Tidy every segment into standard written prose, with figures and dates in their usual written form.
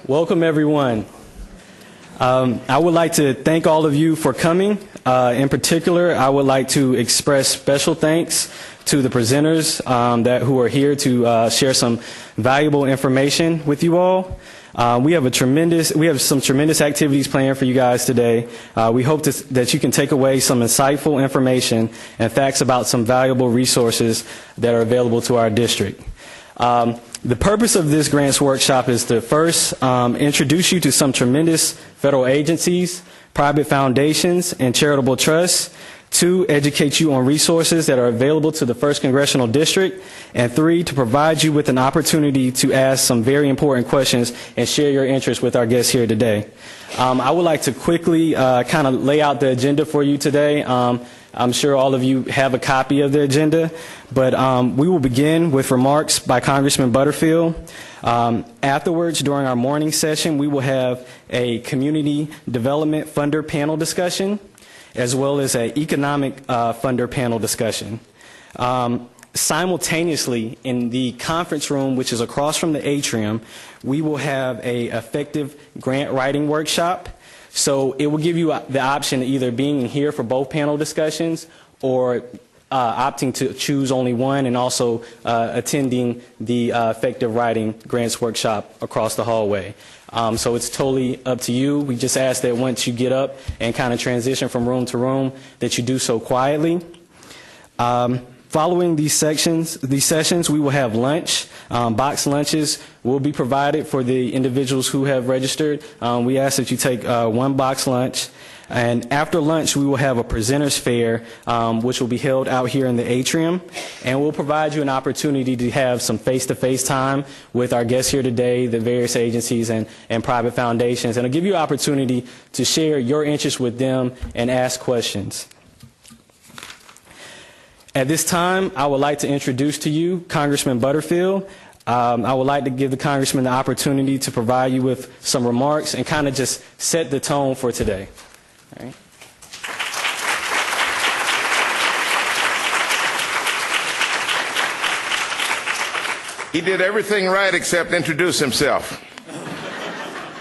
Welcome, everyone. I would like to thank all of you for coming. In particular, I would like to express special thanks to the presenters who are here to share some valuable information with you all. We have some tremendous activities planned for you guys today. We hope that you can take away some insightful information and facts about some valuable resources that are available to our district. The purpose of this grants workshop is to first introduce you to some tremendous federal agencies, private foundations, and charitable trusts. 2, educate you on resources that are available to the 1st Congressional District. And 3, to provide you with an opportunity to ask some very important questions and share your interest with our guests here today. I would like to quickly kind of lay out the agenda for you today. I'm sure all of you have a copy of the agenda, but we will begin with remarks by Congressman Butterfield. Afterwards, during our morning session, we will have a community development funder panel discussion, as well as an economic funder panel discussion. Simultaneously, in the conference room, which is across from the atrium, we will have an effective grant writing workshop. So it will give you the option of either being here for both panel discussions or opting to choose only one, and also attending the effective writing grants workshop across the hallway. So it's totally up to you. We just ask that once you get up and kind of transition from room to room, that you do so quietly. Following these sessions, we will have lunch. Boxed lunches will be provided for the individuals who have registered. We ask that you take one boxed lunch. And after lunch, we will have a presenters fair, which will be held out here in the atrium. And we'll provide you an opportunity to have some face-to-face time with our guests here today, the various agencies and private foundations. And it'll give you an opportunity to share your interest with them and ask questions. At this time, I would like to introduce to you Congressman Butterfield. I would like to give the Congressman the opportunity to provide you with some remarks and kind of just set the tone for today. All right. He did everything right except introduce himself.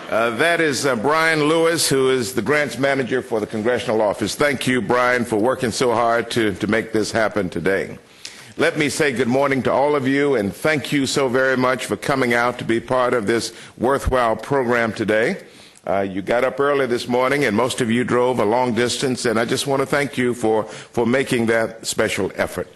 That is Brian Lewis, who is the grants manager for the Congressional Office. Thank you, Brian, for working so hard to make this happen today. Let me say good morning to all of you, and thank you so very much for coming out to be part of this worthwhile program today. You got up early this morning, and most of you drove a long distance, and I just want to thank you for making that special effort.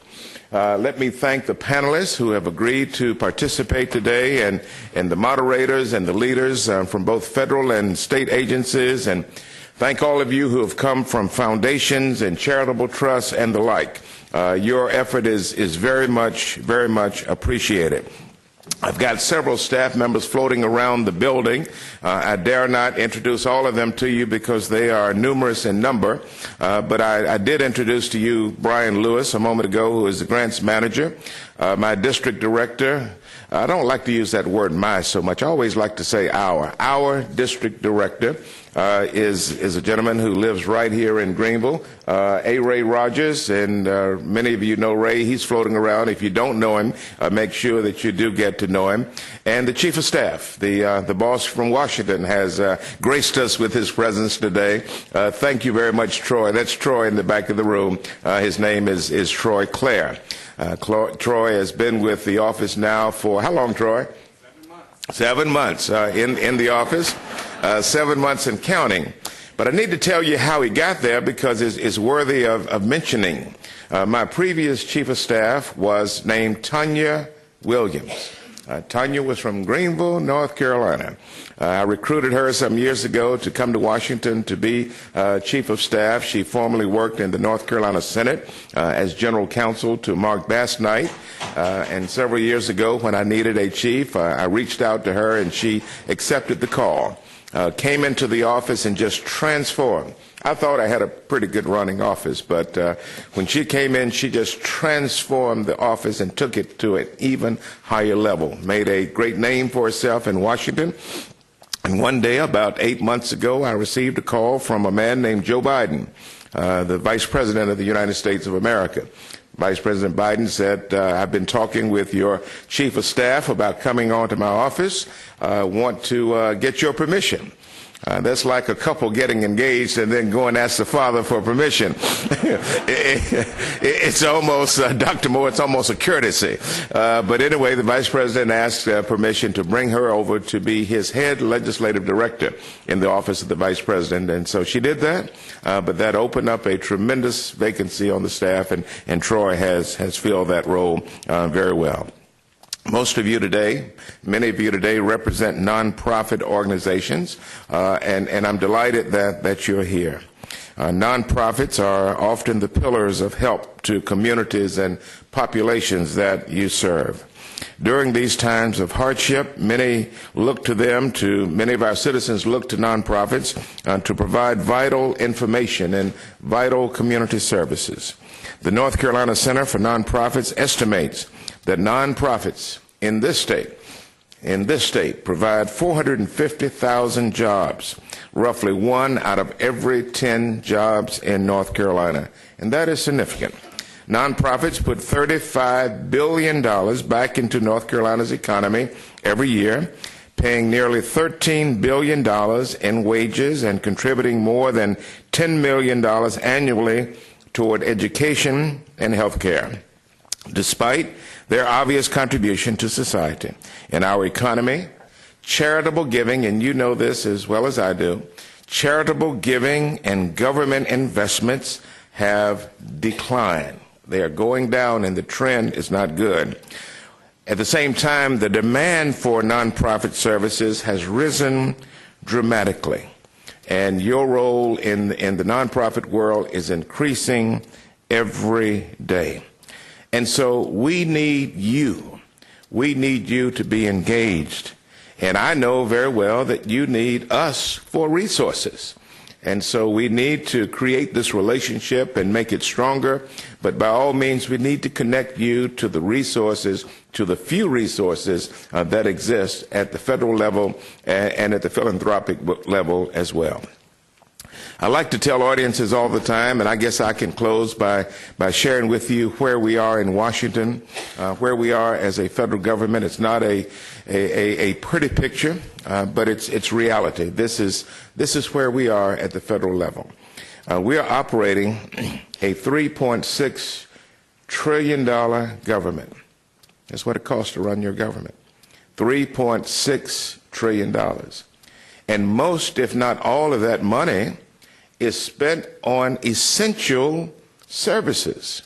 Let me thank the panelists who have agreed to participate today, and the moderators and the leaders from both federal and state agencies, and thank all of you who have come from foundations and charitable trusts and the like. Your effort is very much appreciated. I've got several staff members floating around the building. I dare not introduce all of them to you because they are numerous in number, but I did introduce to you Brian Lewis a moment ago, who is the grants manager, my district director. I don't like to use that word "my" so much. I always like to say our district director is a gentleman who lives right here in Greenville, A. Ray Rogers, and many of you know Ray. He's floating around. If you don't know him, make sure that you do get to know him. And the chief of staff, the boss from Washington, has graced us with his presence today. Thank you very much, Troy. That's Troy in the back of the room. His name is Troy Clare. Troy has been with the office now for how long, Troy? 7 months in the office, 7 months and counting. But I need to tell you how he got there because it's worthy of mentioning. My previous chief of staff was named Tanya Williams. Tanya was from Greenville, North Carolina. I recruited her some years ago to come to Washington to be chief of staff. She formerly worked in the North Carolina Senate as general counsel to Mark Bass Knight. And several years ago, when I needed a chief, I reached out to her, and she accepted the call. Came into the office and just transformed. I thought I had a pretty good running office, but when she came in, she just transformed the office and took it to an even higher level. Made a great name for herself in Washington. And one day, about 8 months ago, I received a call from a man named Joe Biden, the Vice President of the United States of America. Vice President Biden said, I've been talking with your chief of staff about coming on to my office. Want to get your permission. That's like a couple getting engaged and then go and ask the father for permission. It's almost, Dr. Moore, it's almost a courtesy. But anyway, the Vice President asked permission to bring her over to be his head legislative director in the office of the Vice President. And so she did that, but that opened up a tremendous vacancy on the staff, and Troy has filled that role very well. Most of you today, many of you today represent nonprofit organizations, and I'm delighted that you're here. Nonprofits are often the pillars of help to communities and populations that you serve. During these times of hardship, many of our citizens look to nonprofits to provide vital information and vital community services. The North Carolina Center for Nonprofits estimates that nonprofits in this state provide 450,000 jobs, roughly 1 out of every 10 jobs in North Carolina, and that is significant. Nonprofits put $35 billion back into North Carolina's economy every year, paying nearly $13 billion in wages and contributing more than $10 million annually toward education and health care. Despite their obvious contribution to society and our economy, charitable giving, and you know this as well as I do, charitable giving and government investments have declined. They are going down, and the trend is not good. At the same time, the demand for nonprofit services has risen dramatically, and your role in the nonprofit world is increasing every day. And so we need you. We need you to be engaged. And I know very well that you need us for resources. And so we need to create this relationship and make it stronger. But by all means, we need to connect you to the resources, to the few resources that exist at the federal level and at the philanthropic level as well. I like to tell audiences all the time, and I guess I can close by sharing with you where we are in Washington, where we are as a federal government. It's not a pretty picture, but it's reality. This is where we are at the federal level. We are operating a $3.6 trillion government. That's what it costs to run your government. $3.6 trillion. And most, if not all of that money is spent on essential services.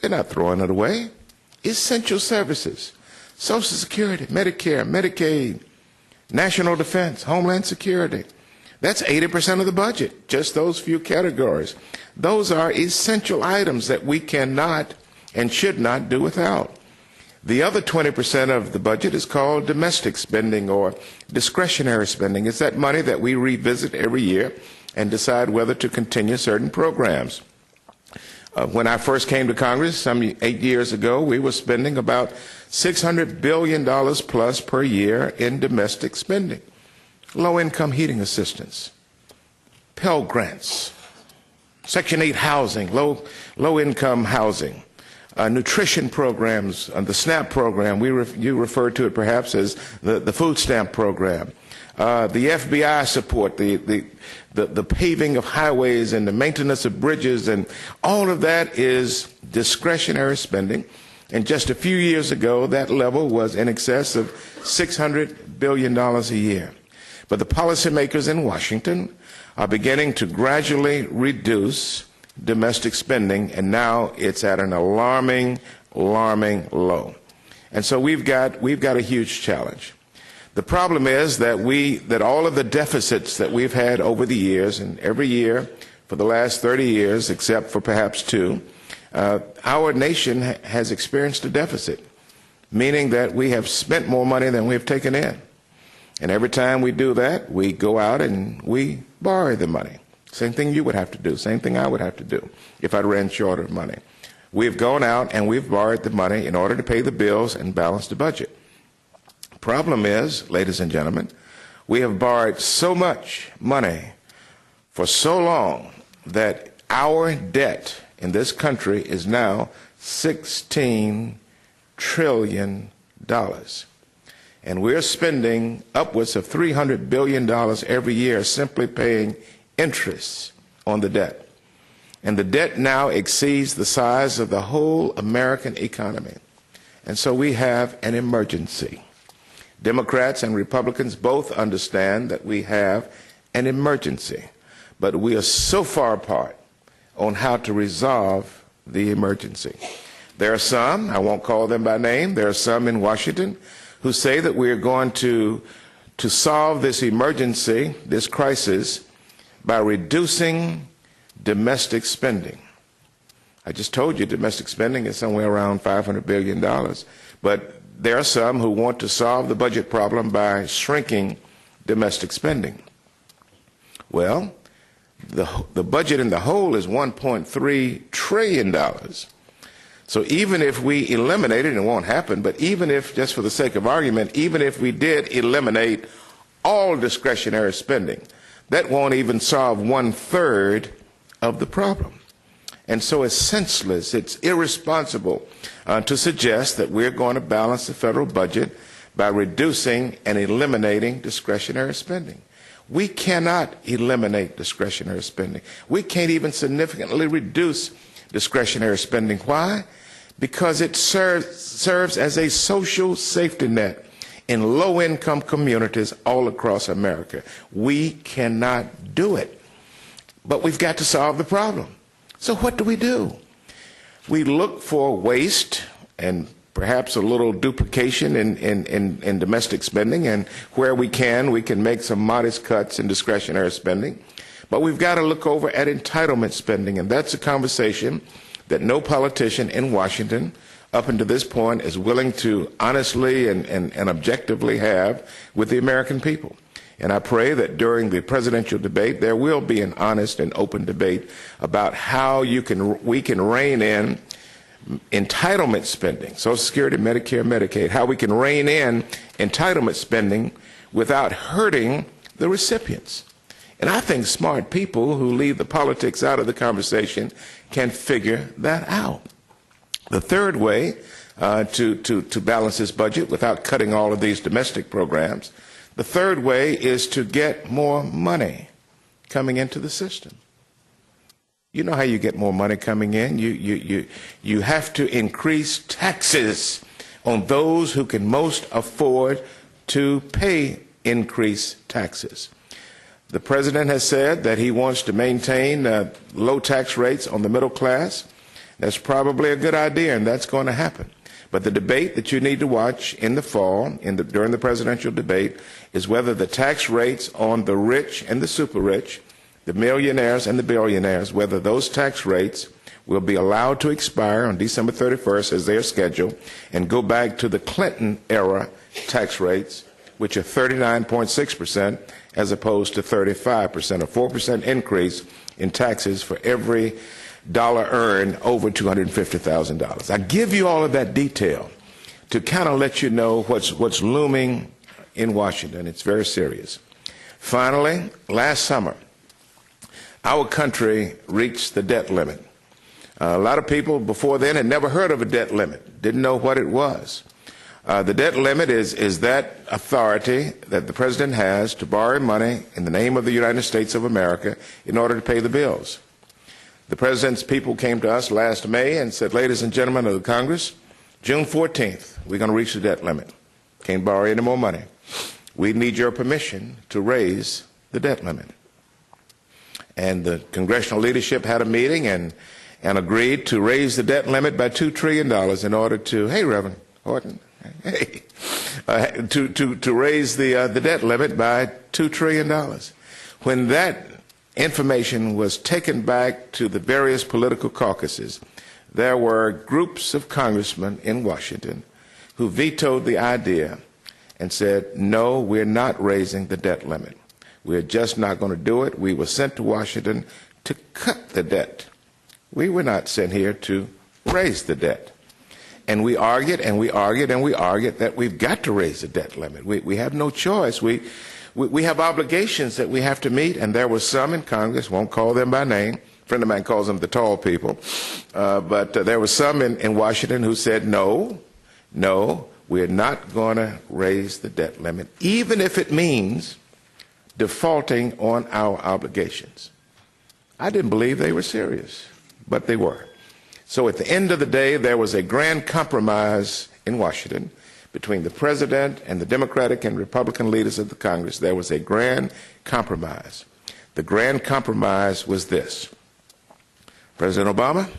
We're not throwing it away. Essential services. Social Security, Medicare, Medicaid, National Defense, Homeland Security. That's 80% of the budget, just those few categories. Those are essential items that we cannot and should not do without. The other 20% of the budget is called domestic spending or discretionary spending. It's that money that we revisit every year and decide whether to continue certain programs. When I first came to Congress some 8 years ago, we were spending about $600 billion plus per year in domestic spending. Low-income heating assistance, Pell Grants, Section 8 housing, low-income housing, nutrition programs, the SNAP program, you referred to it perhaps as the food stamp program, the FBI support, the paving of highways and the maintenance of bridges, and all of that is discretionary spending. And just a few years ago, that level was in excess of $600 billion a year. But the policymakers in Washington are beginning to gradually reduce domestic spending, and now it's at an alarming low. And so we've got a huge challenge. The problem is that all of the deficits that we've had over the years, and every year for the last 30 years, except for perhaps 2, our nation has experienced a deficit, meaning that we have spent more money than we've taken in. And every time we do that, we go out and we borrow the money. Same thing you would have to do, same thing I would have to do if I ran short of money. We've gone out and we've borrowed the money in order to pay the bills and balance the budget. Problem is, ladies and gentlemen, we have borrowed so much money for so long that our debt in this country is now $16 trillion. And we're spending upwards of $300 billion every year simply paying interest on the debt. And the debt now exceeds the size of the whole American economy. And so we have an emergency. Democrats and Republicans both understand that we have an emergency, but we are so far apart on how to resolve the emergency. There are some, I won't call them by name, there are some in Washington who say that we are going to solve this emergency, this crisis, by reducing domestic spending. I just told you domestic spending is somewhere around $500 billion, but there are some who want to solve the budget problem by shrinking domestic spending. Well, the budget in the whole is $1.3 trillion. So even if we eliminate it, and it won't happen, but even if, just for the sake of argument, even if we did eliminate all discretionary spending, that won't even solve 1/3 of the problem. And so it's senseless, it's irresponsible to suggest that we're going to balance the federal budget by reducing and eliminating discretionary spending. We cannot eliminate discretionary spending. We can't even significantly reduce discretionary spending. Why? Because it serves as a social safety net in low-income communities all across America. We cannot do it. But we've got to solve the problem. So what do? We look for waste and perhaps a little duplication in domestic spending, and where we can make some modest cuts in discretionary spending. But we've got to look over at entitlement spending, and that's a conversation that no politician in Washington up until this point is willing to honestly and objectively have with the American people. And I pray that during the presidential debate there will be an honest and open debate about how we can rein in entitlement spending, Social Security, Medicare, Medicaid, how we can rein in entitlement spending without hurting the recipients. And I think smart people who leave the politics out of the conversation can figure that out. The third way to balance this budget without cutting all of these domestic programs, the third way is to get more money coming into the system. You know how you get more money coming in? You have to increase taxes on those who can most afford to pay increased taxes. The president has said that he wants to maintain low tax rates on the middle class. That's probably a good idea, and that's going to happen. But the debate that you need to watch in the fall, during the presidential debate, is whether the tax rates on the rich and the super rich, the millionaires and the billionaires, whether those tax rates will be allowed to expire on December 31st as they are scheduled and go back to the Clinton-era tax rates, which are 39.6% as opposed to 35%, a 4% increase in taxes for every dollar earned over $250,000. I give you all of that detail to kind of let you know what's looming in Washington. It's very serious. Finally, last summer, our country reached the debt limit. A lot of people before then had never heard of a debt limit, didn't know what it was. The debt limit is that authority that the president has to borrow money in the name of the United States of America in order to pay the bills. The president's people came to us last May and said, ladies and gentlemen of the Congress, June 14th, we're going to reach the debt limit. Can't borrow any more money. We need your permission to raise the debt limit. And the congressional leadership had a meeting and agreed to raise the debt limit by $2 trillion in order to, hey, Reverend Horton, hey, to raise the debt limit by $2 trillion. When that information was taken back to the various political caucuses, there were groups of congressmen in Washington who vetoed the idea and said, no, we're not raising the debt limit. We're just not going to do it. We were sent to Washington to cut the debt. We were not sent here to raise the debt. And we argued and we argued and we argued that we've got to raise the debt limit. We have no choice. We have obligations that we have to meet, and there were some in Congress, won't call them by name, A friend of mine calls them the tall people. But there were some in Washington who said, no, we're not going to raise the debt limit, even if it means defaulting on our obligations. I didn't believe they were serious, but they were. So at the end of the day, there was a grand compromise in Washington between the president and the Democratic and Republican leaders of the Congress. There was a grand compromise. The grand compromise was this. President Obama,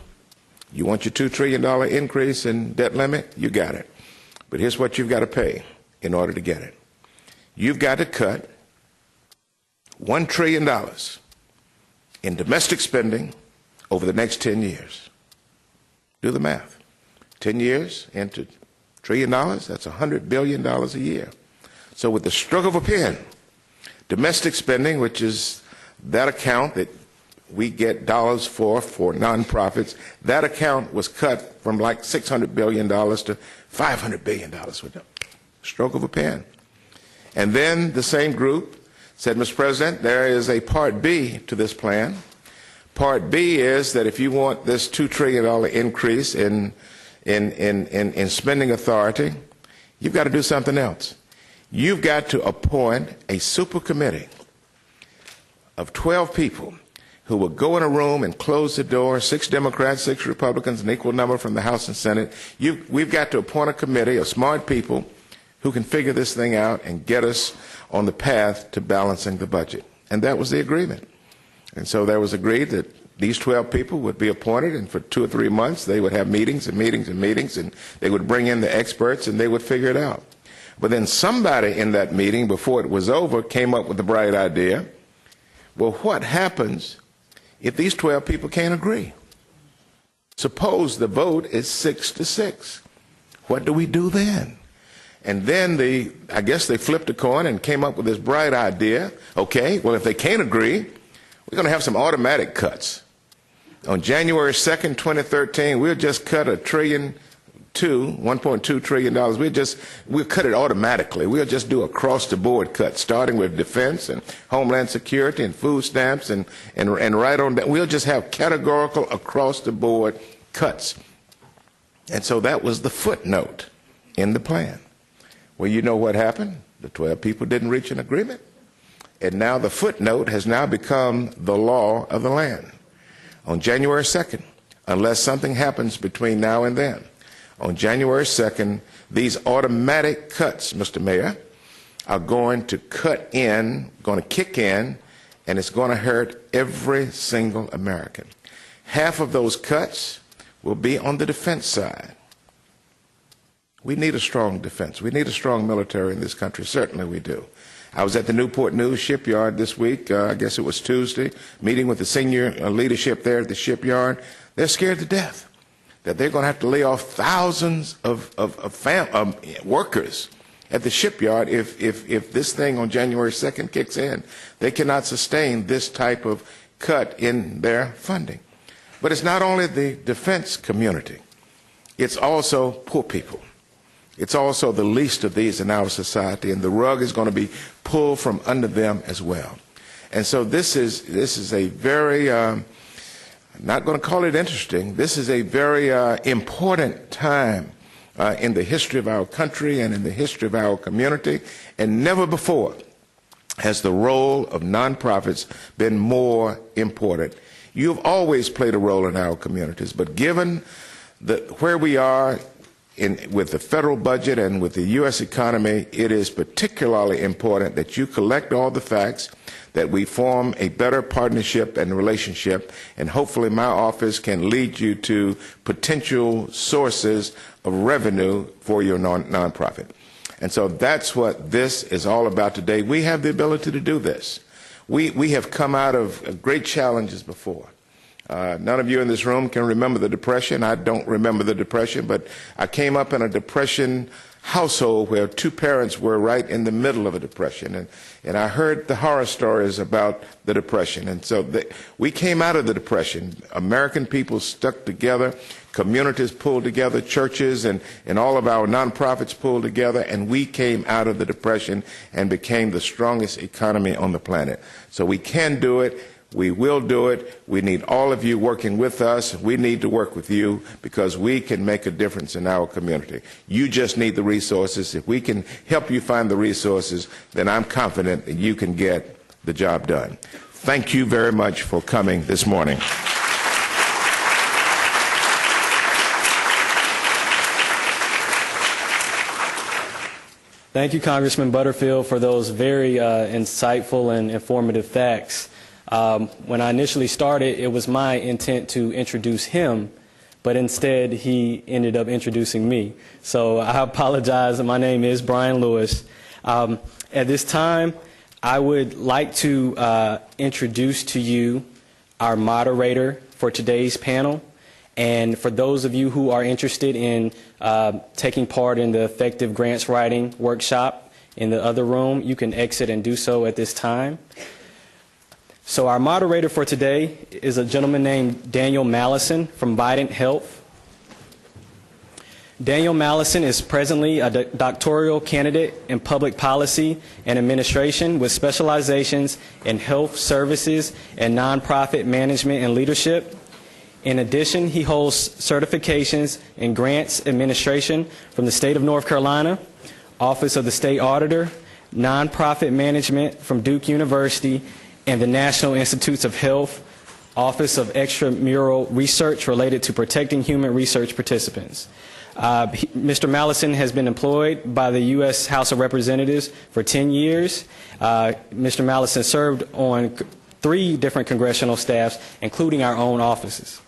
you want your $2 trillion increase in debt limit? You got it. But here's what you've got to pay in order to get it. You've got to cut $1 trillion in domestic spending over the next 10 years. Do the math. 10 years into $1 trillion, that's $100 billion a year. So with the stroke of a pen, domestic spending, which is that account that we get dollars for nonprofits, that account was cut from like $600 billion to $500 billion with the stroke of a pen. And then the same group said, Mr. President, there is a Part B to this plan. Part B is that if you want this $2 trillion increase in spending authority, you've got to do something else. You've got to appoint a super committee of 12 people who will go in a room and close the door, 6 Democrats, 6 Republicans, an equal number from the House and Senate. We've got to appoint a committee of smart people who can figure this thing out and get us on the path to balancing the budget. And that was the agreement. And so there was agreed that these 12 people would be appointed, and for 2 or 3 months they would have meetings and meetings and meetings, and they would bring in the experts and they would figure it out. But then somebody in that meeting, before it was over, came up with the bright idea, well, what happens if these 12 people can't agree? Suppose the vote is 6-6. What do we do then? And then I guess they flipped a coin and came up with this bright idea. Okay, well, if they can't agree, we're going to have some automatic cuts. On January 2nd, 2013, we'll just cut $1.2 trillion. We'll cut it automatically. We'll just do across-the-board cuts, starting with defense and homeland security and food stamps and right on that. We'll just have categorical across-the-board cuts. And so that was the footnote in the plan. Well, you know what happened? The 12 people didn't reach an agreement. And now the footnote has now become the law of the land. On January 2nd, unless something happens between now and then, on January 2nd, these automatic cuts, Mr. Mayor, are going to kick in, and it's going to hurt every single American. Half of those cuts will be on the defense side. We need a strong defense. We need a strong military in this country. Certainly we do. I was at the Newport News shipyard this week, I guess it was Tuesday, meeting with the senior leadership there at the shipyard. They're scared to death that they're going to have to lay off thousands of workers at the shipyard if this thing on January 2nd kicks in. They cannot sustain this type of cut in their funding. But it's not only the defense community. It's also poor people. It's also the least of these in our society, and the rug is going to be pulled from under them as well. And so this is a very, I'm not going to call it interesting, this is a very important time in the history of our country and in the history of our community, and never before has the role of nonprofits been more important. You've always played a role in our communities, but given where we are with the federal budget and with the U.S. economy, it is particularly important that you collect all the facts, that we form a better partnership and relationship, and hopefully my office can lead you to potential sources of revenue for your nonprofit. And so that's what this is all about today. We have the ability to do this. We have come out of great challenges before. None of you in this room can remember the Depression. I don't remember the Depression, but I came up in a Depression household where 2 parents were right in the middle of a Depression. And I heard the horror stories about the Depression. And so we came out of the Depression. American people stuck together, communities pulled together, churches and all of our nonprofits pulled together, and we came out of the Depression and became the strongest economy on the planet. So we can do it. We will do it. We need all of you working with us. We need to work with you because we can make a difference in our community. You just need the resources. If we can help you find the resources, then I'm confident that you can get the job done. Thank you very much for coming this morning. Thank you, Congressman Butterfield, for those very insightful and informative facts. When I initially started, it was my intent to introduce him, but instead he ended up introducing me. So I apologize. My name is Brian Lewis. At this time, I would like to introduce to you our moderator for today's panel. And for those of you who are interested in taking part in the Effective Grants Writing Workshop in the other room, you can exit and do so at this time. So our moderator for today is a gentleman named Daniel Mallison from Vidant Health. Daniel Mallison is presently a doctoral candidate in public policy and administration with specializations in health services and nonprofit management and leadership. In addition, he holds certifications in grants administration from the state of North Carolina, Office of the State Auditor, nonprofit management from Duke University, and the National Institutes of Health, Office of Extramural Research related to protecting human research participants. Mr. Mallison has been employed by the U.S. House of Representatives for 10 years. Mr. Mallison served on 3 different congressional staffs, including our own offices.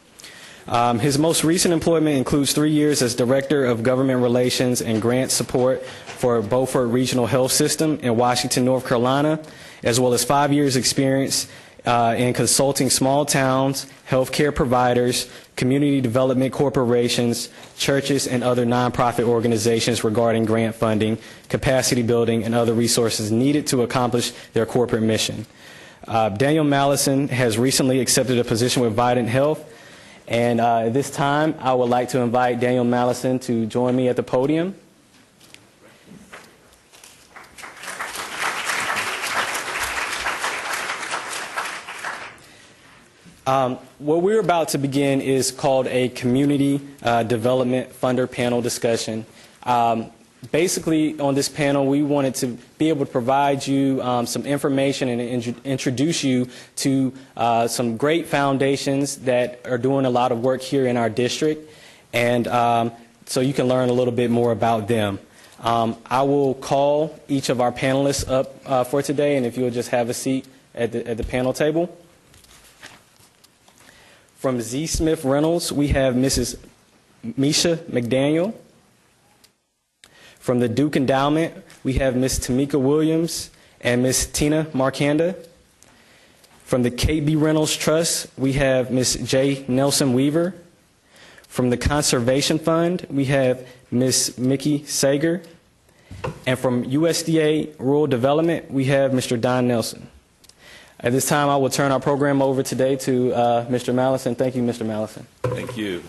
His most recent employment includes 3 years as Director of Government Relations and Grant Support for Beaufort Regional Health System in Washington, North Carolina, as well as 5 years experience in consulting small towns, healthcare providers, community development corporations, churches, and other nonprofit organizations regarding grant funding, capacity building, and other resources needed to accomplish their corporate mission. Daniel Mallison has recently accepted a position with Vidant Health. And at this time, I would like to invite Daniel Mallison to join me at the podium. What we're about to begin is called a Community Development Funder Panel Discussion. Basically, on this panel, we wanted to be able to provide you some information and introduce you to some great foundations that are doing a lot of work here in our district, and so you can learn a little bit more about them. I will call each of our panelists up for today, and if you'll just have a seat at the panel table. From Z. Smith Reynolds, we have Mrs. Misha McDaniel. From the Duke Endowment, we have Ms. Tamika Williams and Ms. Tina Markanda. From the KB Reynolds Trust, we have Ms. J. Nelson Weaver. From the Conservation Fund, we have Ms. Mickey Sager. And from USDA Rural Development, we have Mr. Don Nelson. At this time, I will turn our program over today to Mr. Mallison. Thank you, Mr. Mallison. Thank you.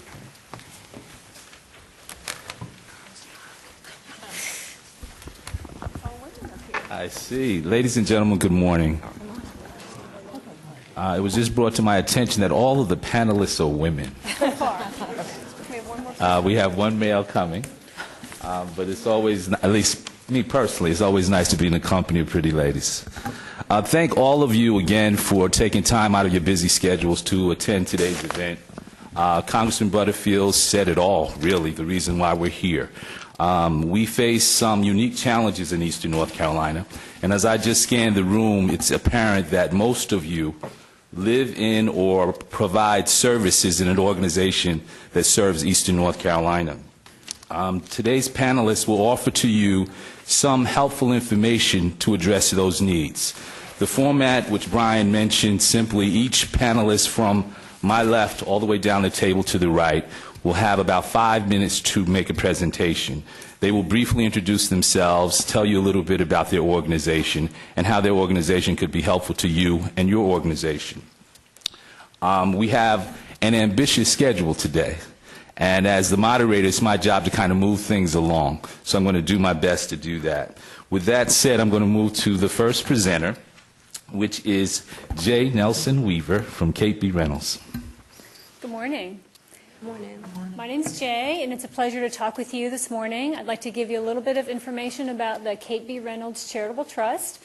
I see. Ladies and gentlemen, good morning. It was just brought to my attention that all of the panelists are women. We have one male coming, but it's always, at least me personally, it's always nice to be in the company of pretty ladies. Thank all of you again for taking time out of your busy schedules to attend today's event. Congressman Butterfield said it all, really, the reason why we're here. We face some unique challenges in Eastern North Carolina, and as I just scanned the room, it's apparent that most of you live in or provide services in an organization that serves Eastern North Carolina. Today's panelists will offer to you some helpful information to address those needs. The format, which Brian mentioned, simply each panelist from my left all the way down the table to the right will have about 5 minutes to make a presentation. They will briefly introduce themselves, tell you a little bit about their organization and how their organization could be helpful to you and your organization. We have an ambitious schedule today, and as the moderator, it's my job to kind of move things along, so I'm going to do my best to do that. With that said, I'm going to move to the first presenter, which is J. Nelson Weaver from Kate B. Reynolds. Good morning. Good morning. My name's Jay, and it's a pleasure to talk with you this morning. I'd like to give you a little bit of information about the Kate B. Reynolds Charitable Trust.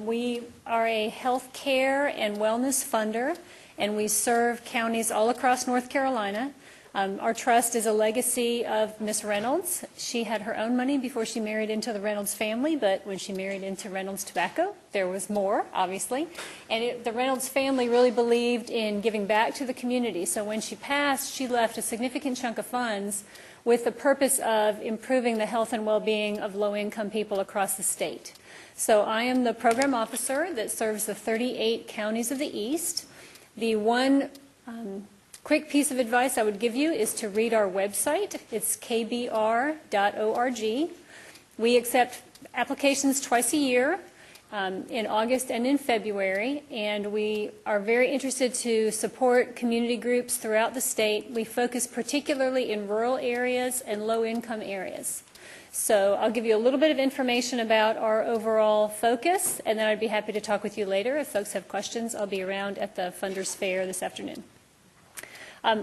We are a health care and wellness funder, and we serve counties all across North Carolina. Our trust is a legacy of Miss Reynolds. She had her own money before she married into the Reynolds family, but when she married into Reynolds Tobacco, there was more, obviously. And the Reynolds family really believed in giving back to the community. So when she passed, she left a significant chunk of funds with the purpose of improving the health and well-being of low-income people across the state. So I am the program officer that serves the 38 counties of the East. The one quick piece of advice I would give you is to read our website. It's kbr.org. We accept applications twice a year, in August and in February, and we are very interested to support community groups throughout the state. We focus particularly in rural areas and low-income areas. So I'll give you a little bit of information about our overall focus, and then I'd be happy to talk with you later. If folks have questions, I'll be around at the Funders Fair this afternoon.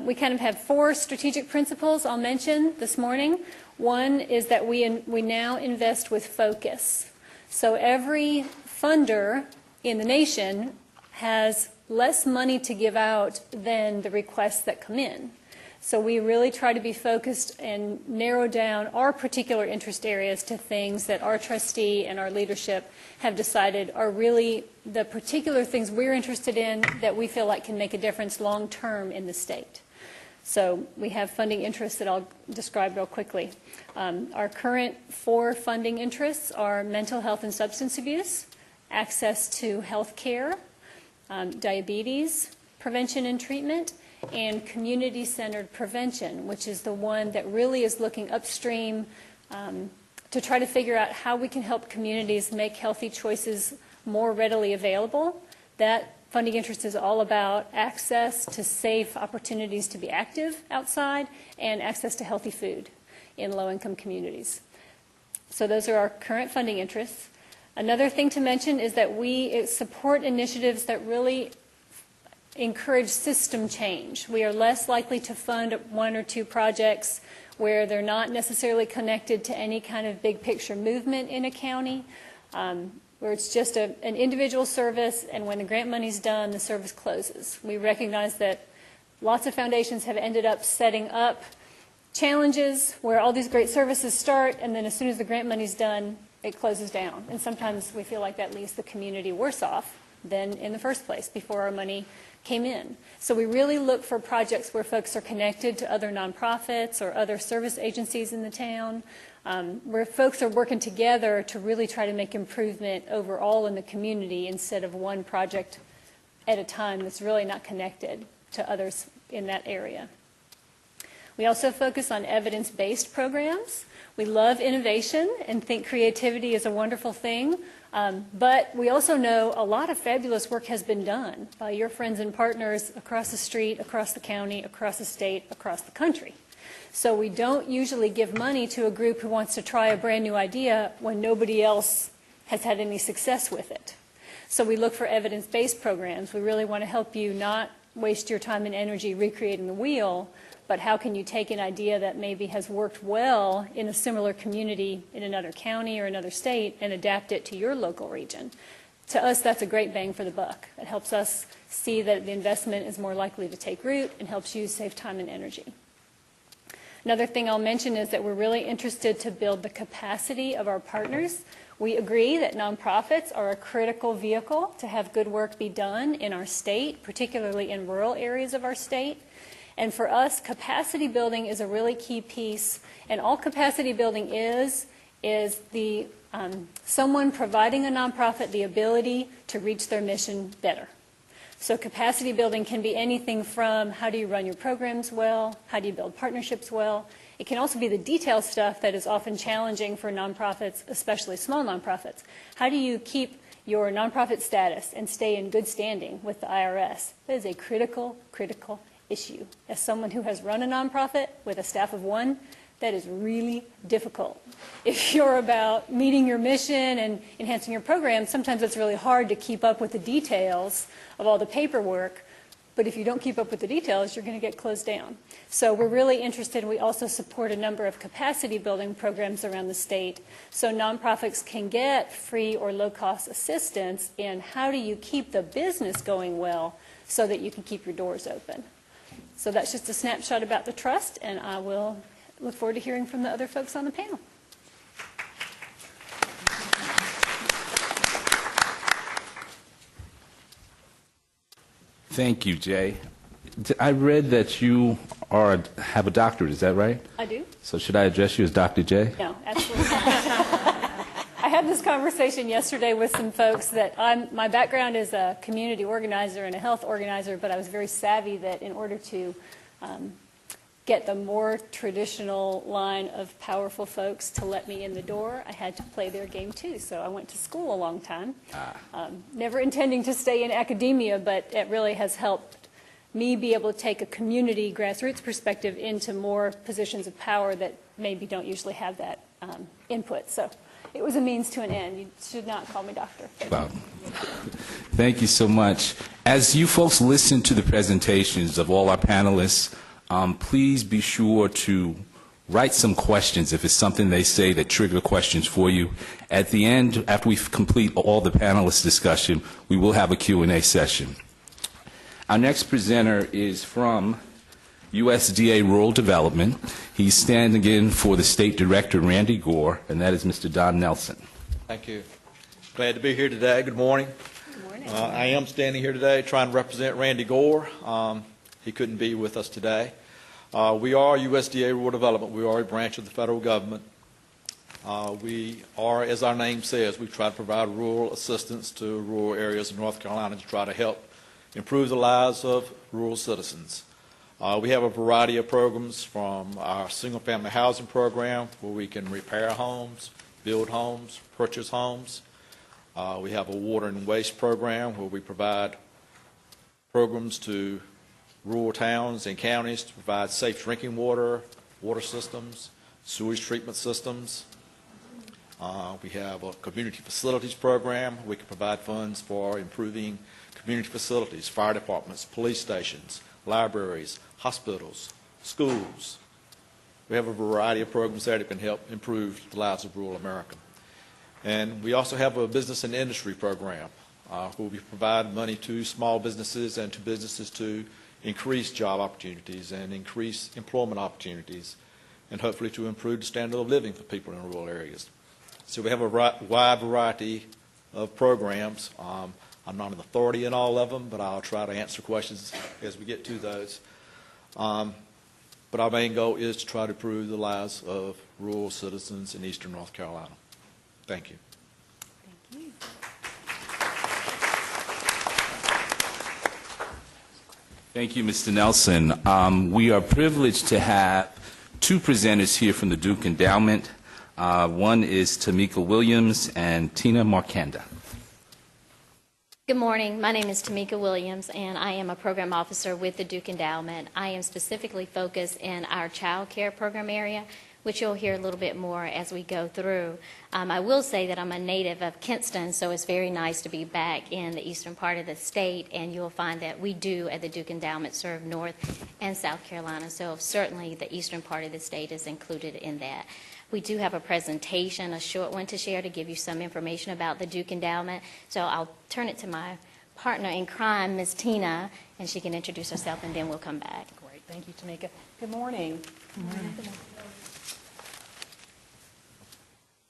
We kind of have four strategic principles I'll mention this morning. One is that we now invest with focus. So every funder in the nation has less money to give out than the requests that come in. So we really try to be focused and narrow down our particular interest areas to things that our trustee and our leadership have decided are really the particular things we're interested in that we feel like can make a difference long term in the state. So we have funding interests that I'll describe real quickly. Our current four funding interests are mental health and substance abuse, access to health care, diabetes, prevention and treatment, and community-centered prevention, which is the one that really is looking upstream to try to figure out how we can help communities make healthy choices more readily available. That funding interest is all about access to safe opportunities to be active outside and access to healthy food in low-income communities. So those are our current funding interests. Another thing to mention is that we support initiatives that really encourage system change. We are less likely to fund one or two projects where they're not necessarily connected to any kind of big picture movement in a county, where it's just an individual service, and when the grant money's done, the service closes. We recognize that lots of foundations have ended up setting up challenges where all these great services start, and then as soon as the grant money's done, it closes down. And sometimes we feel like that leaves the community worse off than in the first place before our money came in. So we really look for projects where folks are connected to other nonprofits or other service agencies in the town, where folks are working together to really try to make improvement overall in the community instead of one project at a time that's really not connected to others in that area. We also focus on evidence-based programs. We love innovation and think creativity is a wonderful thing. But we also know a lot of fabulous work has been done by your friends and partners across the street, across the county, across the state, across the country. So we don't usually give money to a group who wants to try a brand new idea when nobody else has had any success with it. So we look for evidence-based programs. We really want to help you not waste your time and energy recreating the wheel, but how can you take an idea that maybe has worked well in a similar community in another county or another state and adapt it to your local region? To us, that's a great bang for the buck. It helps us see that the investment is more likely to take root and helps you save time and energy. Another thing I'll mention is that we're really interested to build the capacity of our partners. We agree that nonprofits are a critical vehicle to have good work be done in our state, particularly in rural areas of our state. And for us, capacity building is a really key piece. And all capacity building is the someone providing a nonprofit the ability to reach their mission better. So capacity building can be anything from how do you run your programs well, how do you build partnerships well. It can also be the detail stuff that is often challenging for nonprofits, especially small nonprofits. How do you keep your nonprofit status and stay in good standing with the IRS? That is a critical issue. As someone who has run a nonprofit with a staff of one, That is really difficult. If you're about meeting your mission and enhancing your program, sometimes it's really hard to keep up with the details of all the paperwork. But if you don't keep up with the details, you're going to get closed down. So we're really interested. We also support a number of capacity building programs around the state. So nonprofits can get free or low-cost assistance in how do you keep the business going well so that you can keep your doors open. So that's just a snapshot about the trust, and I will look forward to hearing from the other folks on the panel. Thank you, Jay. I read that you have a doctorate, is that right? I do. So should I address you as Dr. J? No, absolutely not. I had this conversation yesterday with some folks that my background is a community organizer and a health organizer, but I was very savvy that in order to get the more traditional line of powerful folks to let me in the door, I had to play their game too. So I went to school a long time, never intending to stay in academia, but it really has helped me be able to take a community grassroots perspective into more positions of power that maybe don't usually have that input. So it was a means to an end. You should not call me doctor. Wow. Thank you so much. As you folks listen to the presentations of all our panelists, please be sure to write some questions if it's something they say that trigger questions for you. At the end, after we complete all the panelists' discussion, we will have a Q&A session. Our next presenter is from USDA Rural Development. He's standing in for the State Director, Randy Gore, and that is Mr. Don Nelson. Thank you. Glad to be here today. Good morning. Good morning. I am standing here today trying to represent Randy Gore. He couldn't be with us today. We are USDA Rural Development. We are a branch of the federal government. We are, as our name says, we try to provide rural assistance to rural areas of North Carolina to try to help improve the lives of rural citizens. We have a variety of programs, from our single-family housing program where we can repair homes, build homes, purchase homes. We have a water and waste program where we provide programs to rural towns and counties to provide safe drinking water, water systems, sewage treatment systems. We have a community facilities program. We can provide funds for improving community facilities, fire departments, police stations, libraries, hospitals, schools. We have a variety of programs there that can help improve the lives of rural America. And we also have a business and industry program where we provide money to small businesses and to businesses to increase job opportunities and increase employment opportunities, and hopefully to improve the standard of living for people in rural areas. So we have a wide variety of programs. I'm not an authority in all of them, but I'll try to answer questions as we get to those. But our main goal is to try to improve the lives of rural citizens in eastern North Carolina. Thank you. Thank you. Thank you, Mr. Nelson. We are privileged to have two presenters here from the Duke Endowment. One is Tamika Williams and Tina Markanda. Good morning. My name is Tamika Williams, and I am a program officer with the Duke Endowment. I am specifically focused in our child care program area, which you'll hear a little bit more as we go through. I will say that I'm a native of Kinston, so it's very nice to be back in the eastern part of the state, and you'll find that we do at the Duke Endowment serve North and South Carolina, so certainly the eastern part of the state is included in that. We do have a presentation, a short one to share to give you some information about the Duke Endowment, so I'll turn it to my partner in crime, Ms. Tina, and she can introduce herself, and then we'll come back. Great. Thank you, Tamika. Good morning. Good morning.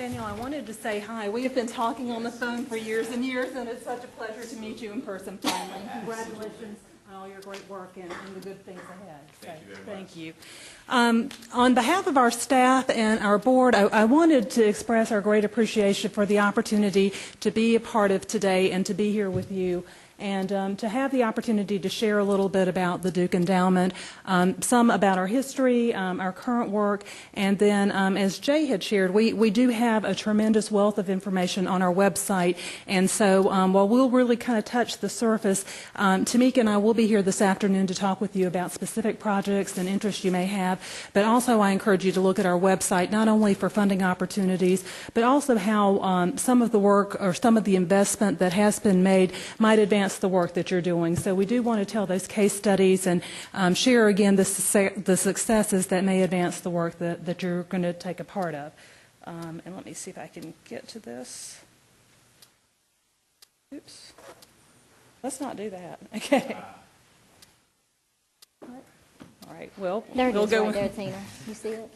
Daniel, I wanted to say hi. We have been talking on the phone for years and years, and it's such a pleasure to meet you in person finally. Congratulations on all your great work and the good things ahead. Thank you very much. Thank you. On behalf of our staff and our board, I wanted to express our great appreciation for the opportunity to be a part of today and to be here with you and to have the opportunity to share a little bit about the Duke Endowment, some about our history, our current work, and then as Jay had shared, we do have a tremendous wealth of information on our website, and so while we'll really kind of touch the surface, Tamika and I will be here this afternoon to talk with you about specific projects and interests you may have, but also I encourage you to look at our website not only for funding opportunities, but also how some of the work or some of the investment that has been made might advance the work that you're doing. So we do want to tell those case studies and share again the successes that may advance the work that you're going to take a part of. And let me see if I can get to this. Oops. Let's not do that. Okay. All right. Well, There it we'll is go right there, Tina. You see it?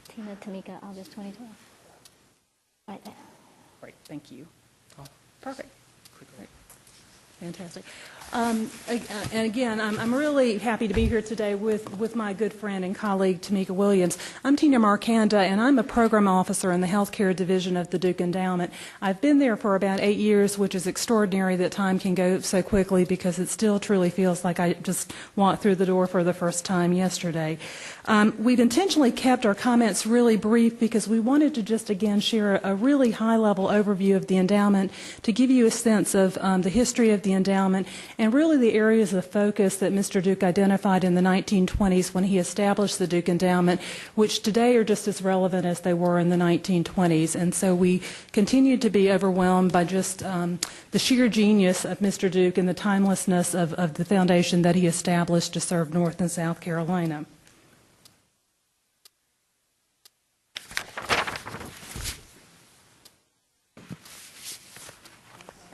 Tina Tamika, August 2012. Right there. Great. Thank you. Perfect. Great. Fantastic. And again, I'm really happy to be here today with my good friend and colleague, Tamika Williams. I'm Tina Markanda, and I'm a program officer in the healthcare division of the Duke Endowment. I've been there for about 8 years, which is extraordinary that time can go so quickly because it still truly feels like I just walked through the door for the first time yesterday. We've intentionally kept our comments really brief because we wanted to just again share a really high-level overview of the endowment to give you a sense of the history of the endowment and really the areas of focus that Mr. Duke identified in the 1920s when he established the Duke Endowment, which today are just as relevant as they were in the 1920s. And so we continue to be overwhelmed by just the sheer genius of Mr. Duke and the timelessness of the foundation that he established to serve North and South Carolina.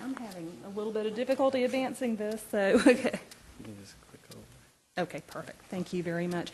I'm having a little bit of difficulty advancing this, so okay. Okay, perfect. Thank you very much.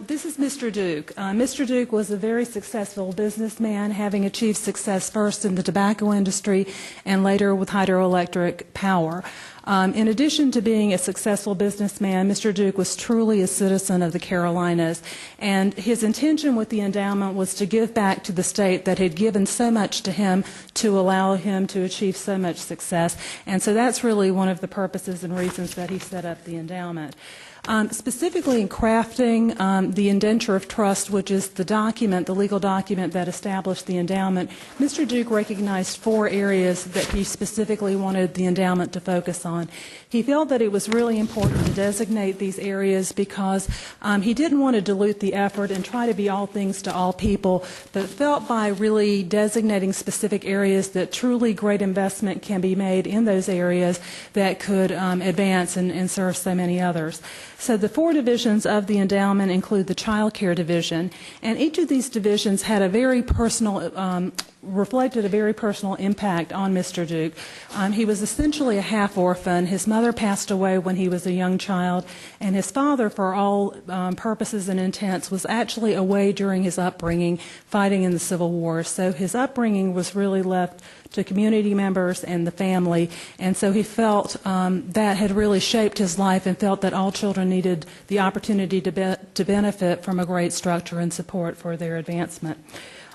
This is Mr. Duke. Mr. Duke was a very successful businessman, having achieved success first in the tobacco industry and later with hydroelectric power. In addition to being a successful businessman, Mr. Duke was truly a citizen of the Carolinas, and his intention with the endowment was to give back to the state that had given so much to him to allow him to achieve so much success. And so that's really one of the purposes and reasons that he set up the endowment. Specifically in crafting the indenture of trust, which is the document, the legal document that established the endowment, Mr. Duke recognized 4 areas that he specifically wanted the endowment to focus on. He felt that it was really important to designate these areas because he didn't want to dilute the effort and try to be all things to all people, but felt by really designating specific areas that truly great investment can be made in those areas that could advance and serve so many others. So the 4 divisions of the endowment include the child care division, and each of these divisions had a very personal, reflected a very personal impact on Mr. Duke. He was essentially a half-orphan. His mother passed away when he was a young child, and his father, for all purposes and intents, was actually away during his upbringing, fighting in the Civil War. So his upbringing was really left to community members and the family, and so he felt that had really shaped his life and felt that all children needed the opportunity to benefit from a great structure and support for their advancement.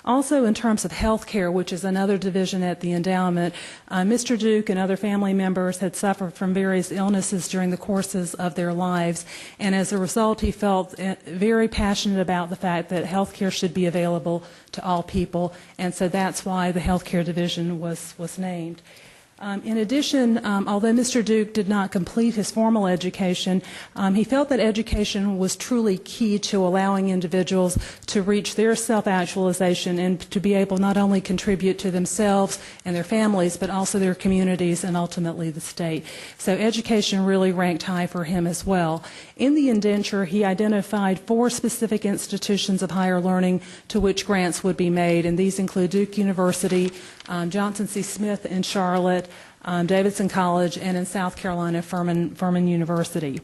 Also, in terms of health care, which is another division at the endowment, Mr. Duke and other family members had suffered from various illnesses during the courses of their lives, and as a result, he felt very passionate about the fact that health care should be available to all people, and so that's why the health care division was named. In addition, although Mr. Duke did not complete his formal education, he felt that education was truly key to allowing individuals to reach their self-actualization and to be able not only contribute to themselves and their families, but also their communities and ultimately the state. So education really ranked high for him as well. In the indenture, he identified 4 specific institutions of higher learning to which grants would be made, and these include Duke University, Johnson C. Smith in Charlotte, Davidson College, and in South Carolina, Furman University.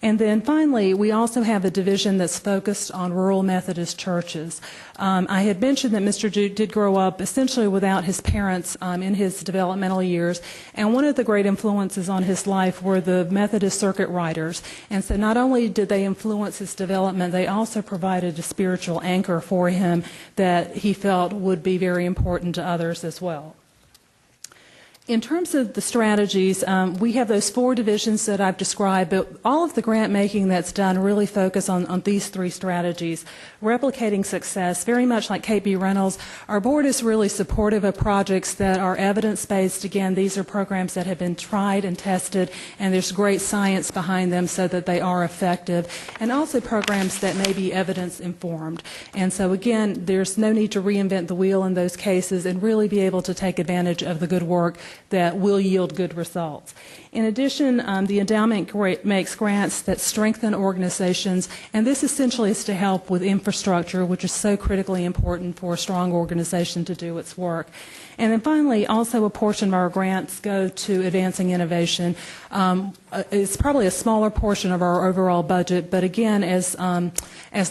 And then finally, we also have a division that's focused on rural Methodist churches. I had mentioned that Mr. Duke did grow up essentially without his parents in his developmental years, and one of the great influences on his life were the Methodist circuit riders. And so not only did they influence his development, they also provided a spiritual anchor for him that he felt would be very important to others as well. In terms of the strategies, we have those 4 divisions that I've described, but all of the grant making that's done really focus on these 3 strategies. Replicating success, very much like KB Reynolds, our board is really supportive of projects that are evidence-based. Again, these are programs that have been tried and tested, and there's great science behind them so that they are effective, and also programs that may be evidence-informed. And so again, there's no need to reinvent the wheel in those cases and really be able to take advantage of the good work that will yield good results. In addition, the endowment makes grants that strengthen organizations, and this essentially is to help with infrastructure, which is so critically important for a strong organization to do its work. And then finally, also a portion of our grants go to advancing innovation. It's probably a smaller portion of our overall budget, but again, as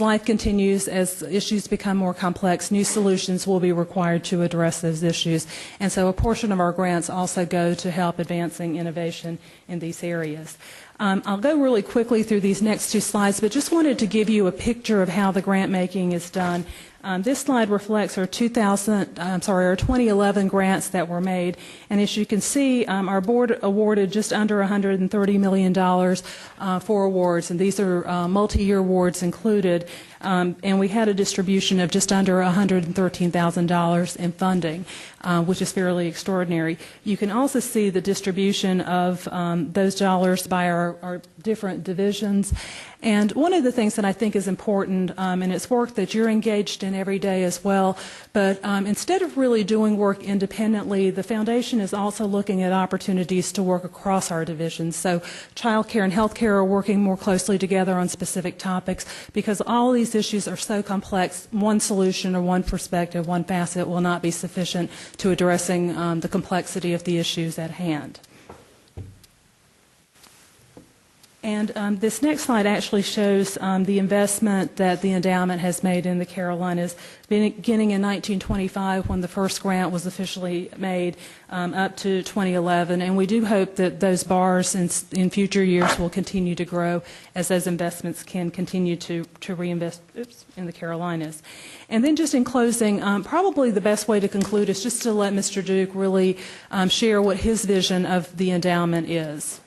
life continues, as issues become more complex, new solutions will be required to address those issues. And so a portion of our grants also go to help advancing innovation in these areas. I'll go really quickly through these next 2 slides, but just wanted to give you a picture of how the grant making is done. This slide reflects our 2011 grants that were made, and as you can see, our board awarded just under $130 million for awards, and these are multi-year awards included, and we had a distribution of just under $113,000 in funding, which is fairly extraordinary. You can also see the distribution of those dollars by our different divisions. And one of the things that I think is important, and it's work that you're engaged in every day as well, but instead of really doing work independently, the foundation is also looking at opportunities to work across our divisions. So child care and health care are working more closely together on specific topics because all these issues are so complex. One solution or one perspective, one facet will not be sufficient to addressing the complexity of the issues at hand. And this next slide actually shows the investment that the endowment has made in the Carolinas, beginning in 1925 when the first grant was officially made up to 2011. And we do hope that those bars in future years will continue to grow as those investments can continue to reinvest in the Carolinas. And then just in closing, probably the best way to conclude is just to let Mr. Duke really share what his vision of the endowment is.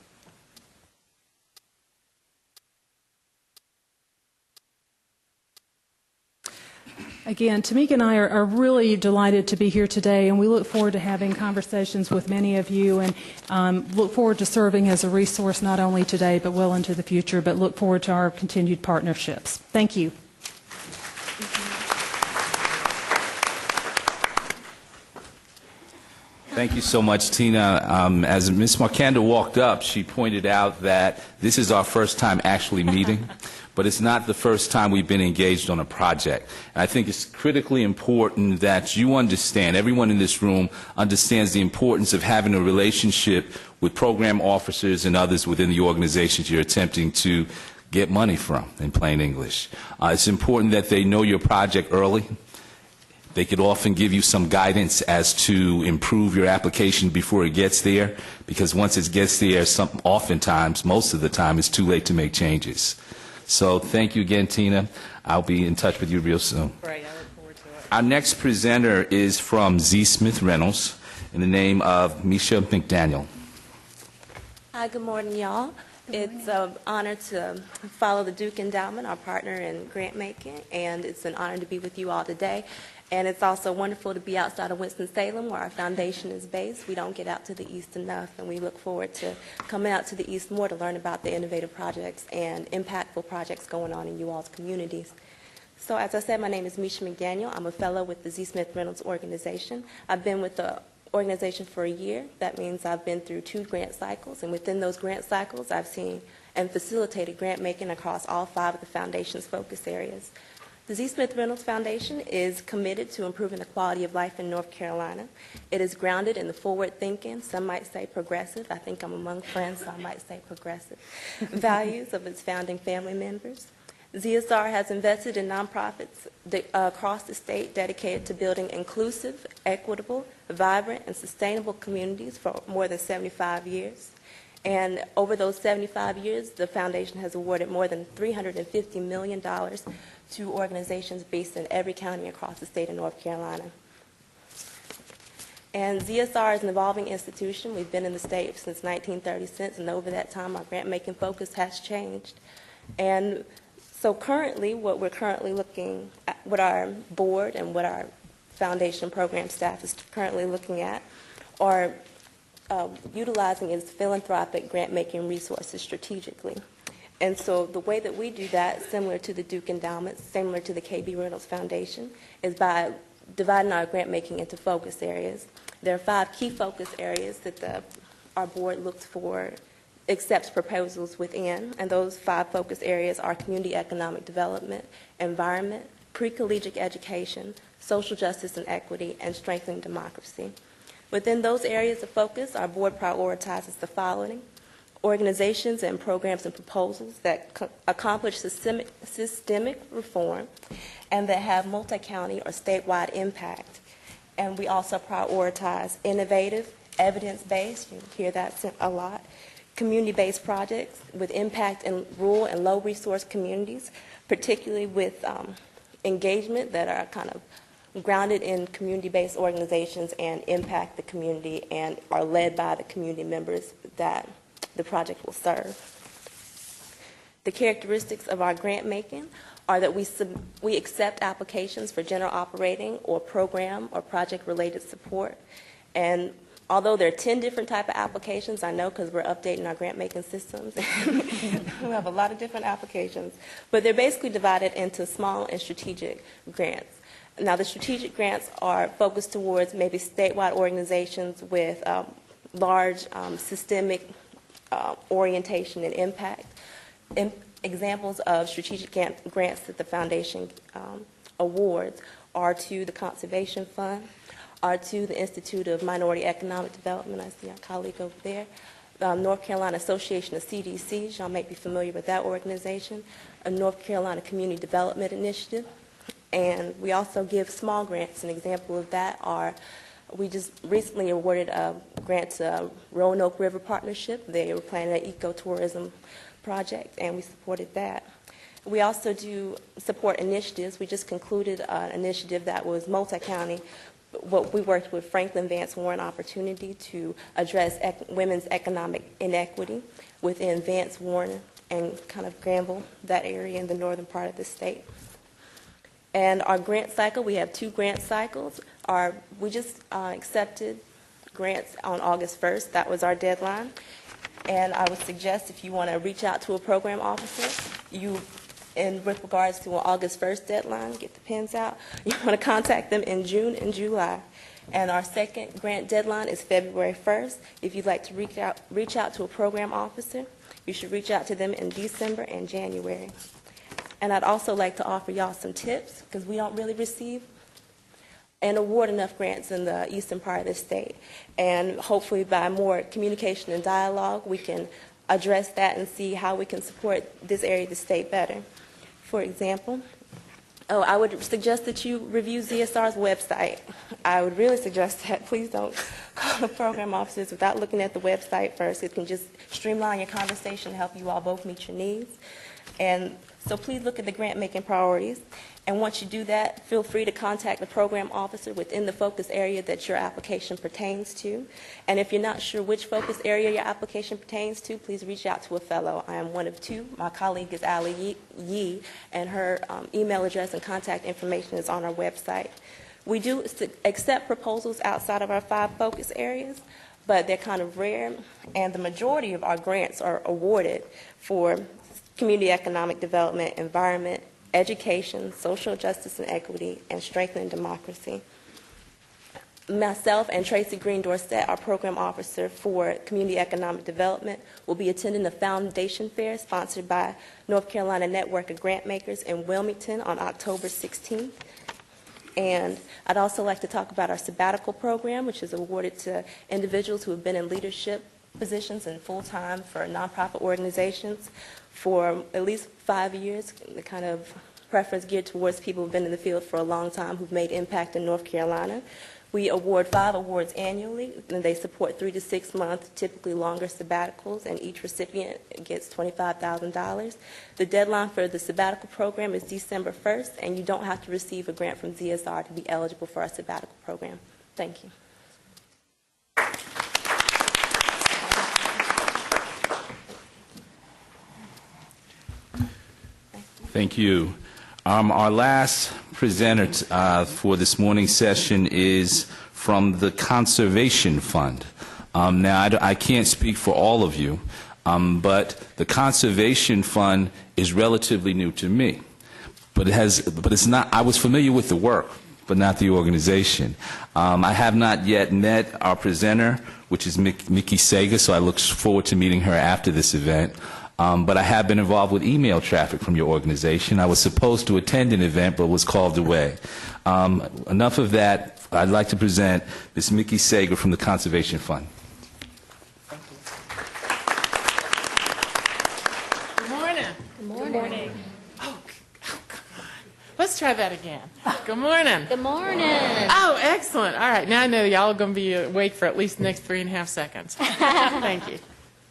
Again, Tamika and I are really delighted to be here today, and we look forward to having conversations with many of you and look forward to serving as a resource not only today but well into the future, but look forward to our continued partnerships. Thank you. Thank you so much, Tina. As Ms. Markanda walked up, she pointed out that this is our first time actually meeting. But it's not the first time we've been engaged on a project. And I think it's critically important that you understand, everyone in this room understands the importance of having a relationship with program officers and others within the organizations you're attempting to get money from, in plain English. It's important that they know your project early. They could often give you some guidance as to improve your application before it gets there, because once it gets there, oftentimes, most of the time, it's too late to make changes. So thank you again, Tina. I'll be in touch with you real soon. Great. I look forward to it. Our next presenter is from Z. Smith Reynolds in the name of Misha McDaniel. Hi, good morning, y'all. It's an honor to follow the Duke Endowment, our partner in grant making, and it's an honor to be with you all today. And it's also wonderful to be outside of Winston-Salem, where our foundation is based. We don't get out to the east enough, and we look forward to coming out to the east more to learn about the innovative projects and impactful projects going on in you all's communities. So as I said, my name is Misha McDaniel. I'm a fellow with the Z. Smith Reynolds organization. I've been with the organization for a year. That means I've been through 2 grant cycles, and within those grant cycles, I've seen and facilitated grant making across all 5 of the foundation's focus areas. The Z. Smith Reynolds Foundation is committed to improving the quality of life in North Carolina. It is grounded in the forward thinking, some might say progressive, I think I'm among friends, so I might say progressive, values of its founding family members. ZSR has invested in nonprofits across the state dedicated to building inclusive, equitable, vibrant, and sustainable communities for more than 75 years. And over those 75 years, the foundation has awarded more than $350 million to organizations based in every county across the state of North Carolina. And ZSR is an evolving institution. We've been in the state since 1936, and over that time, our grant-making focus has changed. And so currently, what we're currently looking at, what our board and what our foundation program staff is currently looking at, are utilizing is philanthropic grant-making resources strategically. And so the way that we do that, similar to the Duke Endowment, similar to the KB Reynolds Foundation, is by dividing our grant-making into focus areas. There are 5 key focus areas that our board looks for, accepts proposals within, and those 5 focus areas are community economic development, environment, pre-collegiate education, social justice and equity, and strengthening democracy. Within those areas of focus, our board prioritizes the following: organizations and programs and proposals that accomplish systemic reform and that have multi-county or statewide impact. And we also prioritize innovative, evidence-based, you hear that a lot, community-based projects with impact in rural and low-resource communities, particularly with engagement that are kind of grounded in community-based organizations and impact the community and are led by the community members that the project will serve. The characteristics of our grant making are that we accept applications for general operating or program or project-related support. And although there are 10 different type of applications, I know because we're updating our grant-making systems. We have a lot of different applications. But they're basically divided into small and strategic grants. Now, the strategic grants are focused towards maybe statewide organizations with large systemic orientation and impact. Examples of strategic grants that the foundation awards are to the Conservation Fund, are to the Institute of Minority Economic Development. I see our colleague over there. North Carolina Association of CDCs, y'all may be familiar with that organization, a North Carolina Community Development Initiative. And we also give small grants. An example of that are, we just recently awarded a grant to Roanoke River Partnership. They were planning an ecotourism project, and we supported that. We also do support initiatives. We just concluded an initiative that was multi-county. What we worked with Franklin Vance Warren Opportunity to address women's economic inequity within Vance Warren and kind of Greenville, that area in the northern part of the state. And our grant cycle, we have 2 grant cycles. We just accepted grants on August 1st. That was our deadline. And I would suggest if you want to reach out to a program officer, with regards to an August 1st deadline, get the pens out, you want to contact them in June and July. And our second grant deadline is February 1st. If you'd like to reach out to a program officer, you should reach out to them in December and January. And I'd also like to offer y'all some tips, because we don't really receive and award enough grants in the eastern part of the state. And hopefully by more communication and dialogue, we can address that and see how we can support this area of the state better. For example, I would suggest that you review ZSR's website. I would really suggest that. Please don't call the program officers without looking at the website first. It can just streamline your conversation, help you all both meet your needs. And so please look at the grant-making priorities. And once you do that, feel free to contact the program officer within the focus area that your application pertains to. And if you're not sure which focus area your application pertains to, please reach out to a fellow. I am one of 2. My colleague is Ali Yee, and her email address and contact information is on our website. We do accept proposals outside of our 5 focus areas, but they're kind of rare, and the majority of our grants are awarded for community economic development, environment, education, social justice and equity, and strengthening democracy. Myself and Tracy Green Dorsett, our program officer for community economic development, will be attending the Foundation Fair sponsored by North Carolina Network of Grant Makers in Wilmington on October 16th. And I'd also like to talk about our sabbatical program, which is awarded to individuals who have been in leadership positions and full-time for nonprofit organizations for at least 5 years, the kind of preference geared towards people who've been in the field for a long time who've made impact in North Carolina. We award 5 awards annually, and they support 3 to 6 month, typically longer sabbaticals, and each recipient gets $25,000. The deadline for the sabbatical program is December 1st, and you don't have to receive a grant from ZSR to be eligible for our sabbatical program. Thank you. Thank you. Our last presenter for this morning's session is from the Conservation Fund. Now, I can't speak for all of you, but the Conservation Fund is relatively new to me. But it's not. I was familiar with the work, but not the organization. I have not yet met our presenter, which is Mickey Sager, so I look forward to meeting her after this event. But I have been involved with email traffic from your organization. I was supposed to attend an event, but was called away. Enough of that. I'd like to present Ms. Mickey Sager from the Conservation Fund. Good morning. Good morning. Oh, come on. Let's try that again. Good morning. Good morning. Oh, excellent. All right. Now I know y'all are going to be awake for at least the next 3.5 seconds. Thank you.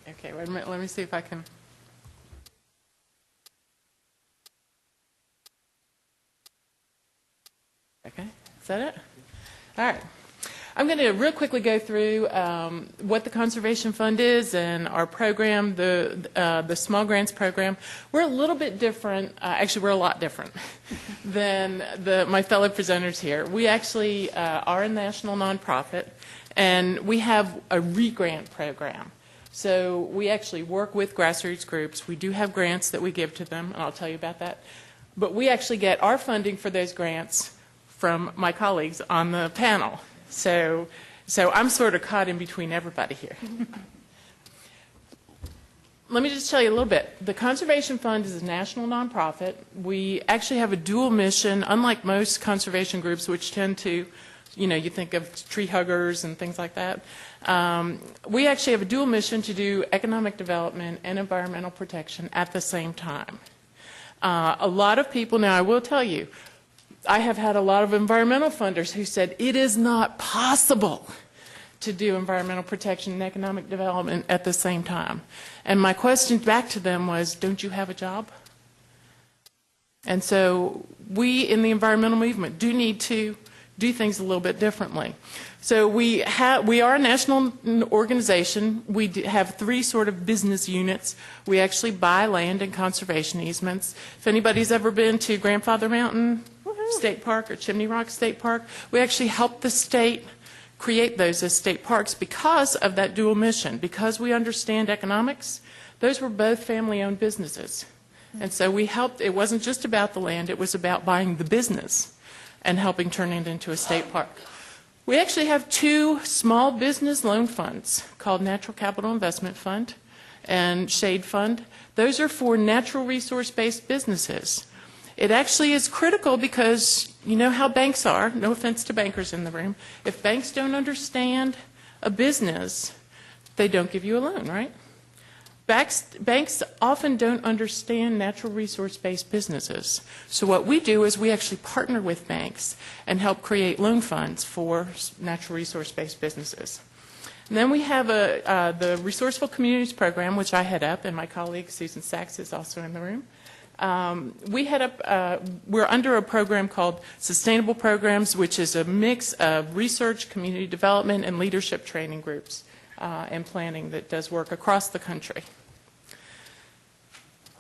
Okay, wait a minute. Let me see if I can. Okay, is that it? All right. I'm going to real quickly go through what the Conservation Fund is and our program, the Small Grants Program. We're a little bit different, actually we're a lot different than my fellow presenters here. We actually are a national nonprofit, and we have a re-grant program. So we actually work with grassroots groups. We do have grants that we give to them, and I'll tell you about that. But we actually get our funding for those grants from my colleagues on the panel. So I'm sort of caught in between everybody here. Let me just tell you a little bit. The Conservation Fund is a national nonprofit. We actually have a dual mission, unlike most conservation groups, which tend to, you think of tree huggers and things like that. We actually have a dual mission to do economic development and environmental protection at the same time. A lot of people, now I will tell you, I have had a lot of environmental funders who said it is not possible to do environmental protection and economic development at the same time. And my question back to them was, don't you have a job? And so we in the environmental movement do need to do things a little bit differently. So we are a national organization. We have 3 sort of business units. We actually buy land and conservation easements. If anybody's ever been to Grandfather Mountain State Park or Chimney Rock State Park, we actually help the state create those as state parks because of that dual mission. Because we understand economics, those were both family-owned businesses. And so we helped. It wasn't just about the land, it was about buying the business and helping turn it into a state park. We actually have 2 small business loan funds called Natural Capital Investment Fund and Shade Fund. Those are for natural resource-based businesses. It actually is critical because you know how banks are, no offense to bankers in the room. If banks don't understand a business, they don't give you a loan, right? Banks often don't understand natural resource-based businesses. So what we do is we actually partner with banks and help create loan funds for natural resource-based businesses. And then we have the Resourceful Communities Program, which I head up, and my colleague Susan Sachs is also in the room. We're under a program called Sustainable Programs, which is a mix of research, community development, and leadership training groups and planning that does work across the country.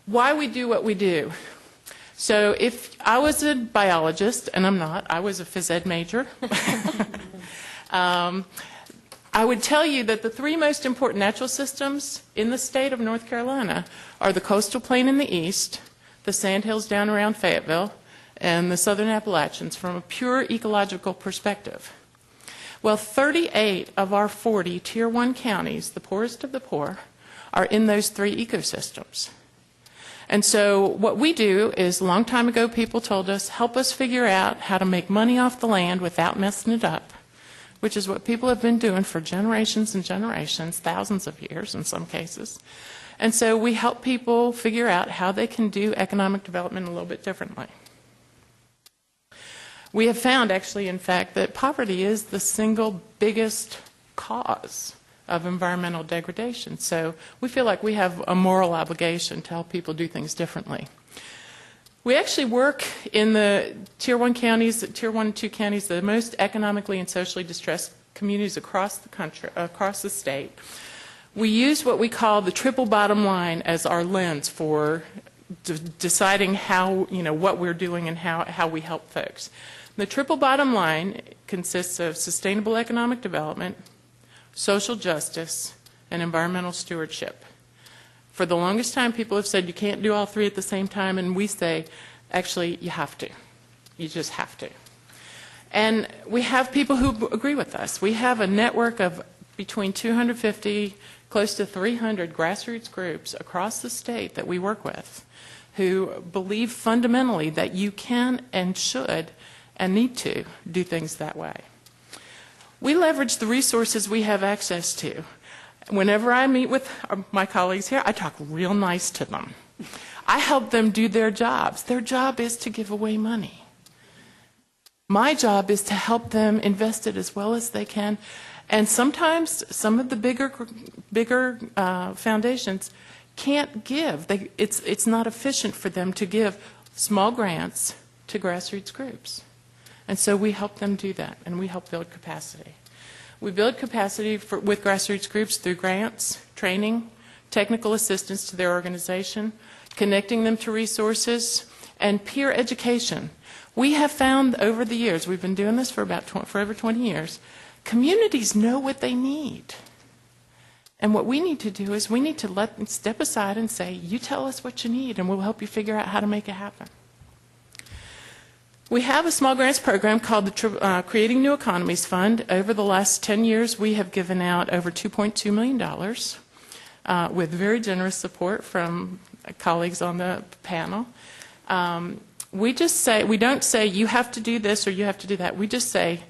Why we do what we do. So if I was a biologist, and I'm not, I was a phys ed major, I would tell you that the 3 most important natural systems in the state of North Carolina are the coastal plain in the east, the sandhills down around Fayetteville, and the southern Appalachians from a pure ecological perspective. Well, 38 of our 40 Tier 1 counties, the poorest of the poor, are in those 3 ecosystems. And so what we do is, a long time ago people told us, help us figure out how to make money off the land without messing it up, which is what people have been doing for generations and generations, thousands of years in some cases. And so we help people figure out how they can do economic development a little bit differently. We have found, actually, in fact, that poverty is the single biggest cause of environmental degradation. So we feel like we have a moral obligation to help people do things differently. We actually work in the Tier 1 counties, Tier 1 and 2 counties, the most economically and socially distressed communities across the country, across the state. We use what we call the triple bottom line as our lens for deciding how, what we're doing and how we help folks. The triple bottom line consists of sustainable economic development, social justice, and environmental stewardship. For the longest time, people have said you can't do all three at the same time, and we say, actually, you have to. You just have to. And we have people who agree with us. We have a network of between 250, close to 300 grassroots groups across the state that we work with who believe fundamentally that you can and should and need to do things that way. We leverage the resources we have access to. Whenever I meet with my colleagues here, I talk real nice to them. I help them do their jobs. Their job is to give away money. My job is to help them invest it as well as they can. And sometimes some of the bigger foundations can't give. It's not efficient for them to give small grants to grassroots groups. And so we help them do that, and we help build capacity. We build capacity with grassroots groups through grants, training, technical assistance to their organization, connecting them to resources, and peer education. We have found over the years, we've been doing this for over 20 years, communities know what they need. And what we need to do is we need to step aside and say, you tell us what you need, and we'll help you figure out how to make it happen. We have a small grants program called the Creating New Economies Fund. Over the last 10 years, we have given out over $2.2 million with very generous support from colleagues on the panel. We don't say you have to do this or you have to do that. We just say,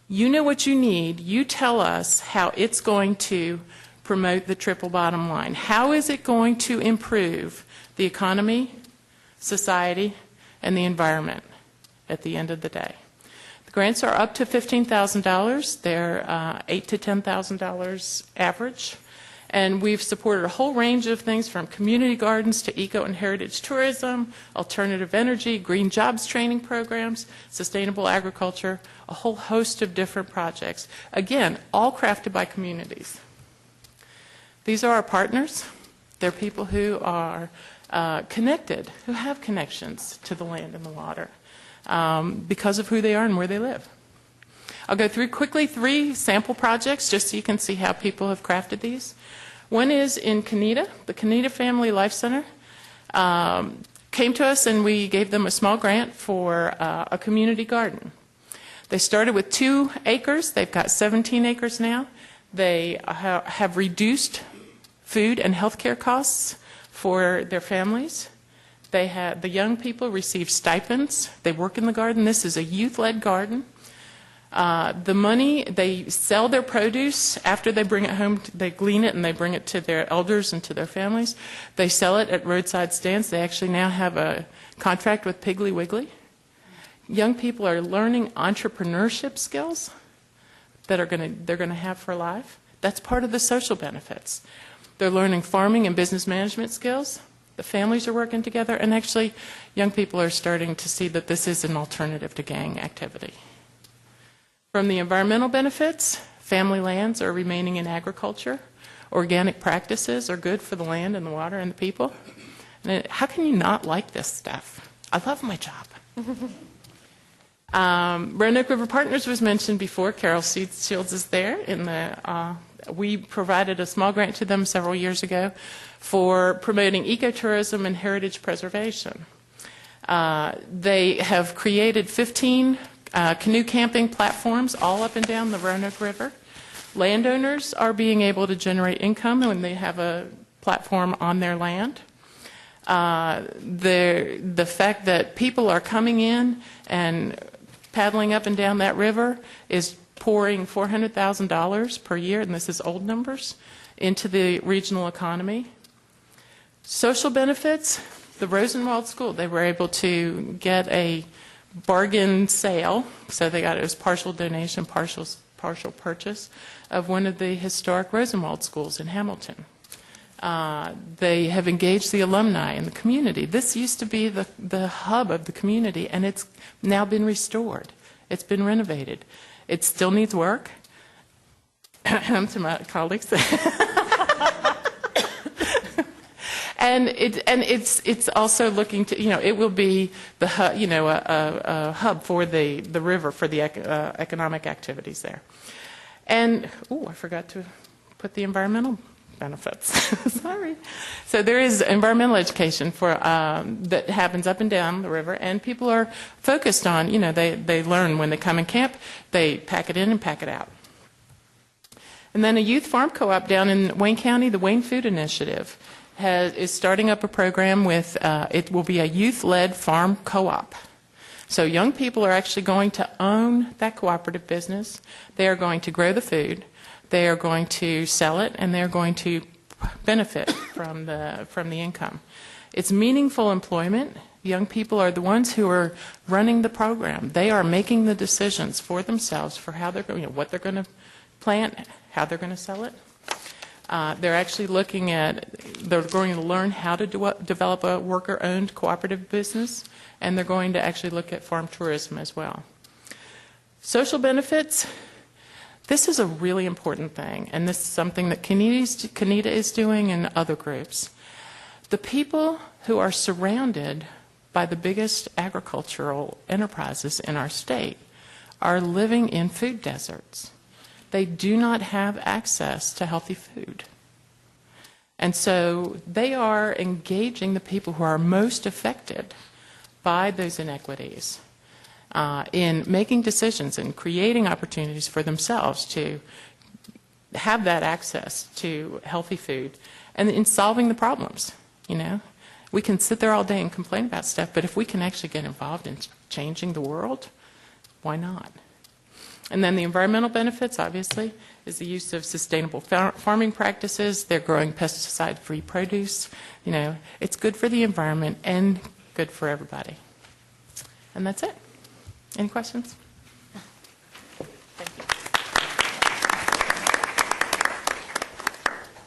you know what you need. You tell us how it's going to promote the triple bottom line. How is it going to improve the economy, society, and the environment at the end of the day? The grants are up to $15,000. They're $8,000 to $10,000 average. And we've supported a whole range of things from community gardens to eco and heritage tourism, alternative energy, green jobs training programs, sustainable agriculture, a whole host of different projects. Again, all crafted by communities. These are our partners. They're people who are connected, who have connections to the land and the water because of who they are and where they live. I'll go through quickly 3 sample projects just so you can see how people have crafted these. One is in Canida. The Canida Family Life Center came to us and we gave them a small grant for a community garden. They started with 2 acres. They've got 17 acres now. They have reduced food and health care costs for their families. The young people receive stipends. They work in the garden. This is a youth-led garden. The money, they sell their produce after they bring it home. They glean it and they bring it to their elders and to their families. They sell it at roadside stands. They actually now have a contract with Piggly Wiggly. Young people are learning entrepreneurship skills that they're going to have for life. That's part of the social benefits. They're learning farming and business management skills. The families are working together, and actually young people are starting to see that this is an alternative to gang activity. From the environmental benefits, family lands are remaining in agriculture. Organic practices are good for the land and the water and the people. And how can you not like this stuff? I love my job. Roanoke River Partners was mentioned before. Carol Shields is there. We provided a small grant to them several years ago for promoting ecotourism and heritage preservation. They have created 15 canoe camping platforms all up and down the Roanoke River. Landowners are being able to generate income when they have a platform on their land. The fact that people are coming in and paddling up and down that river is pouring $400,000 per year, and this is old numbers, into the regional economy. Social benefits, the Rosenwald School, they were able to get a bargain sale, so it was partial donation, partial purchase of one of the historic Rosenwald schools in Hamilton. They have engaged the alumni in the community. This used to be the hub of the community, and it's now been restored. It's been renovated. It still needs work. To my colleagues. And it's also looking to, it will be the a hub for the river for the economic activities there. And I forgot to put the environmental benefits. Sorry. So there is environmental education for that happens up and down the river, and people are focused on, they learn when they come in camp, they pack it in and pack it out. And then a youth farm co-op down in Wayne County, the Wayne Food Initiative, is starting up a program with, it will be a youth-led farm co-op. So young people are actually going to own that cooperative business. They are going to grow the food. They are going to sell it, and they're going to benefit from the income. It's meaningful employment. Young people are the ones who are running the program. They are making the decisions for themselves for how they're going, what they're going to plant, how they're going to sell it. They're actually they're going to learn how to develop a worker-owned cooperative business, and they're going to actually look at farm tourism as well. Social benefits, this is a really important thing, and this is something that Kenita is doing and other groups. The people who are surrounded by the biggest agricultural enterprises in our state are living in food deserts. They do not have access to healthy food. And so they are engaging the people who are most affected by those inequities in making decisions and creating opportunities for themselves to have that access to healthy food and in solving the problems. We can sit there all day and complain about stuff, but if we can actually get involved in changing the world, why not? And then the environmental benefits, obviously, is the use of sustainable farming practices. They're growing pesticide-free produce. It's good for the environment and good for everybody. And that's it. Any questions?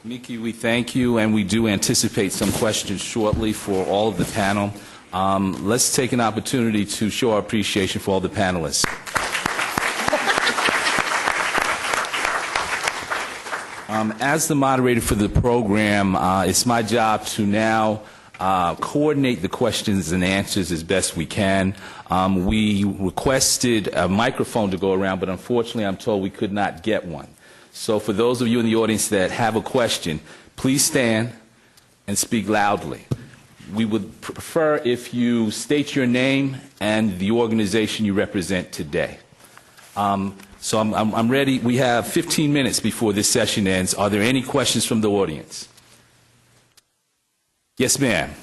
Nikki, we thank you, and we do anticipate some questions shortly for all of the panel. Let's take an opportunity to show our appreciation for all the panelists. As the moderator for the program, it's my job to now coordinate the questions and answers as best we can. We requested a microphone to go around, but unfortunately I'm told we could not get one. So for those of you in the audience that have a question, please stand and speak loudly. We would prefer if you state your name and the organization you represent today. So I'm ready. We have 15 minutes before this session ends. Are there any questions from the audience? Yes, ma'am.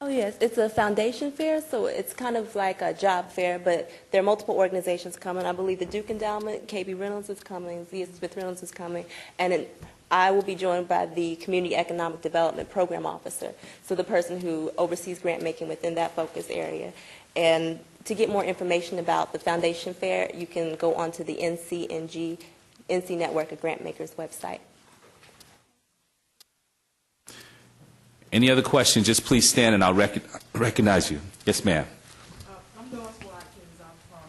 Oh, yes. It's a foundation fair, so it's kind of like a job fair, but there are multiple organizations coming. I believe the Duke Endowment, KB Reynolds is coming, Zia Smith Reynolds is coming, and I will be joined by the Community Economic Development Program Officer, so the person who oversees grant making within that focus area. And to get more information about the foundation fair, you can go onto the NC Network of Grant Makers website. Any other questions? Just please stand and I'll recognize you. Yes, ma'am. I'm Doris Watkins. I'm from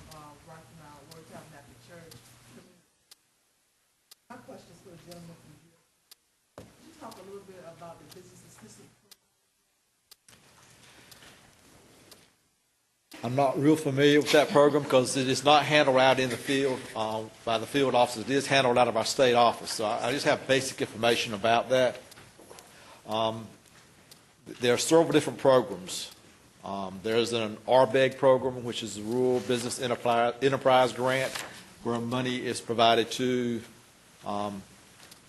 Rocky Mount, Word Tabernacle Church. My question is for the gentleman from here. Could you talk a little bit about the business assistance program? I'm not real familiar with that program because it is not handled out in the field by the field officers. It is handled out of our state office. So I just have basic information about that. There are several different programs. There's an RBEG program, which is the Rural Business Enterprise Grant, where money is provided to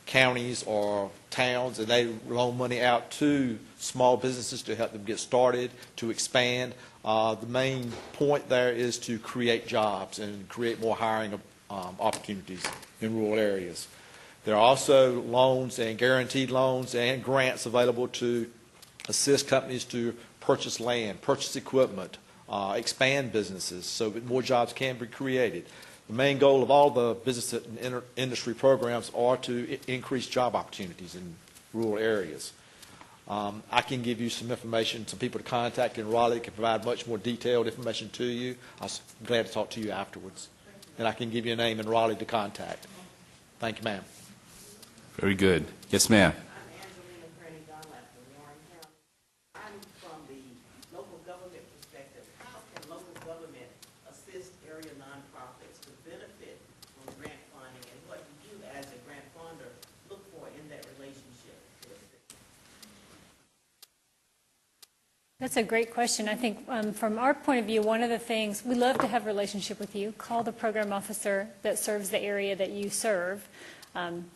counties or towns, and they loan money out to small businesses to help them get started, to expand. The main point there is to create jobs and create more hiring opportunities in rural areas. There are also loans and guaranteed loans and grants available to assist companies to purchase land, purchase equipment, expand businesses so that more jobs can be created. The main goal of all the business and industry programs are to increase job opportunities in rural areas. I can give you some information, some people to contact in Raleigh that can provide much more detailed information to you. I'm glad to talk to you afterwards. And I can give you a name in Raleigh to contact. Thank you, ma'am. Very good. Yes, ma'am. I'm from the local government perspective. How can local government assist area nonprofits to benefit from grant funding, and what do you, as a grant funder, look for in that relationship? That's a great question. I think from our point of view, one of the things, we love to have a relationship with you. Call the program officer that serves the area that you serve.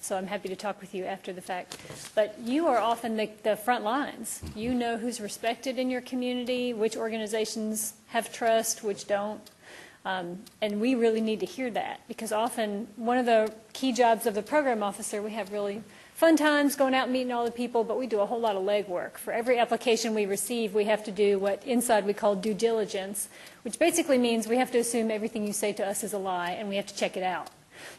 So I'm happy to talk with you after the fact. But you are often the front lines. You know who's respected in your community, which organizations have trust, which don't. And we really need to hear that, because often one of the key jobs of the program officer, we have really fun times going out and meeting all the people, but we do a whole lot of legwork. For every application we receive, we have to do what inside we call due diligence, which basically means we have to assume everything you say to us is a lie, and we have to check it out.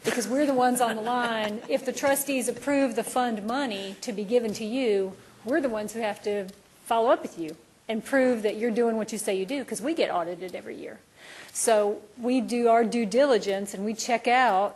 Because we're the ones on the line. If the trustees approve the fund money to be given to you, we're the ones who have to follow up with you and prove that you're doing what you say you do, because we get audited every year. So we do our due diligence, and we check out.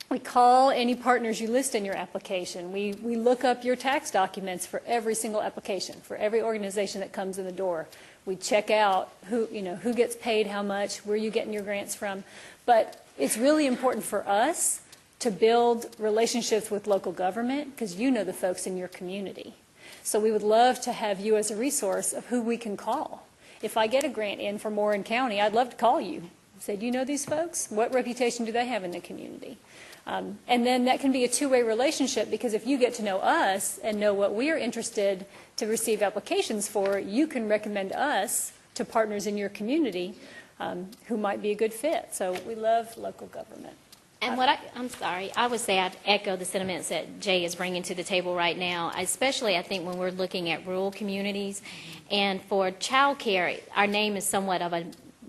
We call any partners you list in your application. We look up your tax documents for every single application, for every organization that comes in the door. We check out who gets paid how much, where you're getting your grants from. But it's really important for us to build relationships with local government, because you know the folks in your community. So we would love to have you as a resource of who we can call. If I get a grant in from Warren County, I'd love to call you. Say, do you know these folks? What reputation do they have in the community? And then that can be a two-way relationship, because if you get to know us and know what we're interested to receive applications for, you can recommend us to partners in your community who might be a good fit. So we love local government. And I'm sorry, I would say I'd echo the sentiments that Jay is bringing to the table right now, especially I think when we're looking at rural communities. And for child care, our name is somewhat of a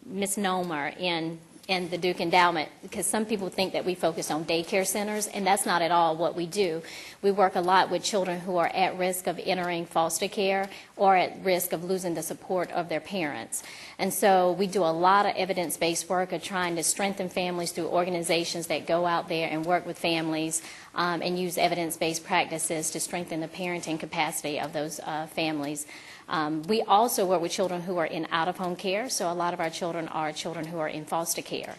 misnomer in the Duke Endowment, because some people think that we focus on daycare centers, and that's not at all what we do. We work a lot with children who are at risk of entering foster care or at risk of losing the support of their parents. And so we do a lot of evidence-based work of trying to strengthen families through organizations that go out there and work with families and use evidence-based practices to strengthen the parenting capacity of those families. We also work with children who are in out-of-home care, so a lot of our children are children who are in foster care.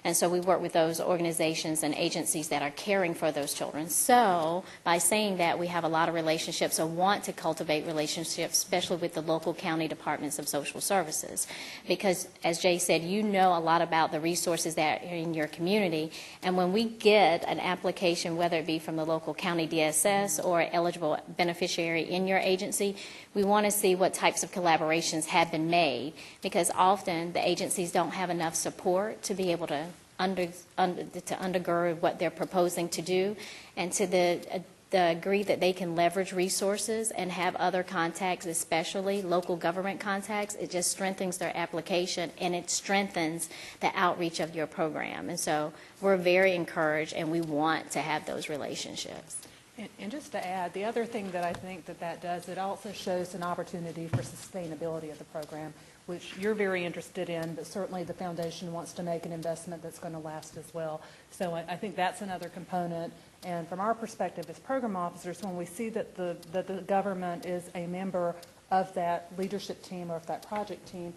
And so we work with those organizations and agencies that are caring for those children. So by saying that, we have a lot of relationships or want to cultivate relationships, especially with the local county departments of social services. Because, as Jay said, you know a lot about the resources that are in your community. And when we get an application, whether it be from the local county DSS or eligible beneficiary in your agency, we want to see what types of collaborations have been made, because often the agencies don't have enough support to be able to undergird what they're proposing to do, and to the degree that they can leverage resources and have other contacts, especially local government contacts, it just strengthens their application and it strengthens the outreach of your program. And so we're very encouraged, and we want to have those relationships. And just to add, the other thing that I think that does, it also shows an opportunity for sustainability of the program, which you're very interested in, but certainly the foundation wants to make an investment that's going to last as well. So I think that's another component. And from our perspective as program officers, when we see that the government is a member of that leadership team or of that project team,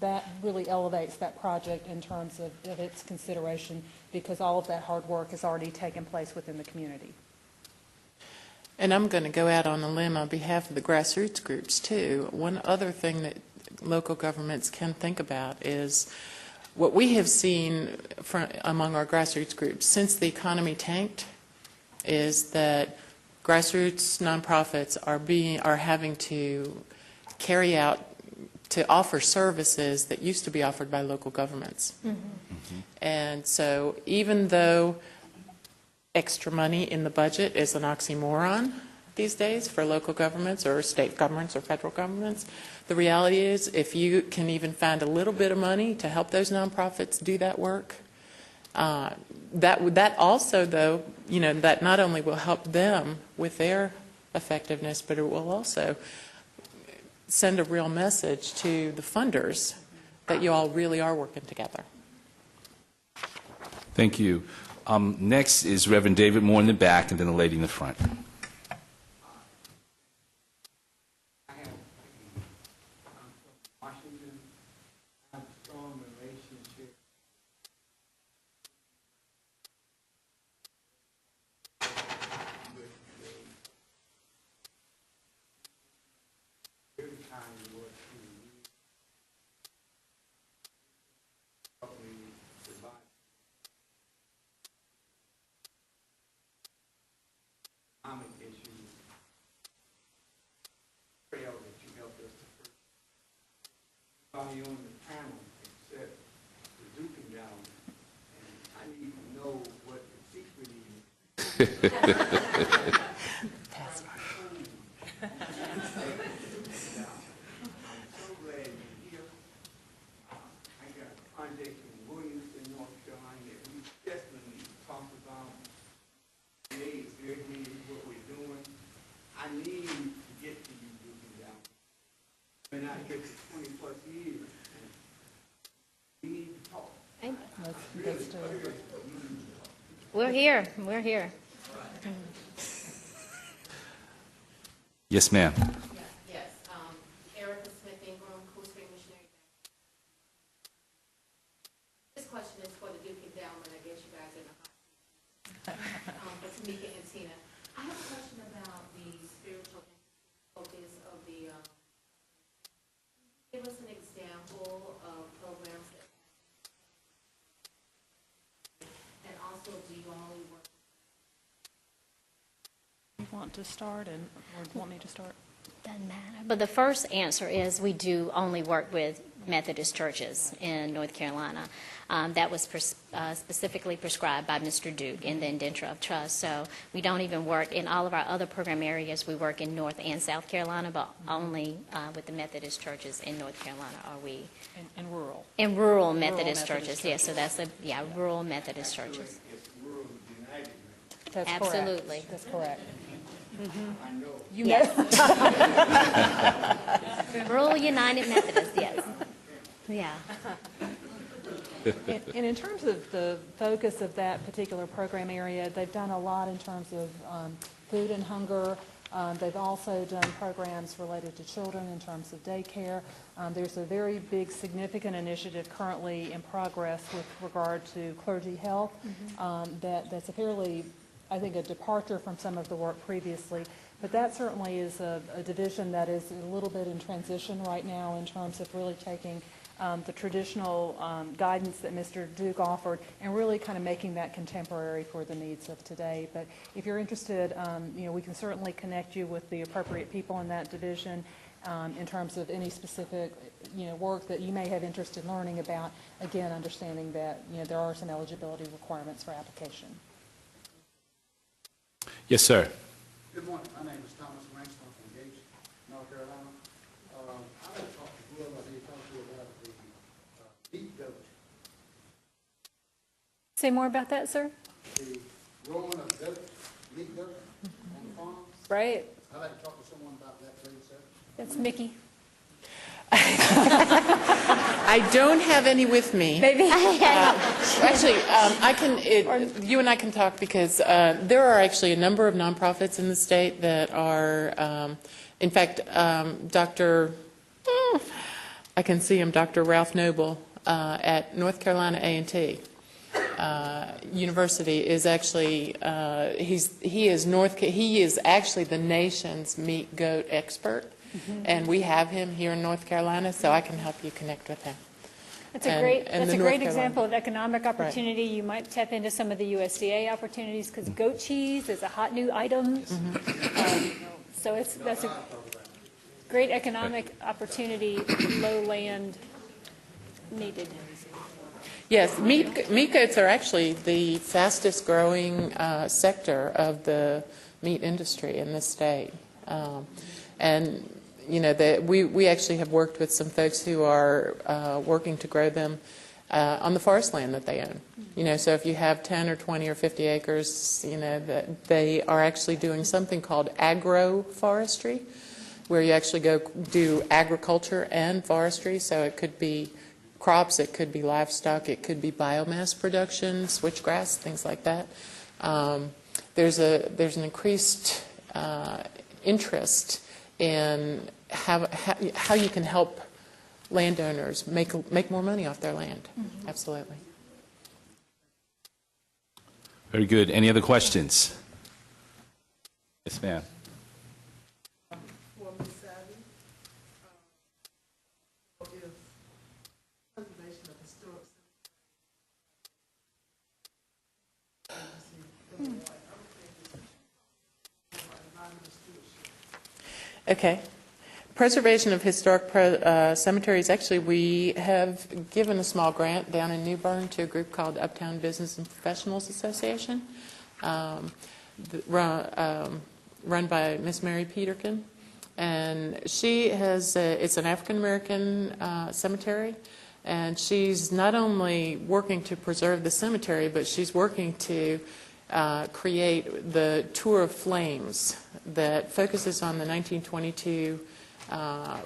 that really elevates that project in terms of its consideration, because all of that hard work has already taken place within the community. And I'm going to go out on a limb on behalf of the grassroots groups, too. One other thing that local governments can think about is what we have seen among our grassroots groups since the economy tanked is that grassroots nonprofits are having to carry out, to offer services that used to be offered by local governments. Mm-hmm. Mm-hmm. And so even though extra money in the budget is an oxymoron these days for local governments or state governments or federal governments, the reality is if you can even find a little bit of money to help those nonprofits do that work, That also, though, that not only will help them with their effectiveness, but it will also send a real message to the funders that you all really are working together. Thank you. Next is Reverend David Moore in the back, and then the lady in the front. On the panel except the Duke endowment, and I need to know what the secret is. I'm so glad you're here. I got a project in Williamson, North Carolina that we definitely talk about. Today is very good at what we're doing. I need to get to you, Duke endowment. Been out here for 20 plus years. We need to talk. We're here. We're here. Yes, ma'am. Yes. Erica Smith Ingram, Cool Spring Missionary. This question is for the Duke Endowment. I guess you guys are in the hot seat. For Tamika and Tina. I have a question about the spiritual focus of the. Give us an example of programs that. And also, do you only work? You want to start, or want me to start? Doesn't matter. But the first answer is we do only work with Methodist churches in North Carolina. That was specifically prescribed by Mr. Duke in the indenture of trust. So we don't even work in all of our other program areas. We work in North and South Carolina, but only with the Methodist churches in North Carolina are we. In rural. In rural Methodist churches, yes. So that's rural Methodist churches. That's Absolutely. Correct. That's correct. I know. You know. Rural United Methodist, yes. Yeah. And in terms of the focus of that particular program area, they've done a lot in terms of food and hunger. They've also done programs related to children in terms of daycare. There's a very big, significant initiative currently in progress with regard to clergy health. That's a fairly, I think, a departure from some of the work previously. But that certainly is a division that is a little bit in transition right now in terms of really taking the traditional guidance that Mr. Duke offered and really kind of making that contemporary for the needs of today. But if you're interested, we can certainly connect you with the appropriate people in that division in terms of any specific, work that you may have interest in learning about. Again, understanding that, there are some eligibility requirements for application. Yes, sir. Good morning. My name is Thomas Langston from Gates, North Carolina. I'd like to talk to whoever I need to talk to about the meat goat. Say more about that, sir. The growing of goats, meat goats on the farm. Right. I'd like to talk to someone about that, please, sir. That's Mickey. I don't have any with me. Maybe. Actually, you and I can talk because there are actually a number of nonprofits in the state that are, in fact, I can see him, Dr. Ralph Noble at North Carolina A&T University is actually he is actually the nation's meat goat expert. And we have him here in North Carolina, so I can help you connect with him. That's a great example of economic opportunity. Right. You might tap into some of the USDA opportunities because goat cheese is a hot new item. So that's a great economic opportunity, low land needed. Yes, meat goats are actually the fastest growing sector of the meat industry in the state. And we actually have worked with some folks who are working to grow them on the forest land that they own. So if you have 10 or 20 or 50 acres, that they are actually doing something called agroforestry, where you actually go do agriculture and forestry. So it could be crops, it could be livestock, it could be biomass production, switchgrass, things like that. There's an increased interest in how you can help landowners make more money off their land. Mm-hmm. Absolutely. Very good. Any other questions? Yes, ma'am. Okay. Preservation of historic cemeteries. Actually, we have given a small grant down in New Bern to a group called Uptown Business and Professionals Association, run by Miss Mary Peterkin. And she has, it's an African-American cemetery, and she's not only working to preserve the cemetery, but she's working to create the Tour of Flames that focuses on the 1922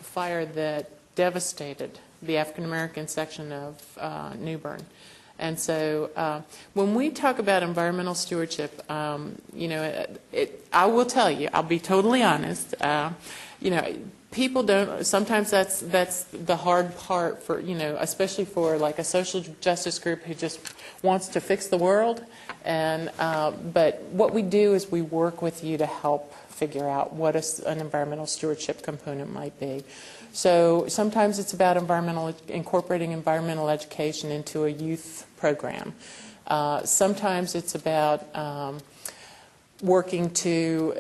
fire that devastated the African-American section of New Bern. And so when we talk about environmental stewardship, I will tell you, I'll be totally honest, people don't, sometimes that's the hard part for, especially for like a social justice group who just wants to fix the world. And but what we do is we work with you to help figure out what an environmental stewardship component might be. So sometimes it's about incorporating environmental education into a youth program. Sometimes it's about working to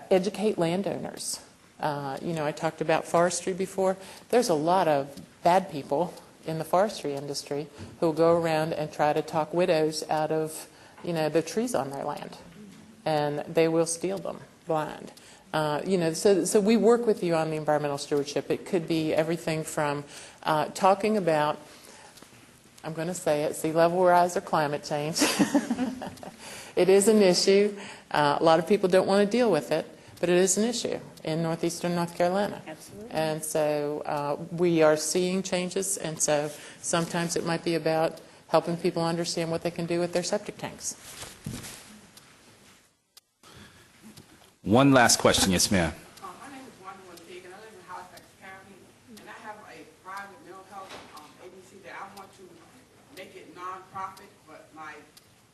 educate landowners. I talked about forestry before. There's a lot of bad people in the forestry industry who will go around and try to talk widows out of, the trees on their land, and they will steal them blind. So we work with you on the environmental stewardship. It could be everything from talking about, I'm going to say it, sea level rise or climate change. It is an issue. A lot of people don't want to deal with it, but it is an issue in northeastern North Carolina. Absolutely. And so we are seeing changes, and so sometimes it might be about helping people understand what they can do with their septic tanks. One last question. Yes, ma'am. My name is Wanda Pig, and I live in Halifax County, and I have a private mental health agency that I want to make it non-profit, but my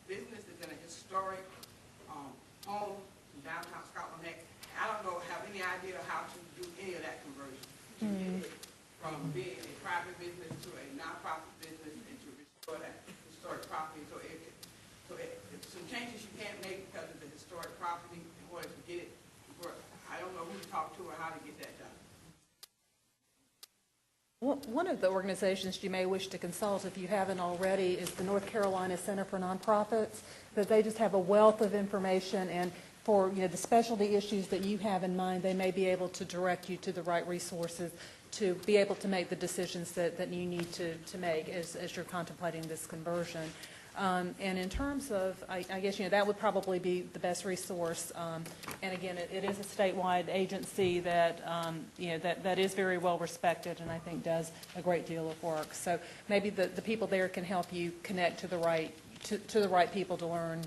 business is in a historic home in downtown Scotland Neck. I don't have any idea how to do any of that conversion. From being a private business to a non-profit business and to restore that historic property. So some changes you can't make because of the historic property in order to get it to work. I don't know who to talk to or how to get that done. One of the organizations you may wish to consult, if you haven't already, is the North Carolina Center for Nonprofits, that they just have a wealth of information, and for the specialty issues that you have in mind, they may be able to direct you to the right resources to be able to make the decisions that you need to make as you're contemplating this conversion. And in terms of, I guess, that would probably be the best resource. And again, it is a statewide agency that, that is very well respected and I think does a great deal of work. So maybe the people there can help you connect to the right people to learn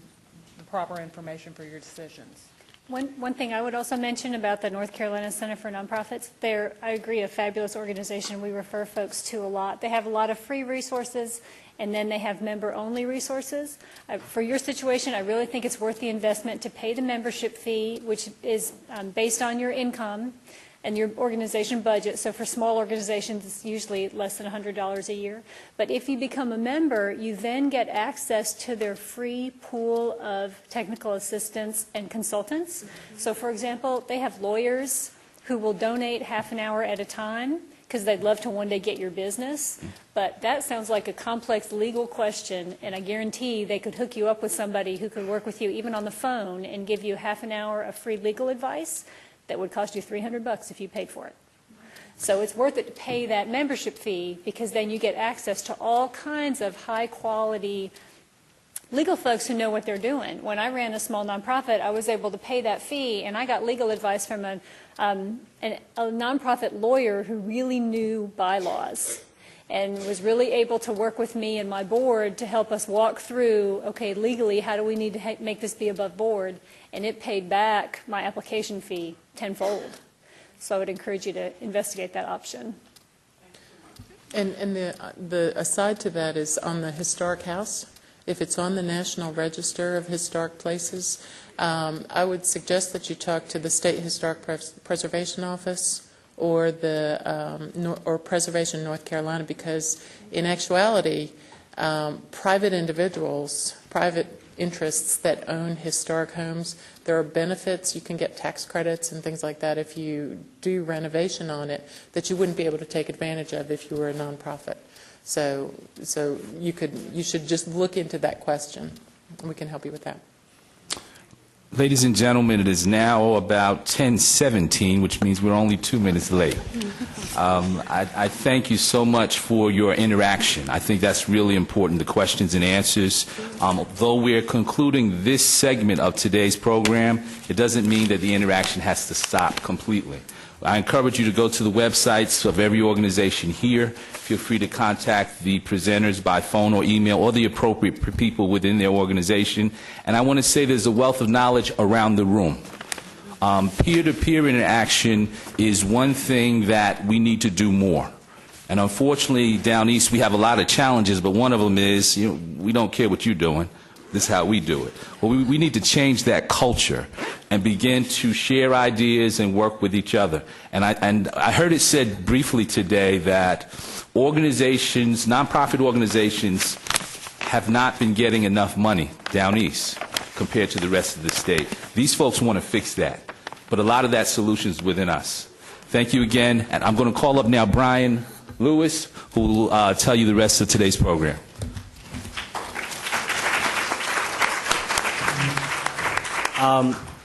the proper information for your decisions. One thing I would also mention about the North Carolina Center for Nonprofits, they're, I agree, a fabulous organization. We refer folks to a lot. They have a lot of free resources, and then they have member-only resources. For your situation, I really think it's worth the investment to pay the membership fee, which is based on your income and your organization budget. So for small organizations, it's usually less than $100 a year. But if you become a member, you then get access to their free pool of technical assistants and consultants. So for example, they have lawyers who will donate half an hour at a time because they'd love to one day get your business. But that sounds like a complex legal question, and I guarantee they could hook you up with somebody who could work with you even on the phone and give you half an hour of free legal advice that would cost you $300 if you paid for it. So it's worth it to pay that membership fee because then you get access to all kinds of high-quality legal folks who know what they're doing. When I ran a small nonprofit, I was able to pay that fee, and I got legal advice from a nonprofit lawyer who really knew bylaws and was really able to work with me and my board to help us walk through, okay, legally, how do we need to make this be above board? And it paid back my application fee tenfold. So I would encourage you to investigate that option. And the aside to that is on the historic house. If it's on the National Register of Historic Places, I would suggest that you talk to the State Historic Preservation Office or the or Preservation North Carolina, because in actuality, private individuals, private interests that own historic homes, there are benefits. You can get tax credits and things like that if you do renovation on it that you wouldn't be able to take advantage of if you were a nonprofit. So you should just look into that question, and we can help you with that. Ladies and gentlemen, it is now about 10:17, which means we're only 2 minutes late. I thank you so much for your interaction. I think that's really important, the questions and answers. Though we're concluding this segment of today's program, it doesn't mean that the interaction has to stop completely. I encourage you to go to the websites of every organization here. Feel free to contact the presenters by phone or email or the appropriate people within their organization. And I want to say there's a wealth of knowledge around the room. Peer-to-peer interaction is one thing that we need to do more. And unfortunately, down east, we have a lot of challenges, but one of them is, we don't care what you're doing. This is how we do it. Well, we need to change that culture and begin to share ideas and work with each other. And I heard it said briefly today that organizations, nonprofit organizations, have not been getting enough money down east compared to the rest of the state. These folks want to fix that, but a lot of that solution is within us. Thank you again, and I'm going to call up now Brian Lewis, who will tell you the rest of today's program.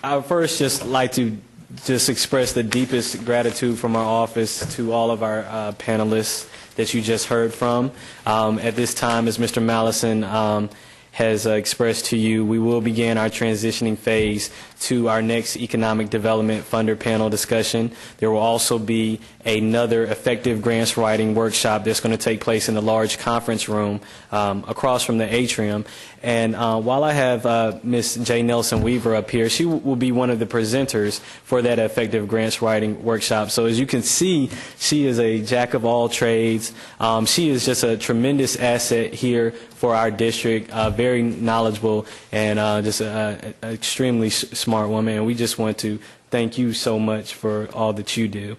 I would first just like to express the deepest gratitude from our office to all of our panelists that you just heard from. At this time, as Mr. Mallison has expressed to you, we will begin our transitioning phase to our next Economic Development Funder panel discussion. There will also be another effective grants writing workshop that's going to take place in the large conference room across from the atrium. And while I have Ms. J. Nelson Weaver up here, she will be one of the presenters for that effective grants writing workshop. So as you can see, she is a jack of all trades. She is just a tremendous asset here for our district, very knowledgeable and just an extremely smart woman. And we just want to thank you so much for all that you do.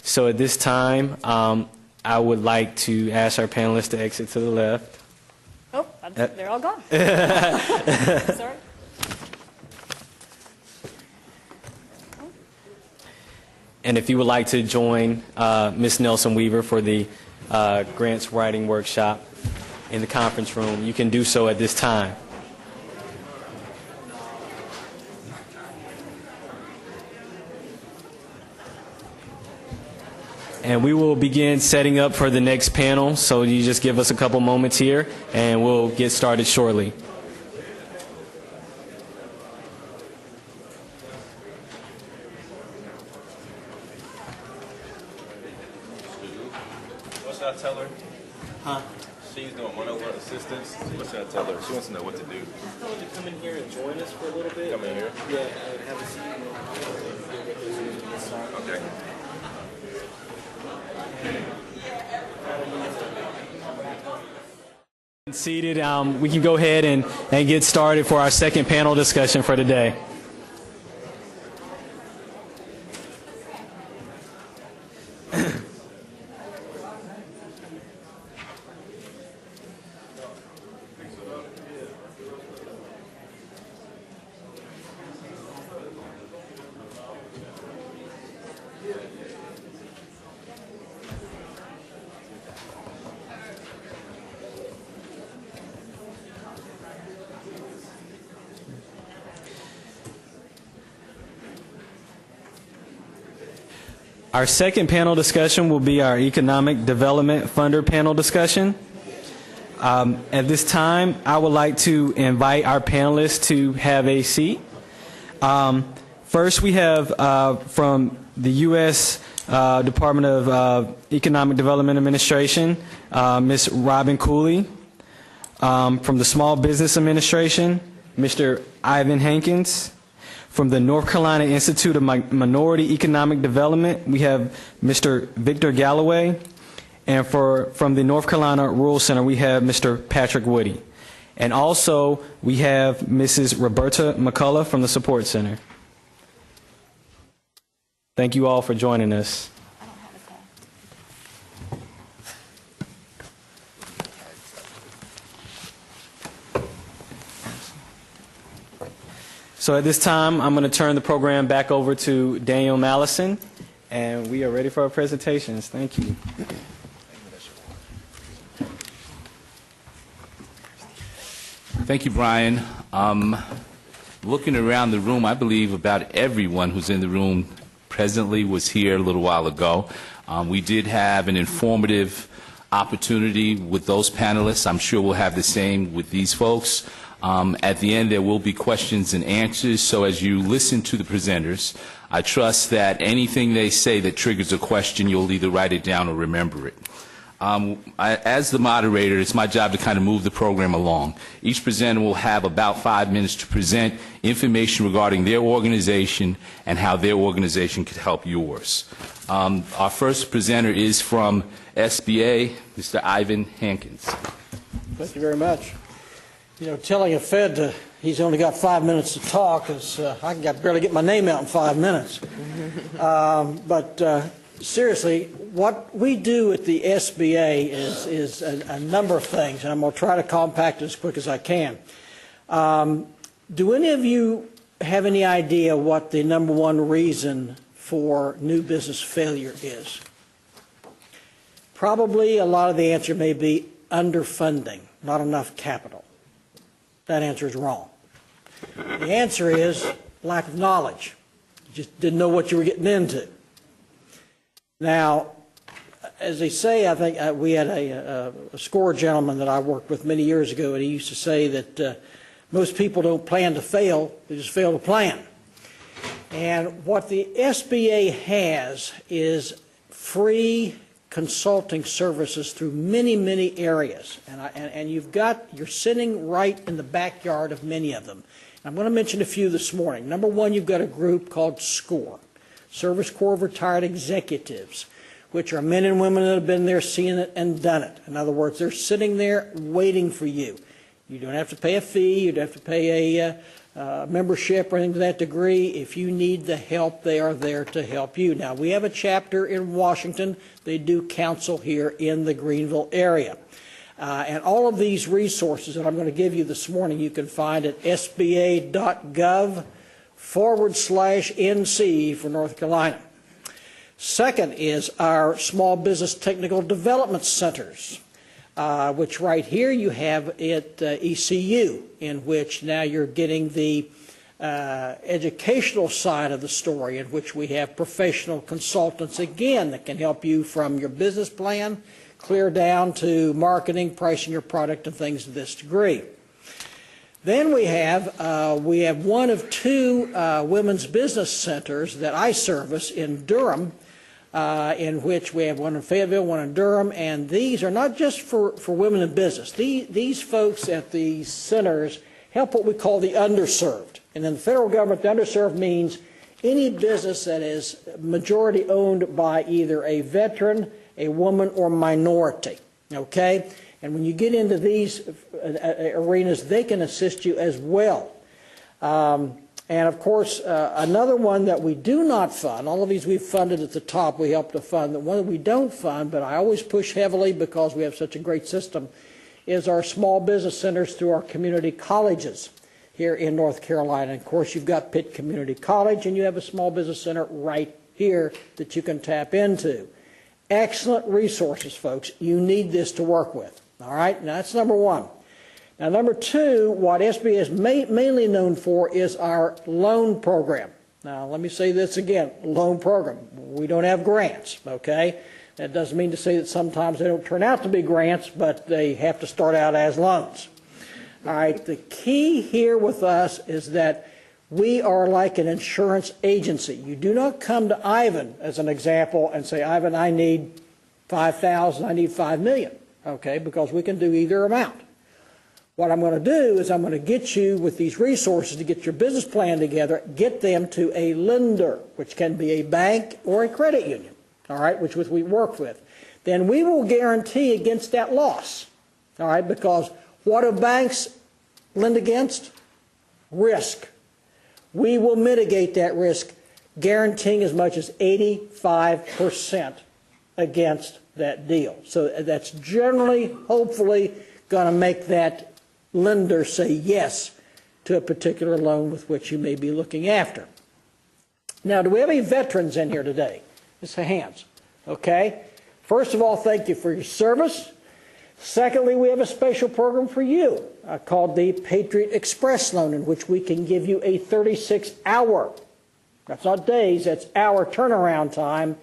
So at this time, I would like to ask our panelists to exit to the left. Oh, they're all gone. Sorry. And if you would like to join Ms. Nelson Weaver for the grants writing workshop in the conference room, you can do so at this time. And we will begin setting up for the next panel, so you just give us a couple moments here, and we'll get started shortly. What should I tell her? Huh? She's doing one-on-one assistance. What should I tell her? She wants to know what to do. Tell her to come in here and join us for a little bit. Come in here? Yeah, have a seat. Okay. Seated, we can go ahead and get started for our second panel discussion for today. Our second panel discussion will be our Economic Development Funder panel discussion. At this time, I would like to invite our panelists to have a seat. First, we have from the U.S. Department of Economic Development Administration, Ms. Robin Cooley. From the Small Business Administration, Mr. Ivan Hankins. From the North Carolina Institute of Minority Economic Development, we have Mr. Victor Galloway. And from the North Carolina Rural Center, we have Mr. Patrick Woody. And also, we have Mrs. Roberta McCullough from the Support Center. Thank you all for joining us. So at this time, I'm going to turn the program back over to Daniel Mallison, and we are ready for our presentations. Thank you. Thank you, Brian. Looking around the room, I believe about everyone who's in the room presently was here a little while ago. We did have an informative opportunity with those panelists. I'm sure we'll have the same with these folks. At the end, there will be questions and answers, so as you listen to the presenters, I trust that anything they say that triggers a question, you'll either write it down or remember it. As the moderator, it's my job to kind of move the program along. Each presenter will have about 5 minutes to present information regarding their organization and how their organization could help yours. Our first presenter is from SBA, Mr. Ivan Hankins. Thank you very much. You know, telling a Fed he's only got 5 minutes to talk is, I can barely get my name out in 5 minutes. Seriously, what we do at the SBA is a number of things, and I'm going to try to compact it as quick as I can. Do any of you have any idea what the number one reason for new business failure is? Probably a lot of the answer may be underfunding, not enough capital. That answer is wrong. The answer is lack of knowledge. You just didn't know what you were getting into. Now, as they say, I think we had a SCORE gentleman that I worked with many years ago, and he used to say that most people don't plan to fail, they just fail to plan. And what the SBA has is free consulting services through many, many areas. And you're sitting right in the backyard of many of them. I'm going to mention a few this morning. Number one, you've got a group called SCORE, Service Corps of Retired Executives, which are men and women that have been there, seen it, and done it. In other words, they're sitting there waiting for you. You don't have to pay a fee. You don't have to pay a membership or anything to that degree. If you need the help, they are there to help you. Now, we have a chapter in Washington. They do counsel here in the Greenville area. And all of these resources that I'm going to give you this morning, you can find at sba.gov/NC for North Carolina. Second is our Small Business Technical Development Centers, which right here you have at ECU, in which now you're getting the educational side of the story, in which we have professional consultants, again, that can help you from your business plan clear down to marketing, pricing your product, and things to this degree. Then we have one of two women's business centers that I service in Durham, in which we have one in Fayetteville, one in Durham, and these are not just for women in business. These folks at these centers help what we call the underserved. And in the federal government, the underserved means any business that is majority owned by either a veteran, a woman, or minority, okay? And when you get into these arenas, they can assist you as well. And of course, another one that we do not fund, all of these we've funded at the top, we help to fund. The one that we don't fund, but I always push heavily because we have such a great system, is our small business centers through our community colleges here in North Carolina. And of course, you've got Pitt Community College, and you have a small business center right here that you can tap into. Excellent resources, folks. You need this to work with. All right, now that's number one. Now, number two, what SBA is mainly known for is our loan program. Now, let me say this again, loan program. We don't have grants, okay? That doesn't mean to say that sometimes they don't turn out to be grants, but they have to start out as loans. All right, the key here with us is that we are like an insurance agency. You do not come to Ivan, as an example, and say, Ivan, I need $5,000, I need $5 million, okay, because we can do either amount. What I'm going to do is I'm going to get you with these resources to get your business plan together, get them to a lender, which can be a bank or a credit union, all right, which we work with. Then we will guarantee against that loss, all right, because what do banks lend against? Risk. We will mitigate that risk, guaranteeing as much as 85% against that deal. So that's generally, hopefully, going to make that lender say yes to a particular loan with which you may be looking after. Now, do we have any veterans in here today? Just hands. Okay. First of all, thank you for your service. Secondly, we have a special program for you called the Patriot Express loan, in which we can give you a 36-hour, that's not days, that's hour turnaround time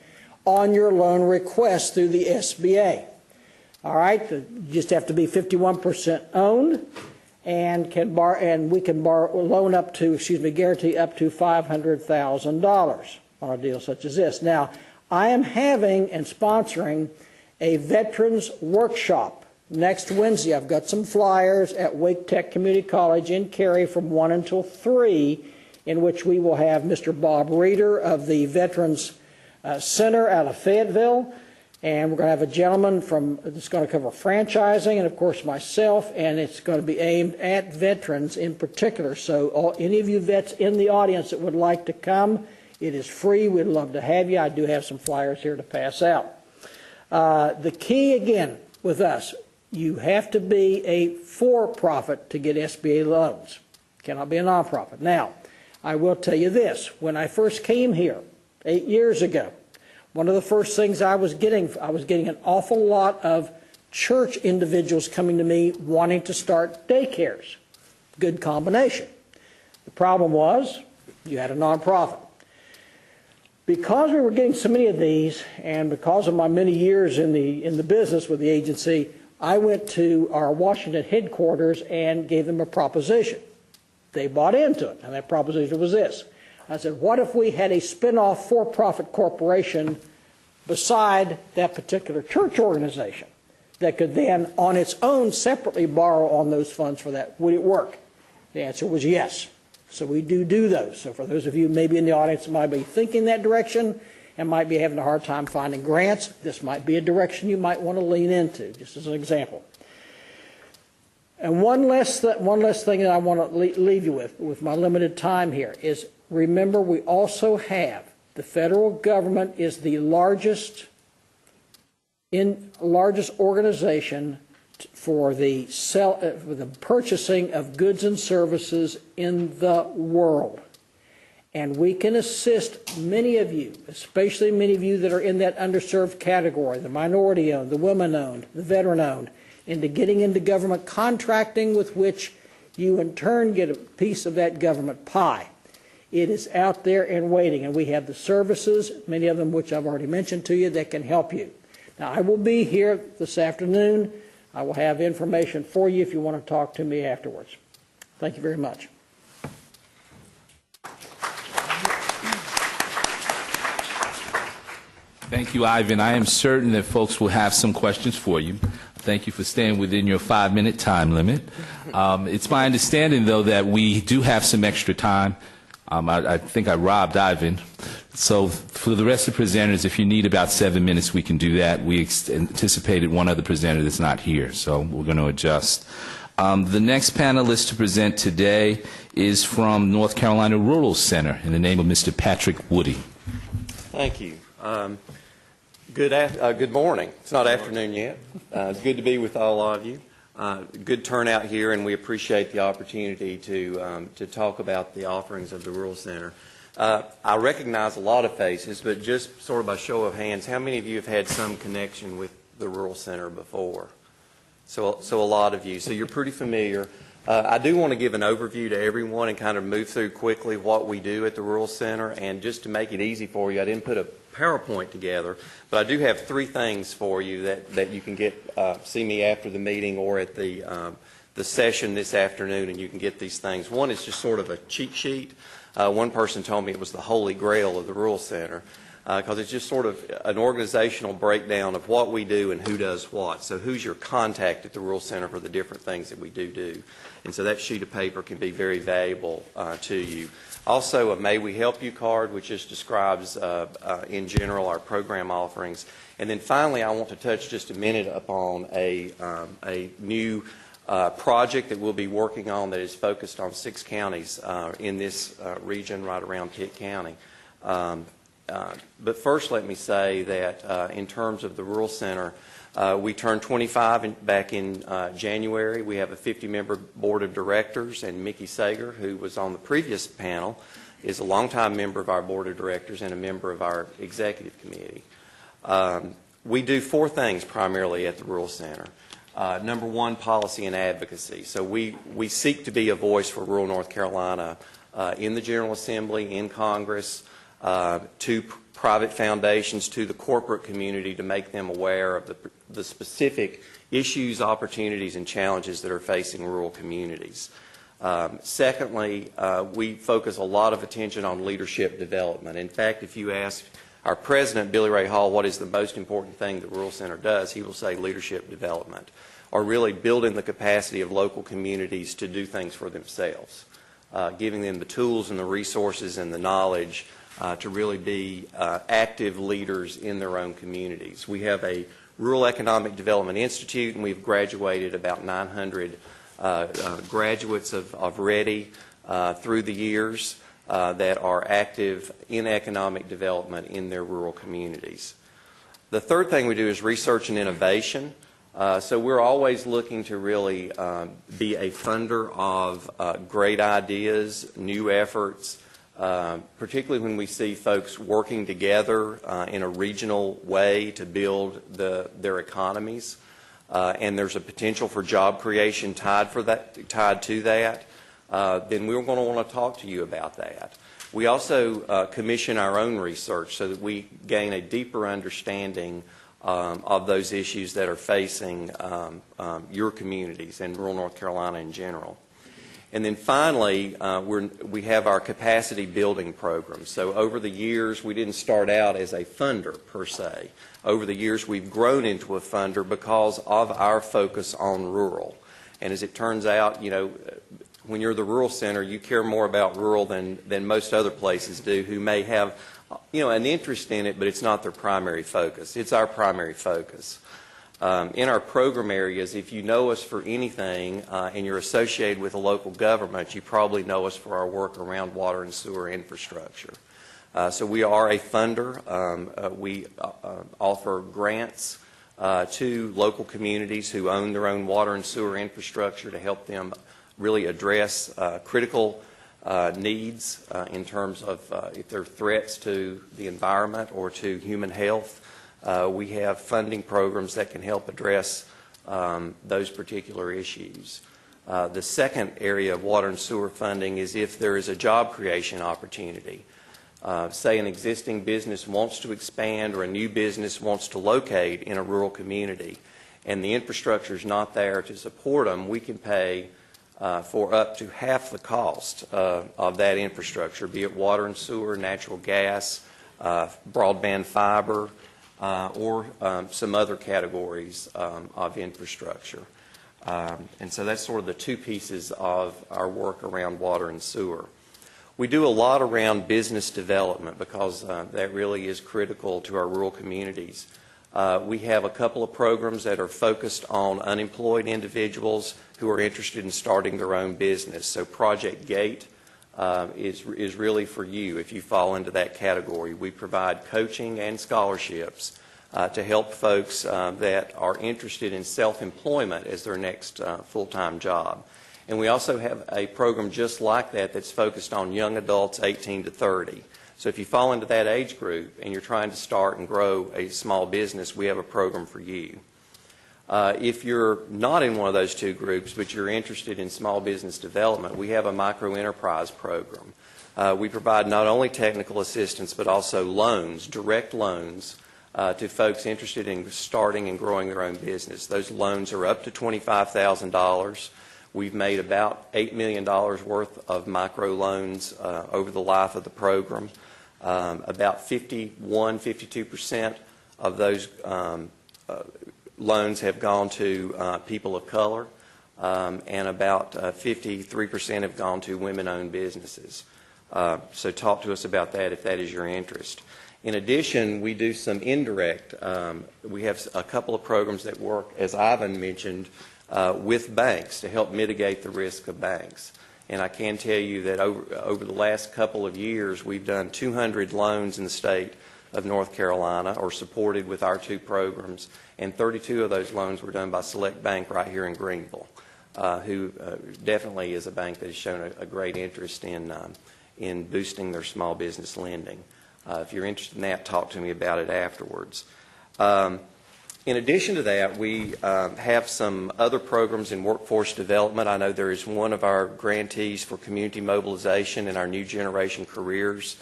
on your loan request through the SBA. All right, you just have to be 51% owned, and we can guarantee up to $500,000 on a deal such as this. Now, I am having and sponsoring a veterans workshop next Wednesday. I've got some flyers at Wake Tech Community College in Cary from 1 until 3, in which we will have Mr. Bob Reeder of the Veterans Center out of Fayetteville. And we're going to have a gentleman that's going to cover franchising, and of course myself, and it's going to be aimed at veterans in particular. So any of you vets in the audience that would like to come, it is free. We'd love to have you. I do have some flyers here to pass out. The key, again, with us, you have to be a for-profit to get SBA loans. Cannot be a nonprofit. Now, I will tell you this. When I first came here 8 years ago, one of the first things I was getting an awful lot of church individuals coming to me wanting to start daycares. Good combination. The problem was you had a nonprofit. Because we were getting so many of these, and because of my many years in the business with the agency, I went to our Washington headquarters and gave them a proposition. They bought into it, and that proposition was this. I said, what if we had a spin-off for-profit corporation beside that particular church organization that could then, on its own, separately borrow on those funds for that? Would it work? The answer was yes. So we do those. So for those of you maybe in the audience that might be thinking that direction and might be having a hard time finding grants, this might be a direction you might want to lean into, just as an example. And one last thing that I want to leave you with my limited time here, is remember we also have, the federal government is the largest organization for the purchasing of goods and services in the world. And we can assist many of you, especially many of you that are in that underserved category, the minority-owned, the women-owned, the veteran-owned, into getting into government contracting, with which you in turn get a piece of that government pie. It is out there and waiting, and we have the services, many of them which I've already mentioned to you, that can help you. Now, I will be here this afternoon. I will have information for you if you want to talk to me afterwards. Thank you very much. Thank you, Ivan. I am certain that folks will have some questions for you. Thank you for staying within your 5-minute time limit. It's my understanding, though, that we do have some extra time. I think I robbed Ivan. So for the rest of the presenters, if you need about 7 minutes, we can do that. We anticipated one other presenter that's not here, so we're going to adjust. The next panelist to present today is from North Carolina Rural Center in the name of Mr. Patrick Woody. Thank you. Good morning. It's not afternoon yet. It's good to be with all of you. Good turnout here, and we appreciate the opportunity to talk about the offerings of the Rural Center. I recognize a lot of faces, but just sort of by show of hands, how many of you have had some connection with the Rural Center before? So a lot of you. So you're pretty familiar. I do want to give an overview to everyone and kind of move through quickly what we do at the Rural Center. And just to make it easy for you, I didn't put a PowerPoint together, but I do have 3 things for you that you can get, see me after the meeting or at the session this afternoon, and you can get these things. One is just sort of a cheat sheet. One person told me it was the holy grail of the Rural Center, because it's just sort of an organizational breakdown of what we do and who does what. So who's your contact at the Rural Center for the different things that we do. And so that sheet of paper can be very valuable to you. Also, a May We Help You card, which just describes in general our program offerings. And then finally, I want to touch just a minute upon a new project that we'll be working on that is focused on 6 counties in this region right around Pitt County. But first, let me say that in terms of the Rural Center, we turned 25 back in January. We have a 50-member board of directors, and Mickey Sager, who was on the previous panel, is a longtime member of our board of directors and a member of our executive committee. We do 4 things primarily at the Rural Center. Number 1, policy and advocacy. So we seek to be a voice for rural North Carolina in the General Assembly, in Congress, to private foundations, to the corporate community, to make them aware of the specific issues, opportunities, and challenges that are facing rural communities. Secondly, we focus a lot of attention on leadership development. In fact, if you ask our president, Billy Ray Hall, what is the most important thing the Rural Center does, he will say leadership development, or really building the capacity of local communities to do things for themselves, giving them the tools and the resources and the knowledge to really be active leaders in their own communities. We have a Rural Economic Development Institute, and we've graduated about 900 graduates of READY through the years that are active in economic development in their rural communities. The third thing we do is research and innovation. So we're always looking to really be a funder of great ideas, new efforts, particularly when we see folks working together in a regional way to build their economies. And there's a potential for job creation tied to that, then we're going to want to talk to you about that. We also commission our own research so that we gain a deeper understanding of those issues that are facing your communities and rural North Carolina in general. And then finally, we have our capacity building program. So over the years, we didn't start out as a funder per se. Over the years, we've grown into a funder because of our focus on rural. And as it turns out, you know, when you're the Rural Center, you care more about rural than most other places do, who may have, you know, an interest in it, but it's not their primary focus. It's our primary focus. In our program areas, if you know us for anything and you're associated with a local government, you probably know us for our work around water and sewer infrastructure. So we are a funder. We offer grants to local communities who own their own water and sewer infrastructure to help them really address critical needs in terms of if there are threats to the environment or to human health. We have funding programs that can help address those particular issues. The second area of water and sewer funding is if there is a job creation opportunity. Say an existing business wants to expand or a new business wants to locate in a rural community and the infrastructure is not there to support them, we can pay for up to half the cost of that infrastructure, be it water and sewer, natural gas, broadband fiber, or some other categories of infrastructure. And so that's sort of the 2 pieces of our work around water and sewer. We do a lot around business development because that really is critical to our rural communities. We have a couple of programs that are focused on unemployed individuals who are interested in starting their own business. So Project Gate is really for you if you fall into that category. We provide coaching and scholarships to help folks that are interested in self-employment as their next full-time job. And we also have a program just like that that's focused on young adults 18 to 30. So if you fall into that age group and you're trying to start and grow a small business, we have a program for you. If you're not in one of those two groups, but you're interested in small business development, we have a microenterprise program. We provide not only technical assistance, but also loans, direct loans, to folks interested in starting and growing their own business. Those loans are up to $25,000. We've made about $8 million worth of micro loans over the life of the program. About 52% of those loans have gone to people of color, and about 53% have gone to women-owned businesses. So talk to us about that if that is your interest. In addition, we do some indirect. We have a couple of programs that work, as Ivan mentioned, with banks to help mitigate the risk of banks. And I can tell you that over the last couple of years, we've done 200 loans in the state of North Carolina, or supported with our two programs, and 32 of those loans were done by Select Bank right here in Greenville, who definitely is a bank that has shown a great interest in boosting their small business lending. If you're interested in that, talk to me about it afterwards. In addition to that, we have some other programs in workforce development. I know there is one of our grantees for community mobilization in our New Generation Careers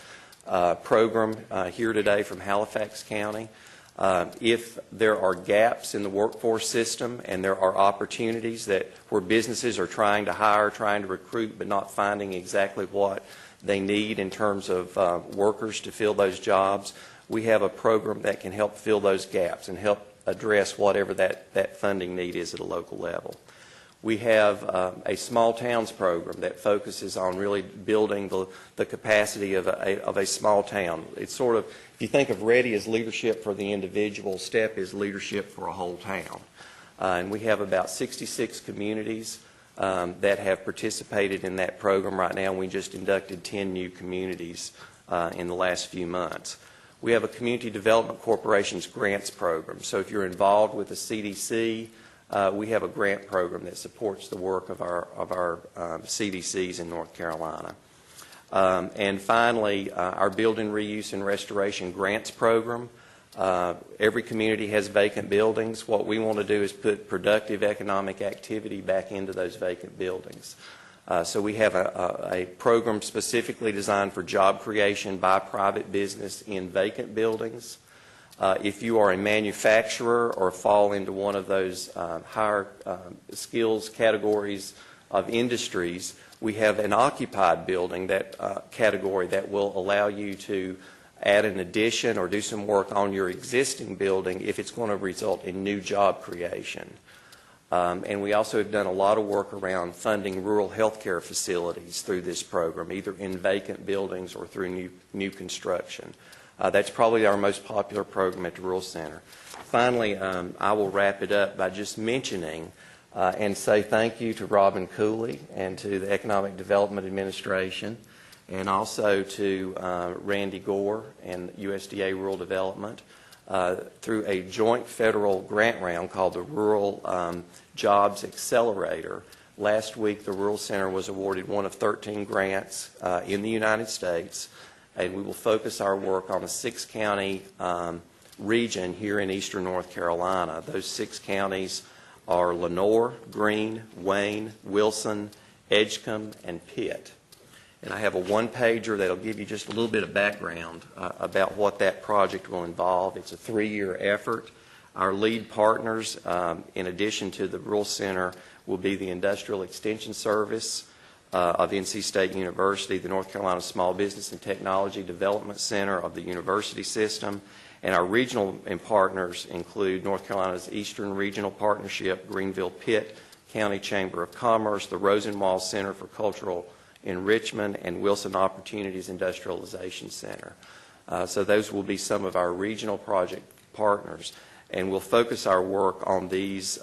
program here today from Halifax County. If there are gaps in the workforce system and there are opportunities where businesses are trying to hire, trying to recruit, but not finding exactly what they need in terms of workers to fill those jobs, we have a program that can help fill those gaps and help address whatever that funding need is at a local level. We have a small towns program that focuses on really building the capacity of a small town. It's sort of, if you think of READY as leadership for the individual, STEP is leadership for a whole town. And we have about 66 communities that have participated in that program right now. We just inducted 10 new communities in the last few months. We have a Community Development Corporation's grants program. So if you're involved with the CDC, we have a grant program that supports the work of our CDCs in North Carolina. And finally, our Building Reuse and Restoration Grants program. Every community has vacant buildings. What we want to do is put productive economic activity back into those vacant buildings. So we have a program specifically designed for job creation by private business in vacant buildings. If you are a manufacturer or fall into one of those higher skills categories of industries, we have an occupied building category that will allow you to add an addition or do some work on your existing building if it's going to result in new job creation. And we also have done a lot of work around funding rural health care facilities through this program, either in vacant buildings or through new construction. That's probably our most popular program at the Rural Center. Finally, I will wrap it up by just mentioning and say thank you to Robin Cooley and to the Economic Development Administration, and also to Randy Gore and USDA Rural Development through a joint federal grant round called the Rural Jobs Accelerator. Last week, the Rural Center was awarded one of 13 grants in the United States, and we will focus our work on a 6-county region here in eastern North Carolina. Those 6 counties are Lenoir, Greene, Wayne, Wilson, Edgecombe, and Pitt. And I have a one-pager that will give you just a little bit of background about what that project will involve. It's a 3-year effort. Our lead partners, in addition to the Rural Center, will be the Industrial Extension Service of NC State University, the North Carolina Small Business and Technology Development Center of the university system, and our regional partners include North Carolina's Eastern Regional Partnership, Greenville Pitt County Chamber of Commerce, the Rosenwald Center for Cultural Enrichment, and Wilson Opportunities Industrialization Center. So those will be some of our regional project partners, and we'll focus our work on these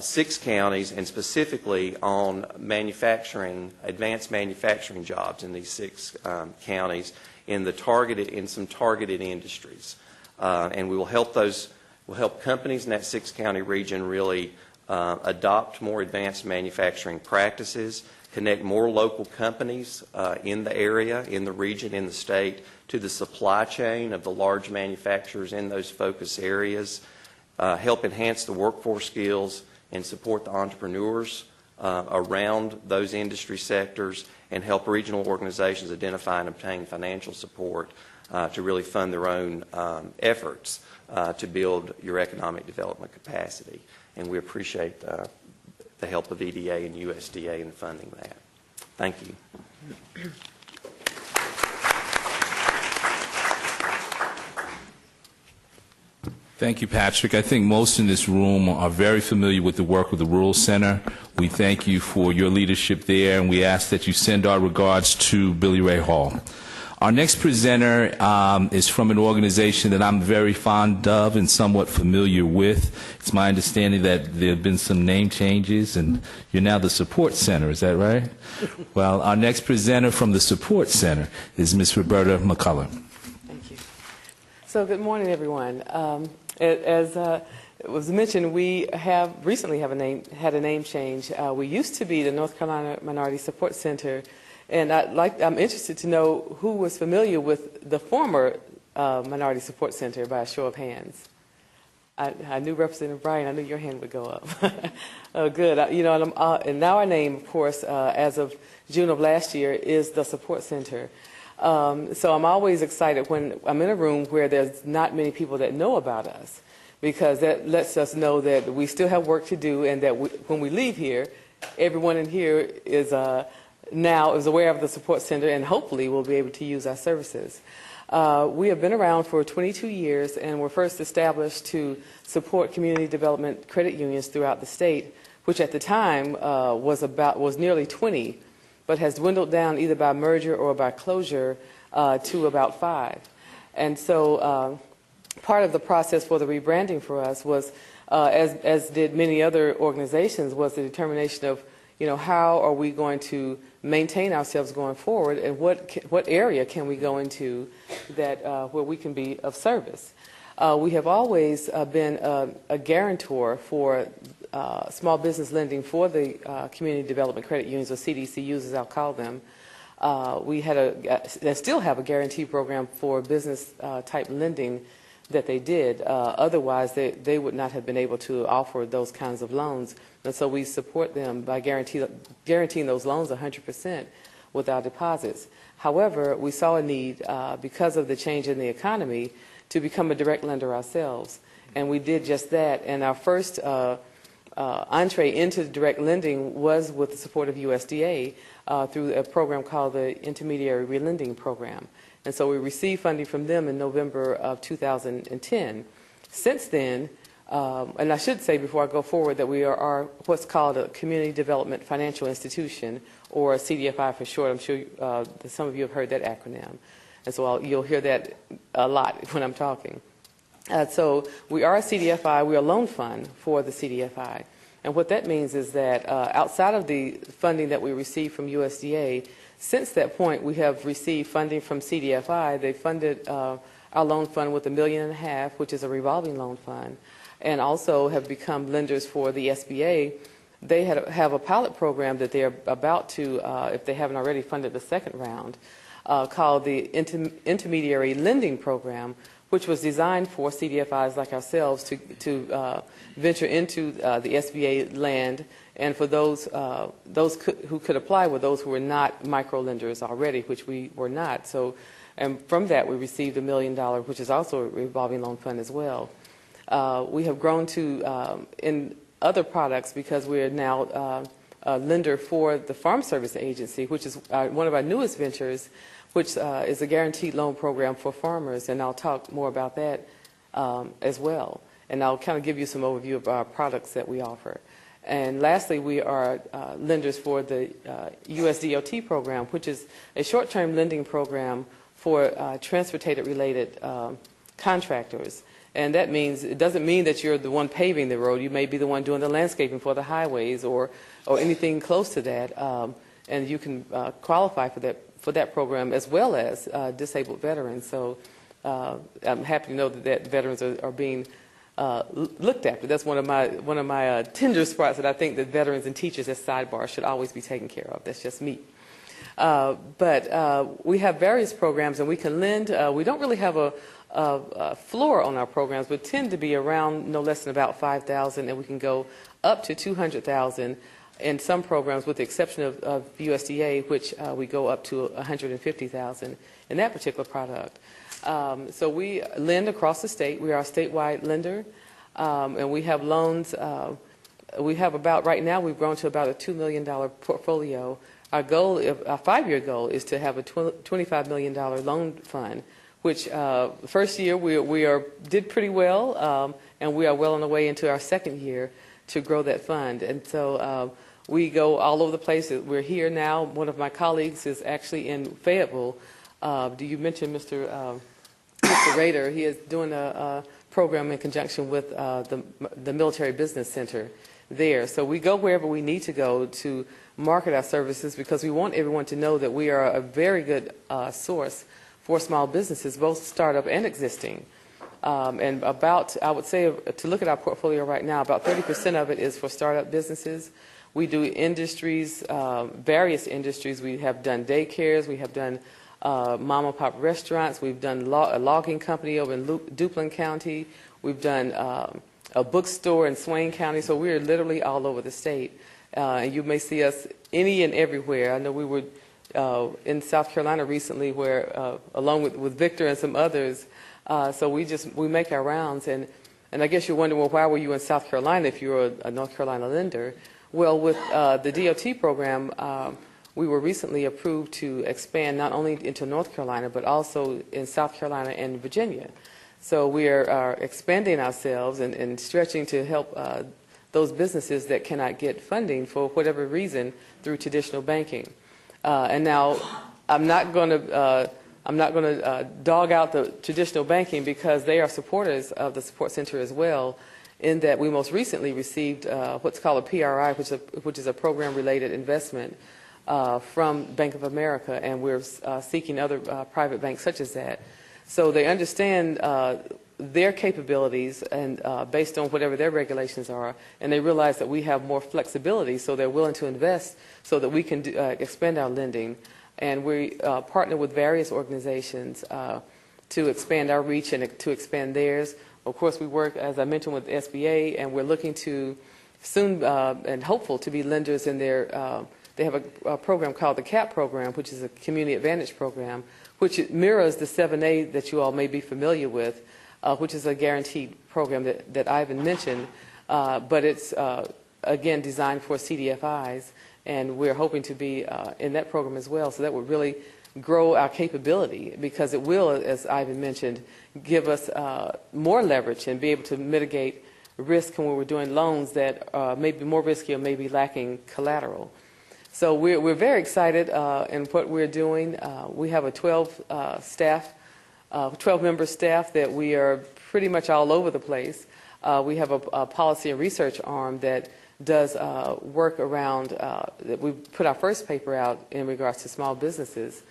6 counties and specifically on manufacturing, advanced manufacturing jobs in these 6 counties in some targeted industries. And we will help companies in that 6-county region really adopt more advanced manufacturing practices, connect more local companies in the area, in the region, in the state, to the supply chain of the large manufacturers in those focus areas, help enhance the workforce skills and support the entrepreneurs around those industry sectors, and help regional organizations identify and obtain financial support to really fund their own efforts to build your economic development capacity. And we appreciate the help of EDA and USDA in funding that. Thank you. Thank you, Patrick. I think most in this room are very familiar with the work of the Rural Center. We thank you for your leadership there, and we ask that you send our regards to Billy Ray Hall. Our next presenter is from an organization that I'm very fond of and somewhat familiar with. It's my understanding that there have been some name changes, and you're now the Support Center. Is that right? Well, our next presenter from the Support Center is Ms. Roberta McCullough. Thank you. So good morning, everyone. As it was mentioned, we have recently had a name change. We used to be the North Carolina Minority Support Center, and I'm interested to know who was familiar with the former Minority Support Center by a show of hands. I knew Representative Bryan. I knew your hand would go up. Oh, good. And now our name, of course, as of June of last year, is the Support Center. So I'm always excited when I'm in a room where there's not many people that know about us, because that lets us know that we still have work to do, and that when we leave here, everyone in here is now is aware of the Support Center, and hopefully will be able to use our services. We have been around for 22 years, and were first established to support community development credit unions throughout the state, which at the time was nearly 20. But has dwindled down either by merger or by closure to about 5. And so part of the process for the rebranding for us was, as did many other organizations, was the determination of, how are we going to maintain ourselves going forward, and what area can we go into that where we can be of service. We have always been a guarantor for small business lending for the community development credit unions, or CDCUs as I'll call them. They still have a guarantee program for business type lending that they did. Otherwise, they would not have been able to offer those kinds of loans. And so we support them by guaranteeing those loans 100% without deposits. However, we saw a need, because of the change in the economy, to become a direct lender ourselves. And we did just that. And our first entree into direct lending was with the support of USDA through a program called the Intermediary Relending Program. And so we received funding from them in November of 2010. Since then, and I should say before I go forward that we are what's called a Community Development Financial Institution, or a CDFI for short. I'm sure that some of you have heard that acronym. And so you'll hear that a lot when I'm talking. So we are a CDFI. We are a loan fund for the CDFI. And what that means is that outside of the funding that we receive from USDA, since that point we have received funding from CDFI. They funded our loan fund with $1.5 million, which is a revolving loan fund, and also have become lenders for the SBA. They have a pilot program that they're about to, if they haven't already funded the second round, called the Intermediary Lending Program, which was designed for CDFIs like ourselves to venture into the SBA land, and for those who could apply were those who were not micro lenders already, which we were not. So, and from that we received $1 million, which is also a revolving loan fund as well. We have grown to in other products because we are now a lender for the Farm Service Agency, which is one of our newest ventures, which is a guaranteed loan program for farmers, and I'll talk more about that as well. And I'll kind of give you some overview of our products that we offer. And lastly, we are lenders for the USDOT program, which is a short-term lending program for transportation-related contractors. And that means, it doesn't mean that you're the one paving the road. You may be the one doing the landscaping for the highways or anything close to that. And you can qualify for that program as well as disabled veterans. So I'm happy to know that veterans are being looked after. That's one of my tender spots that I think that veterans and teachers as sidebars should always be taken care of. That's just me. But we have various programs, and we can lend. We don't really have a floor on our programs would tend to be around no less than about 5,000, and we can go up to 200,000 in some programs, with the exception of USDA, which we go up to 150,000 in that particular product. So we lend across the state. We are a statewide lender, and we have loans. We have about, right now, we've grown to about a $2 million portfolio. Our goal, our 5-year goal, is to have a $25 million loan fund, which the first year we did pretty well, and we are well on the way into our second year to grow that fund. And so we go all over the place. We're here now. One of my colleagues is actually in Fayetteville. Do you mention Mr. Rader? He is doing a program in conjunction with the Military Business Center there. So we go wherever we need to go to market our services, because we want everyone to know that we are a very good source for small businesses, both startup and existing. And about, I would say, to look at our portfolio right now, about 30% of it is for startup businesses. We do industries, various industries. We have done daycares. We have done mom and pop restaurants. We've done a logging company over in Duplin County. We've done a bookstore in Swain County. So we're literally all over the state. And you may see us any and everywhere. I know we were in South Carolina recently, where along with Victor and some others. So we make our rounds. And I guess you're wondering, well, why were you in South Carolina if you're a North Carolina lender? Well, with the DOT program, we were recently approved to expand not only into North Carolina, but also in South Carolina and Virginia. So we are expanding ourselves and stretching to help those businesses that cannot get funding for whatever reason through traditional banking. And now I'm not going to dog out the traditional banking, because they are supporters of the support center as well, in that we most recently received what's called a PRI, which is a program-related investment from Bank of America, and we're seeking other private banks such as that. So they understand their capabilities, and based on whatever their regulations are, and they realize that we have more flexibility, so they're willing to invest so that we can expand our lending. And we partner with various organizations to expand our reach and to expand theirs. Of course, we work, as I mentioned, with the SBA, and we're looking to soon and hopeful to be lenders in their, they have a program called the CAP program, which is a Community Advantage program, which mirrors the 7A that you all may be familiar with, which is a guaranteed program that Ivan mentioned, but it's, again, designed for CDFIs, and we're hoping to be in that program as well. So that would really grow our capability, because it will, as Ivan mentioned, give us more leverage and be able to mitigate risk when we're doing loans that may be more risky or may be lacking collateral. So we're very excited in what we're doing. We have a 12-member staff that we are pretty much all over the place. We have a policy and research arm that does work around, that we put our first paper out in regards to small businesses.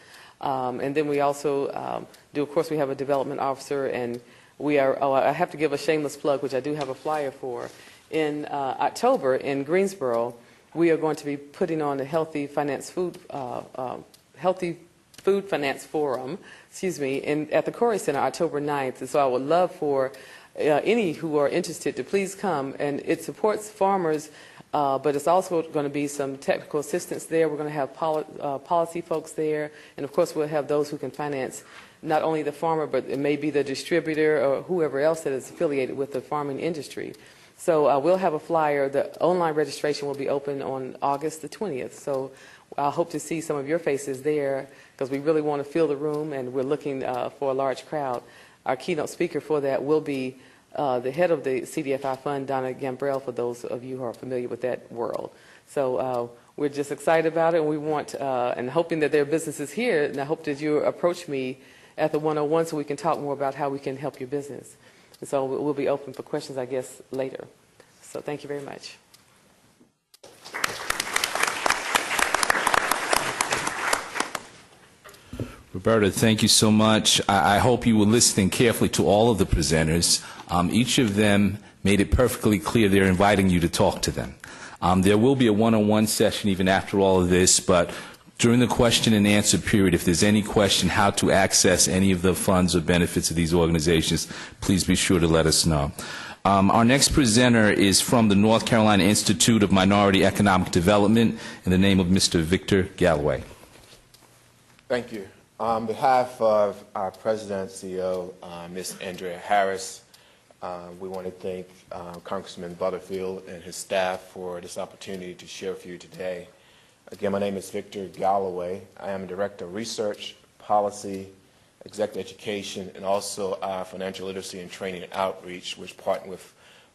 And then we also do, of course, we have a development officer, and we are, I have to give a shameless plug, which I do have a flyer for. In October in Greensboro, we are going to be putting on a Healthy Food Finance Forum, at the Corey Center, October 9th. And so I would love for any who are interested to please come. And it supports farmers, but it's also going to be some technical assistance there. We're going to have policy folks there. And, of course, we'll have those who can finance not only the farmer, but it may be the distributor or whoever else that is affiliated with the farming industry. So we'll have a flyer. The online registration will be open on August the 20th. So I hope to see some of your faces there, because we really want to fill the room, and we're looking for a large crowd. Our keynote speaker for that will be the head of the CDFI fund, Donna Gambrell, for those of you who are familiar with that world. So we're just excited about it, and we want, and hoping that there are businesses here, and I hope that you approach me at the 101 so we can talk more about how we can help your business. And so we'll be open for questions, I guess, later. So thank you very much. Roberta, thank you so much. I hope you were listening carefully to all of the presenters. Each of them made it perfectly clear they're inviting you to talk to them. There will be a one-on-one session even after all of this, but During the question and answer period, if there's any question how to access any of the funds or benefits of these organizations, please be sure to let us know. Our next presenter is from the North Carolina Institute of Minority Economic Development in the name of Mr. Victor Galloway. Thank you. On behalf of our President and CEO, Ms. Andrea Harris, we want to thank Congressman Butterfield and his staff for this opportunity to share with you today. Again, my name is Victor Galloway. I am a Director of Research, Policy, Executive Education, and also our Financial Literacy and Training and Outreach, which partner with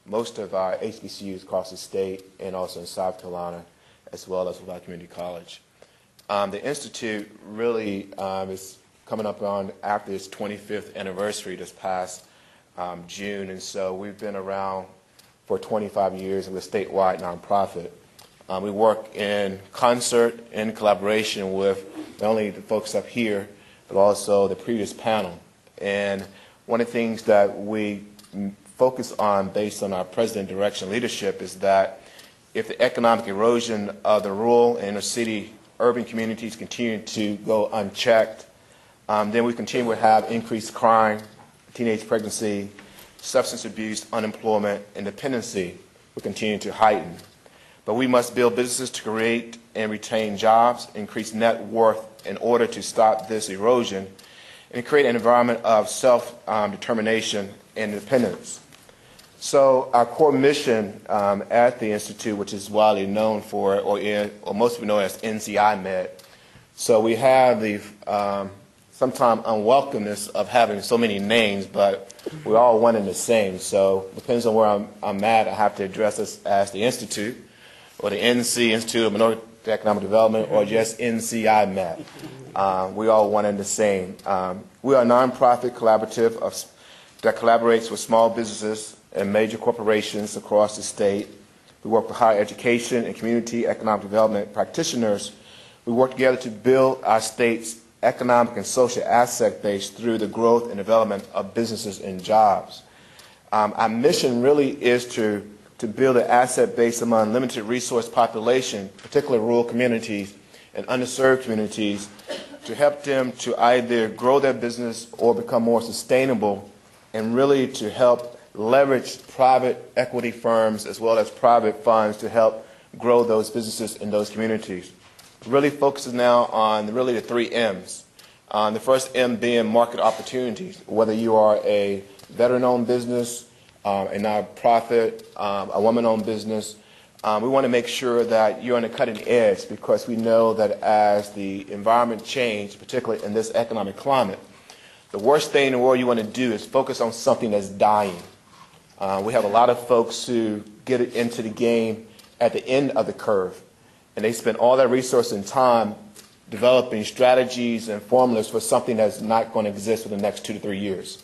most of our HBCUs across the state and also in South Carolina, as well as with our community college. The Institute really is coming up on after its 25th anniversary this past June, and so we've been around for 25 years and we're a statewide nonprofit. We work in concert and collaboration with not only the folks up here, but also the previous panel. And one of the things that we focus on based on our President direction leadership is that if the economic erosion of the rural and inner city urban communities continue to go unchecked, then we continue to have increased crime, teenage pregnancy, substance abuse, unemployment, and dependency will continue to heighten. But we must build businesses to create and retain jobs, increase net worth in order to stop this erosion, and create an environment of self-determination and independence. So our core mission at the Institute, which is widely known for, or most people know as NCI Med, so we have the sometimes unwelcomeness of having so many names, but we're all one and the same. So depends on where I'm at, I have to address this as the Institute, or the NC, Institute of Minority Economic Development, or just NCI Met. We all one and the same. We are a nonprofit collaborative that collaborates with small businesses and major corporations across the state. We work with higher education and community economic development practitioners. We work together to build our state's economic and social asset base through the growth and development of businesses and jobs. Our mission really is to build an asset base among limited resource population, particularly rural communities and underserved communities, to help them to either grow their business or become more sustainable, and really to help leverage private equity firms as well as private funds to help grow those businesses in those communities. Really focuses now on really the 3 M's. The first M being market opportunities, whether you are a veteran-owned business, a nonprofit, a woman-owned business. We want to make sure that you're on the cutting edge, because we know that as the environment changes, particularly in this economic climate, the worst thing in the world you want to do is focus on something that's dying. We have a lot of folks who get into the game at the end of the curve, and they spend all their resources and time developing strategies and formulas for something that's not going to exist for the next 2 to 3 years.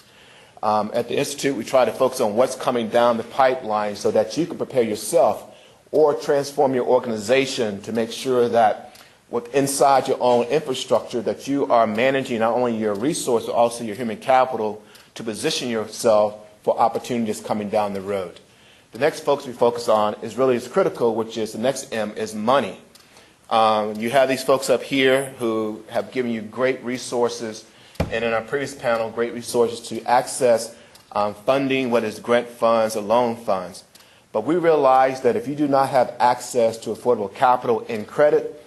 At the Institute, we try to focus on what's coming down the pipeline so that you can prepare yourself or transform your organization to make sure that inside your own infrastructure that you are managing not only your resources, but also your human capital to position yourself for opportunities coming down the road. The next focus we focus on is really critical, which is the next M, is money. You have these folks up here who have given you great resources, and in our previous panel, great resources to access funding, whether it's grant funds or loan funds. But we realize that if you do not have access to affordable capital and credit,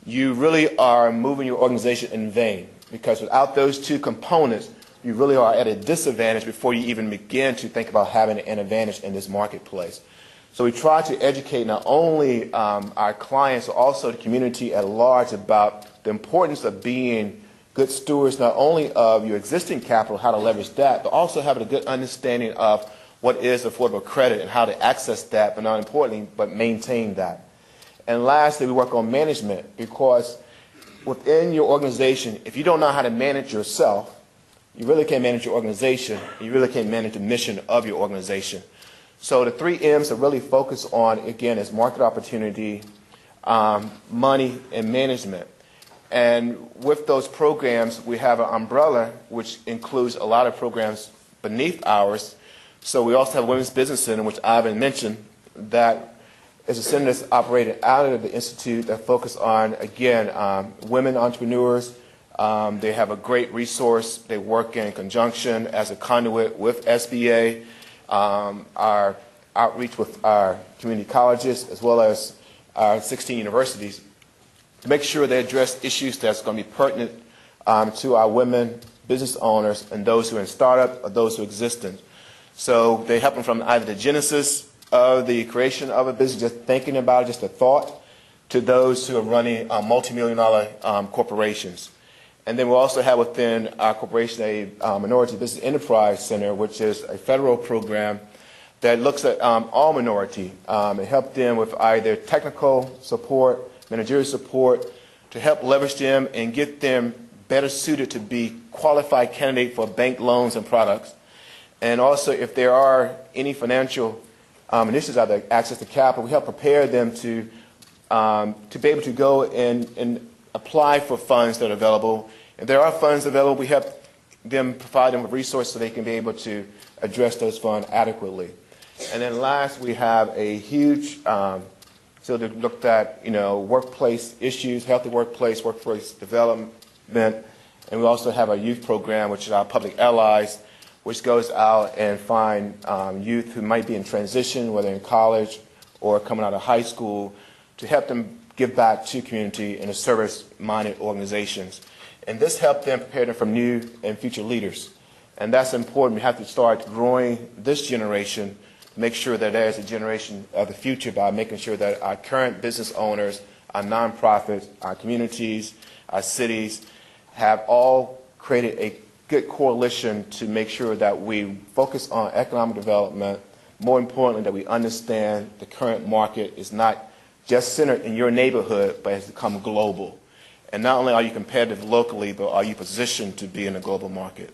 you really are moving your organization in vain, because without those 2 components, you really are at a disadvantage before you even begin to think about having an advantage in this marketplace. So we try to educate not only our clients, but also the community at large about the importance of being good stewards not only of your existing capital, how to leverage that, but also having a good understanding of what is affordable credit and how to access that, but not importantly, but maintain that. And lastly, we work on management, because within your organization, if you don't know how to manage yourself, you really can't manage your organization, and you really can't manage the mission of your organization. So the 3 M's are really focused on, again, is market opportunity, money, and management. And with those programs, we have an umbrella, which includes a lot of programs beneath ours. So we also have a Women's Business Center, which Ivan mentioned, that is a center that's operated out of the Institute that focus on, again, women entrepreneurs. They have a great resource. They work in conjunction as a conduit with SBA, our outreach with our community colleges, as well as our 16 universities, to make sure they address issues that's going to be pertinent to our women business owners and those who are in startup or those who are existent. So they help them from either the genesis of the creation of a business, just thinking about it, just a thought, to those who are running multi-million-dollar corporations. And then we also have within our corporation a Minority Business Enterprise Center, which is a federal program that looks at all minority and help them with either technical support, managerial support, to help leverage them and get them better suited to be qualified candidate for bank loans and products. And also, if there are any financial initiatives out there, access to capital, we help prepare them to be able to go and apply for funds that are available. If there are funds available, we help them provide them with resources so they can be able to address those funds adequately. And then last, we have a huge so they looked at workplace issues, healthy workplace development, and we also have a youth program, which is our Public Allies, which goes out and find youth who might be in transition, whether in college or coming out of high school, to help them give back to community in a service-minded organizations. And this helps them prepare them for new and future leaders. And that's important. We have to start growing this generation, make sure that there is a generation of the future by making sure that our current business owners, our nonprofits, our communities, our cities have all created a good coalition to make sure that we focus on economic development. More importantly, that we understand the current market is not just centered in your neighborhood, but has become global. And not only are you competitive locally, but are you positioned to be in a global market?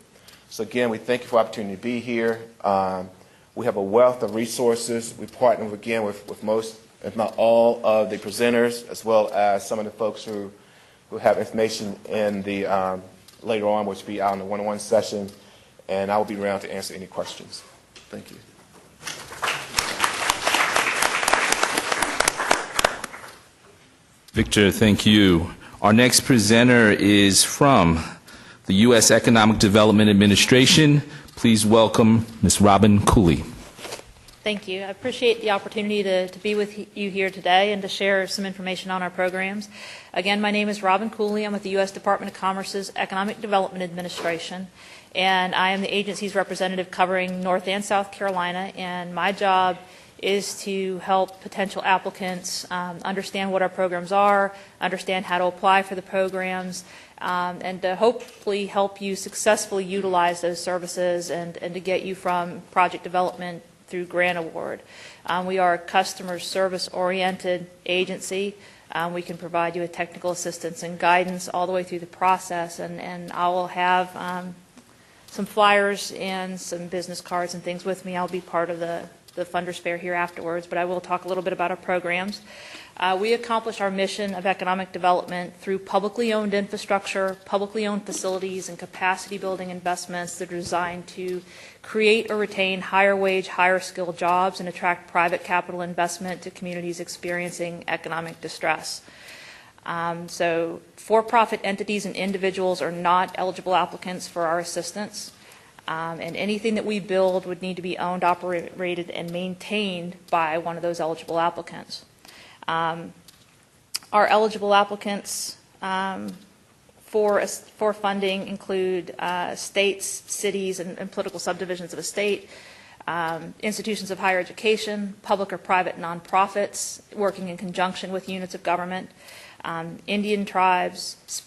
So again, we thank you for the opportunity to be here. We have a wealth of resources. We partner again with most, if not all, of the presenters, as well as some of the folks who have information in the later on, which will be out in the one-on-one session, and I will be around to answer any questions. Thank you. Victor, thank you. Our next presenter is from the U.S. Economic Development Administration. Please welcome Ms. Robin Cooley. Thank you. I appreciate the opportunity to be with you here today and to share some information on our programs. Again, my name is Robin Cooley. I'm with the U.S. Department of Commerce's Economic Development Administration, and I am the agency's representative covering North and South Carolina, and my job is to help potential applicants understand what our programs are, understand how to apply for the programs, and to hopefully help you successfully utilize those services and to get you from project development through grant award. We are a customer service oriented agency. We can provide you with technical assistance and guidance all the way through the process, and I will have some flyers and some business cards and things with me. I'll be part of the Funders Fair here afterwards, but I will talk a little bit about our programs. We accomplish our mission of economic development through publicly owned infrastructure, publicly owned facilities, and capacity building investments that are designed to create or retain higher wage, higher skilled jobs and attract private capital investment to communities experiencing economic distress. So for-profit entities and individuals are not eligible applicants for our assistance. And anything that we build would need to be owned, operated, and maintained by one of those eligible applicants. Our eligible applicants for funding include states, cities, and political subdivisions of a state, institutions of higher education, public or private nonprofits working in conjunction with units of government, Indian tribes,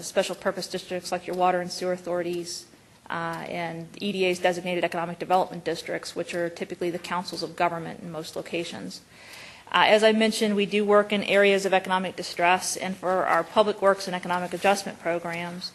special purpose districts like your water and sewer authorities, and EDA's designated economic development districts, which are typically the councils of government in most locations. As I mentioned, we do work in areas of economic distress, and for our public works and economic adjustment programs,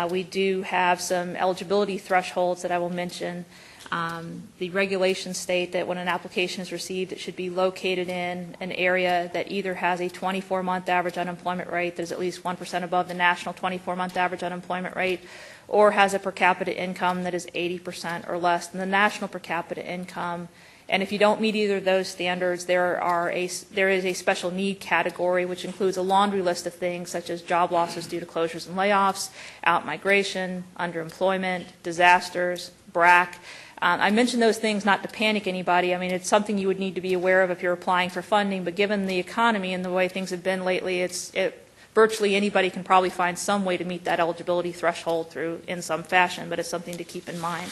we do have some eligibility thresholds that I will mention. The regulations state that when an application is received, it should be located in an area that either has a 24-month average unemployment rate that is at least 1% above the national 24-month average unemployment rate, or has a per capita income that is 80% or less than the national per capita income, And if you don't meet either of those standards, there is a special need category, which includes a laundry list of things such as job losses due to closures and layoffs, out-migration, underemployment, disasters, BRAC. I mention those things not to panic anybody. I mean, it's something you would need to be aware of if you're applying for funding, but given the economy and the way things have been lately, virtually anybody can probably find some way to meet that eligibility threshold in some fashion, but it's something to keep in mind.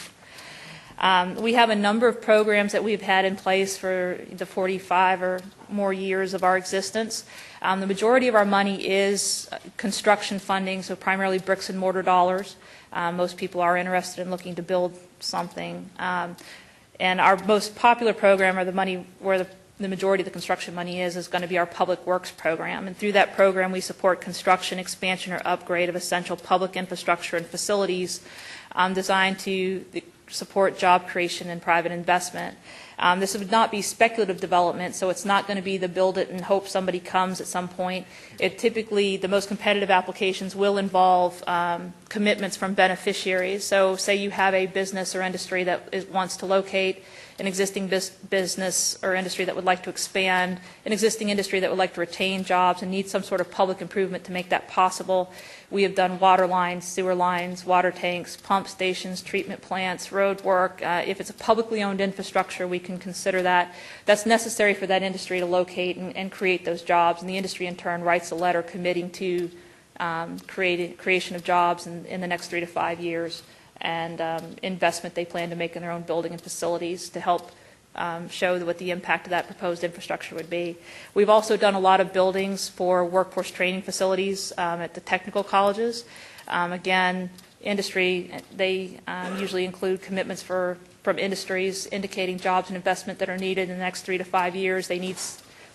We have a number of programs that we've had in place for the 45 or more years of our existence. The majority of our money is construction funding, so primarily bricks and mortar dollars. Most people are interested in looking to build something. And our most popular program, or the money where the majority of the construction money is going to be our Public Works program. And through that program, we support construction, expansion, or upgrade of essential public infrastructure and facilities designed to support job creation and private investment. This would not be speculative development, so it's not going to be the build it and hope somebody comes at some point. Typically, the most competitive applications will involve commitments from beneficiaries. So say you have a business or industry that wants to locate, an existing business or industry that would like to expand, an existing industry that would like to retain jobs and needs some sort of public improvement to make that possible. We have done water lines, sewer lines, water tanks, pump stations, treatment plants, road work. If it's a publicly owned infrastructure, we can consider that. That's necessary for that industry to locate and create those jobs. And the industry, in turn, writes a letter committing to creation of jobs in the next 3 to 5 years and investment they plan to make in their own building and facilities to help show what the impact of that proposed infrastructure would be. We've also done a lot of buildings for workforce training facilities at the technical colleges. Again, industry, they usually include commitments from industries indicating jobs and investment that are needed in the next 3 to 5 years. They need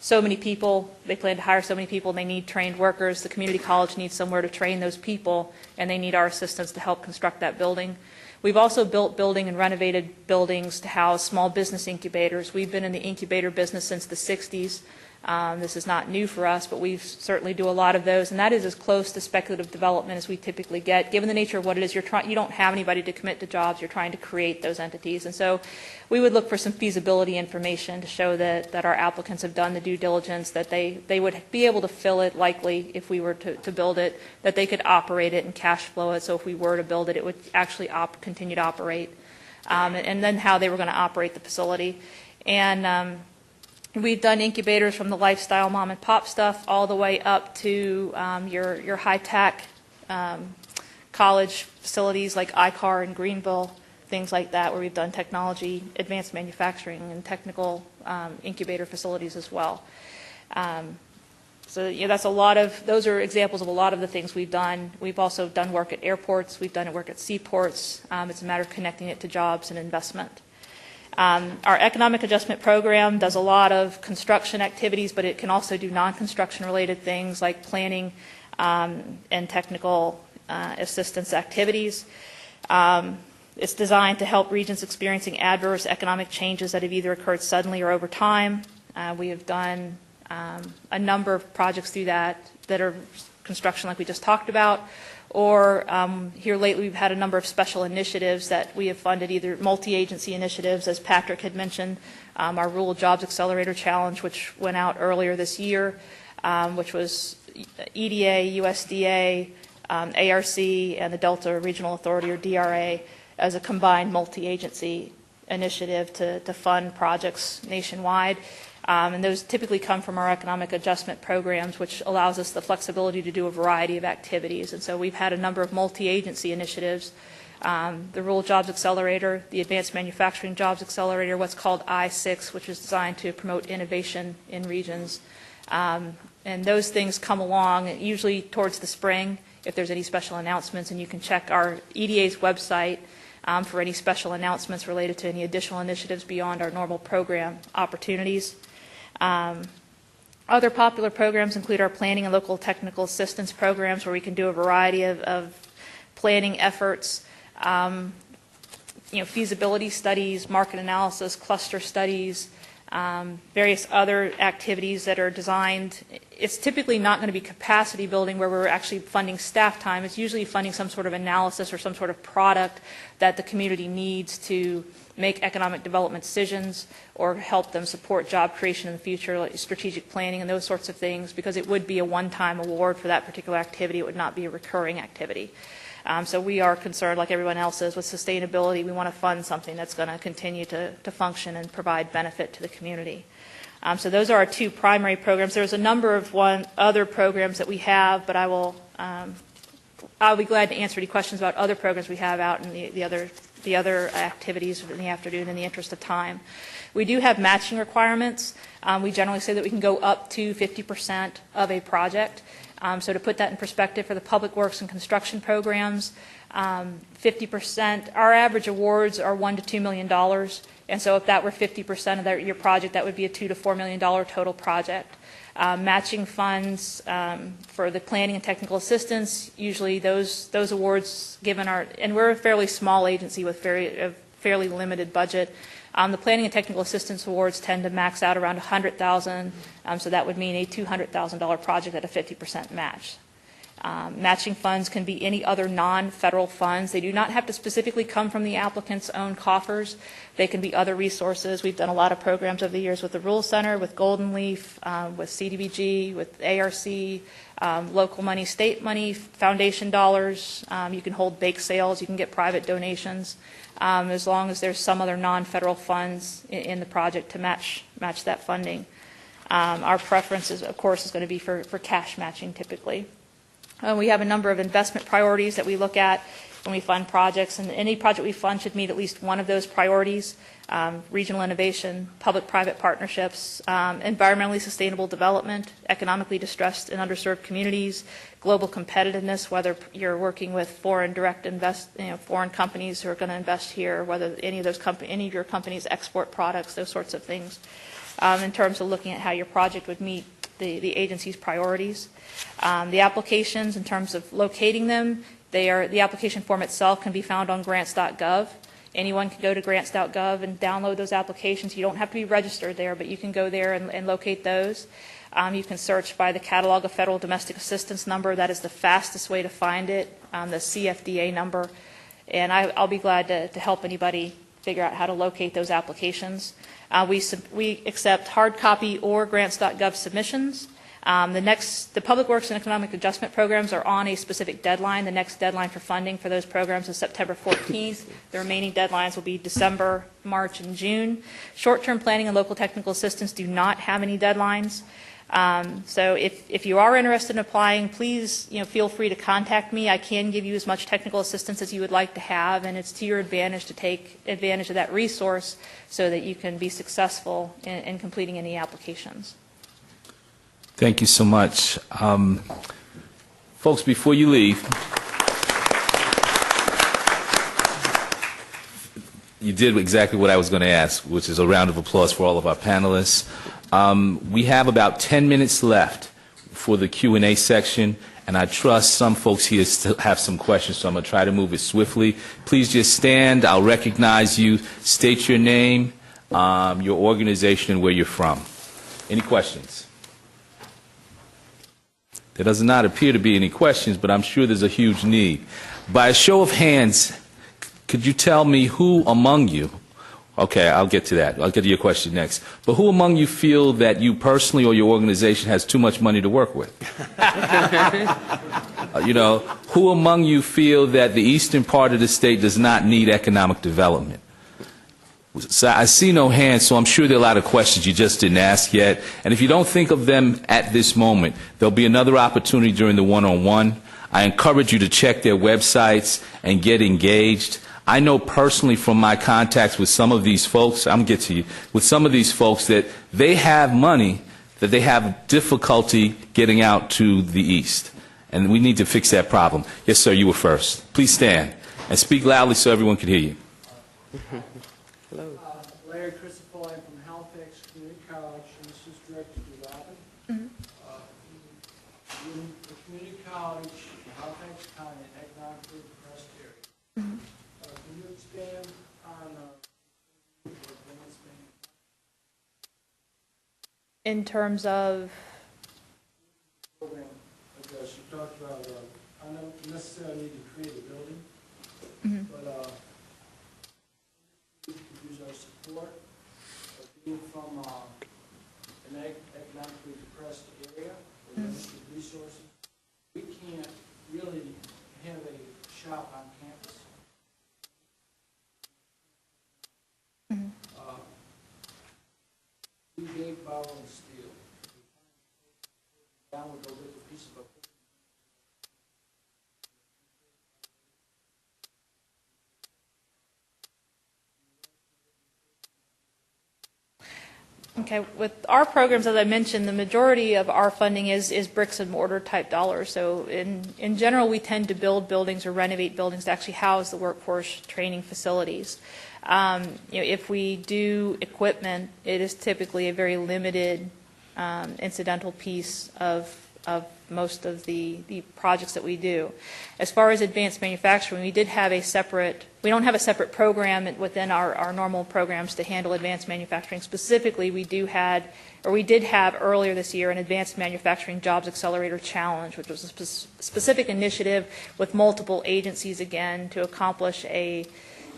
so many people, they plan to hire so many people, and they need trained workers. The community college needs somewhere to train those people, and they need our assistance to help construct that building. We've also built building and renovated buildings to house small business incubators. We've been in the incubator business since the 60s. This is not new for us, but we certainly do a lot of those, and that is as close to speculative development as we typically get. Given the nature of what it is, you don't have anybody to commit to jobs. You're trying to create those entities, and so we would look for some feasibility information to show that our applicants have done the due diligence, that they would be able to fill it likely if we were to build it, that they could operate it and cash flow it, so if we were to build it, it would actually continue to operate, and then how they were going to operate the facility. And we've done incubators from the lifestyle mom and pop stuff all the way up to your high-tech college facilities like ICAR in Greenville, things like that, where we've done technology, advanced manufacturing, and technical incubator facilities as well. So that's those are examples of a lot of the things we've done. We've also done work at airports. We've done work at seaports. It's a matter of connecting it to jobs and investment. Our economic adjustment program does a lot of construction activities, but it can also do non-construction related things like planning and technical assistance activities. It's designed to help regions experiencing adverse economic changes that have either occurred suddenly or over time. We have done a number of projects through that are construction like we just talked about. Or here lately we've had a number of special initiatives that we have funded, either multi-agency initiatives, as Patrick had mentioned, our Rural Jobs Accelerator Challenge, which went out earlier this year, which was EDA, USDA, ARC, and the Delta Regional Authority, or DRA, as a combined multi-agency initiative to fund projects nationwide. And those typically come from our economic adjustment programs, which allows us the flexibility to do a variety of activities. And so we've had a number of multi-agency initiatives, the Rural Jobs Accelerator, the Advanced Manufacturing Jobs Accelerator, what's called I-6, which is designed to promote innovation in regions. And those things come along usually towards the spring if there's any special announcements, and you can check our EDA's website for any special announcements related to any additional initiatives beyond our normal program opportunities. Other popular programs include our planning and local technical assistance programs, where we can do a variety of planning efforts, feasibility studies, market analysis, cluster studies, various other activities that are designed. It's typically not going to be capacity building where we're actually funding staff time. It's usually funding some sort of analysis or some sort of product that the community needs to make economic development decisions or help them support job creation in the future, like strategic planning and those sorts of things, because it would be a one-time award for that particular activity. It would not be a recurring activity. So we are concerned, like everyone else is, with sustainability. We want to fund something that's going to continue to function and provide benefit to the community. So those are our two primary programs. There's a number of other programs that we have, but I'll be glad to answer any questions about other programs we have out in the other activities in the afternoon in the interest of time. We do have matching requirements. We generally say that we can go up to 50% of a project. So to put that in perspective, for the public works and construction programs, 50%, our average awards are $1 to $2 million. And so if that were 50% of your project, that would be a $2 to $4 million total project. Matching funds for the planning and technical assistance, usually those awards given are, and we're a fairly small agency with a fairly limited budget. The planning and technical assistance awards tend to max out around $100,000, so that would mean a $200,000 project at a 50% match. Matching funds can be any other non-federal funds. They do not have to specifically come from the applicant's own coffers. They can be other resources. We've done a lot of programs over the years with the Rural Center, with Golden Leaf, with CDBG, with ARC, local money, state money, foundation dollars. You can hold bake sales. You can get private donations, as long as there's some other non-federal funds in the project to match that funding. Our preference, of course, is going to be for cash matching typically. We have a number of investment priorities that we look at when we fund projects, and any project we fund should meet at least one of those priorities: regional innovation, public-private partnerships, environmentally sustainable development, economically distressed and underserved communities, global competitiveness, whether you're working with foreign foreign companies who are going to invest here, whether any of your companies export products, those sorts of things, in terms of looking at how your project would meet the agency's priorities. The applications, in terms of locating them, the application form itself can be found on grants.gov. Anyone can go to grants.gov and download those applications. You don't have to be registered there, but you can go there and locate those. You can search by the Catalog of Federal Domestic Assistance number. That is the fastest way to find it, the CFDA number. And I'll be glad to help anybody figure out how to locate those applications. We accept hard copy or grants.gov submissions. The Public Works and Economic Adjustment programs are on a specific deadline. The next deadline for funding for those programs is September 14th. The remaining deadlines will be December, March, and June. Short-term planning and local technical assistance do not have any deadlines. So if you are interested in applying, please feel free to contact me. I can give you as much technical assistance as you would like to have, and it's to your advantage to take advantage of that resource so that you can be successful in completing any applications. Thank you so much. Folks, before you leave, you did exactly what I was going to ask, which is a round of applause for all of our panelists. We have about 10 minutes left for the Q&A section, and I trust some folks here still have some questions, so I'm going to try to move it swiftly. Please just stand. I'll recognize you. State your name, your organization, and where you're from. Any questions? There does not appear to be any questions, but I'm sure there's a huge need. By a show of hands, could you tell me who among you, okay, I'll get to that. I'll get to your question next. But who among you feel that you personally or your organization has too much money to work with? Who among you feel that the eastern part of the state does not need economic development? So I see no hands, so I'm sure there are a lot of questions you just didn't ask yet. And if you don't think of them at this moment, there'll be another opportunity during the one-on-one. I encourage you to check their websites and get engaged. I know personally from my contacts with some of these folks, I'm going to get to you, with some of these folks that they have money that they have difficulty getting out to the east. And we need to fix that problem. Yes, sir, you were first. Please stand and speak loudly so everyone can hear you. Hello. Larry Christopher, I'm from Halifax Community College, and this is directed to Robin. In the community college, Halifax County, economically depressed area. Can you expand on advancement? In terms of, program, because you talked about, I don't necessarily need to create a building, but we could use our support of being from an economically depressed area with limited resources. We can't really have a shop on campus. We gave borrow and steal. Down would go get a piece of equipment. okay, with our programs, as I mentioned, the majority of our funding is bricks and mortar type dollars. So in general, we tend to build buildings or renovate buildings to actually house the workforce training facilities. If we do equipment, it is typically a very limited incidental piece of most of the projects that we do. As far as advanced manufacturing, we don't have a separate program within our normal programs to handle advanced manufacturing. Specifically, we did have earlier this year an Advanced Manufacturing Jobs Accelerator Challenge, which was a specific initiative with multiple agencies, again, to accomplish a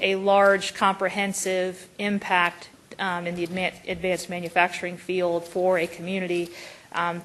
large, comprehensive impact in the advanced manufacturing field for a community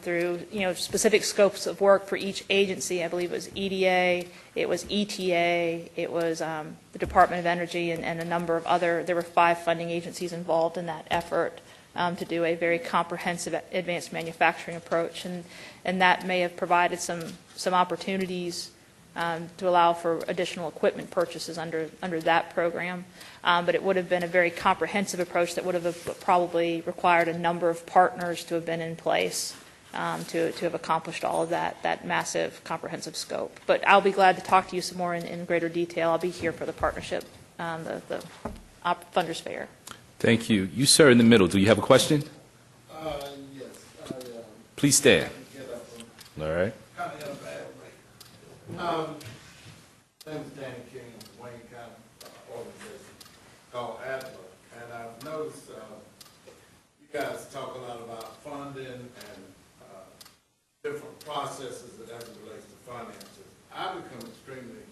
through specific scopes of work for each agency. I believe it was EDA, it was ETA, it was the Department of Energy, and a number of other. There were 5 funding agencies involved in that effort to do a very comprehensive advanced manufacturing approach, and that may have provided some opportunities to allow for additional equipment purchases under that program. But it would have been a very comprehensive approach that would have probably required a number of partners to have been in place to have accomplished all of that massive comprehensive scope. But I'll be glad to talk to you some more in greater detail. I'll be here for the partnership, the Funders Fair. Thank you. You, sir, in the middle. Do you have a question? Yes. Please stand. All right. Kind of in a bad way. Name's Danny King of Wayne County organization called Adler, and I've noticed you guys talk a lot about funding and different processes as it relates to finances. I become extremely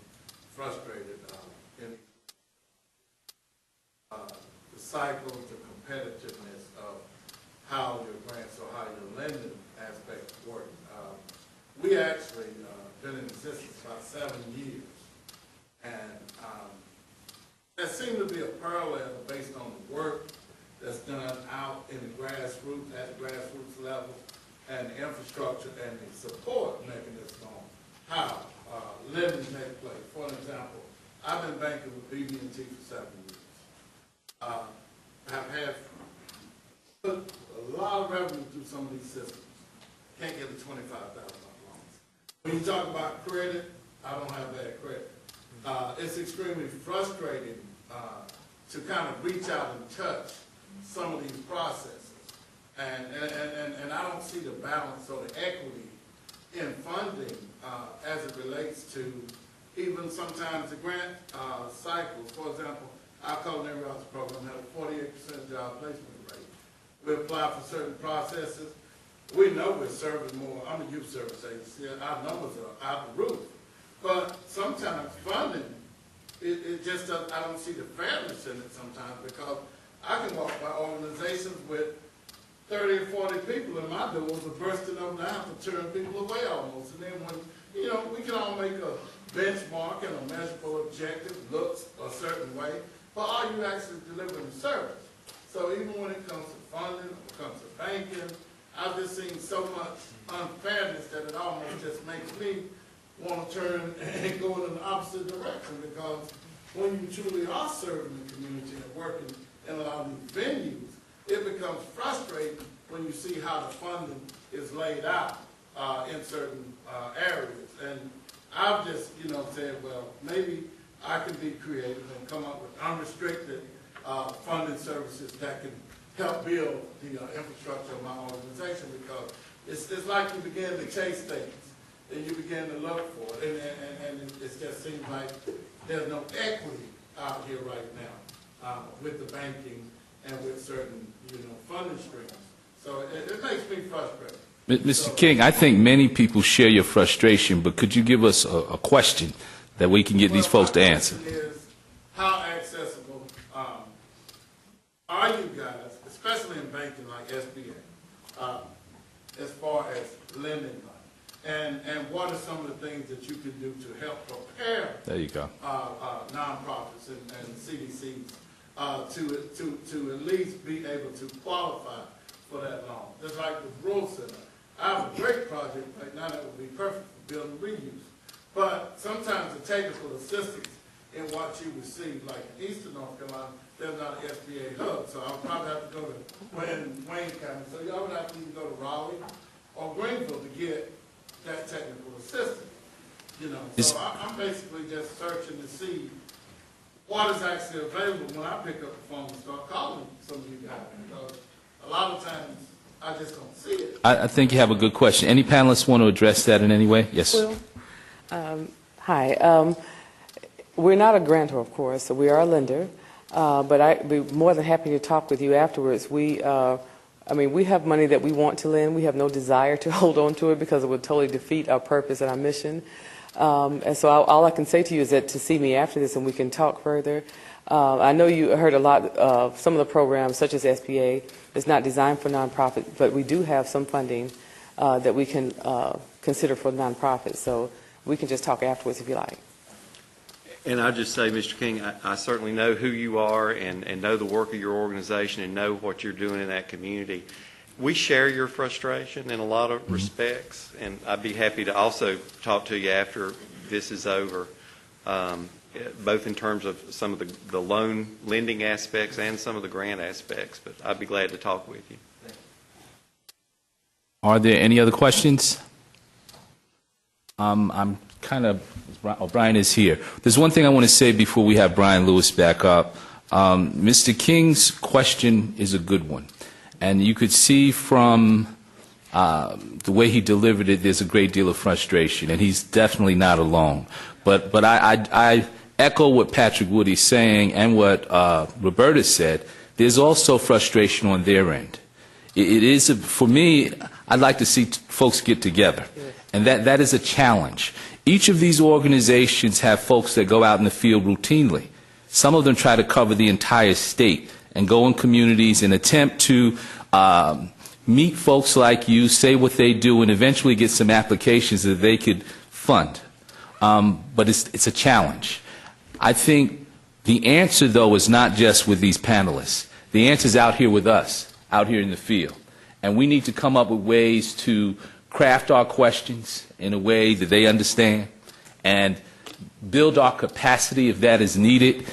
frustrated in the cycle, the competitiveness of how your grants or how your lending aspect work. We actually been in existence about 7 years, and there seemed to be a parallel based on the work that's done out in the grassroots, at the grassroots level, and the infrastructure and the support mechanism on how lending takes place. For example, I've been banking with BB&T for 7 years. Have had put a lot of revenue through some of these systems. Can't get a $25,000 loan. When you talk about credit, I don't have bad credit. It's extremely frustrating to kind of reach out and touch some of these processes. And I don't see the balance or the equity in funding as it relates to even sometimes the grant cycles. For example, our culinary arts program has a 48% job placement rate. We apply for certain processes. We know we're serving more. I'm a youth service agency. Our numbers are out the roof. But sometimes funding, it just doesn't, I don't see the fairness in it sometimes, because I can walk by organizations with 30 or 40 people in my doors are bursting up now to turn people away almost. And then when, we can all make a benchmark and a measurable objective looks a certain way, but are you actually delivering the service? So even when it comes to funding, when it comes to banking, I've just seen so much unfairness that it almost just makes me want to turn and go in the opposite direction, because when you truly are serving the community and working in a lot of these venues, it becomes frustrating when you see how the funding is laid out in certain areas. And I've just, said, well, maybe I can be creative and come up with unrestricted funding services that can help build the infrastructure of my organization, because it's like you begin to chase things and you begin to look for it, and it just seems like there's no equity out here right now with the banking and with certain funding streams. So it makes me frustrated. Mr. King, I think many people share your frustration, but could you give us a question that we can get these folks to answer? My question is, how accessible are you guys, especially in banking like SBA, as far as lending money? And what are some of the things that you can do to help prepare There you go. nonprofits and CDCs to at least be able to qualify for that loan? Just like the Rural Center. I have a great project right now that would be perfect for building reuse. But sometimes the technical assistance in what you receive, like in Eastern North Carolina, there's not an SBA hub. So I'll probably have to go to Wayne County. So y'all would have to either go to Raleigh or Greenville to get that technical assistance. You know, so I'm basically just searching to see what is actually available when I pick up the phone and start calling some of you guys. Because a lot of times I just don't see it. I think you have a good question. Any panelists want to address that in any way? Yes. Hi. We're not a grantor, of course, so we are a lender. But I'd be more than happy to talk with you afterwards. We have money that we want to lend. We have no desire to hold on to it because it would totally defeat our purpose and our mission. And so all I can say to you is that to see me after this and we can talk further. I know you heard a lot of some of the programs, such as SBA, is not designed for nonprofit, but we do have some funding that we can consider for nonprofits. So we can just talk afterwards if you like. And I'll just say, Mr. King, I certainly know who you are and know the work of your organization and know what you're doing in that community. We share your frustration in a lot of respects, and I'd be happy to also talk to you after this is over, both in terms of some of the loan lending aspects and some of the grant aspects, but I'd be glad to talk with you. Are there any other questions? I'm kind of, Brian is here. There's one thing I want to say before we have Brian Lewis back up. Mr. King's question is a good one. And you could see from the way he delivered it, there's a great deal of frustration, and he's definitely not alone. But I echo what Patrick Woody's saying and what Roberta said. There's also frustration on their end. It is, for me, I'd like to see folks get together, and that is a challenge. Each of these organizations have folks that go out in the field routinely. Some of them try to cover the entire state and go in communities and attempt to meet folks like you, say what they do, and eventually get some applications that they could fund. But it's a challenge. I think the answer, though, is not just with these panelists. The answer is out here with us, out here in the field. And we need to come up with ways to craft our questions in a way that they understand and build our capacity if that is needed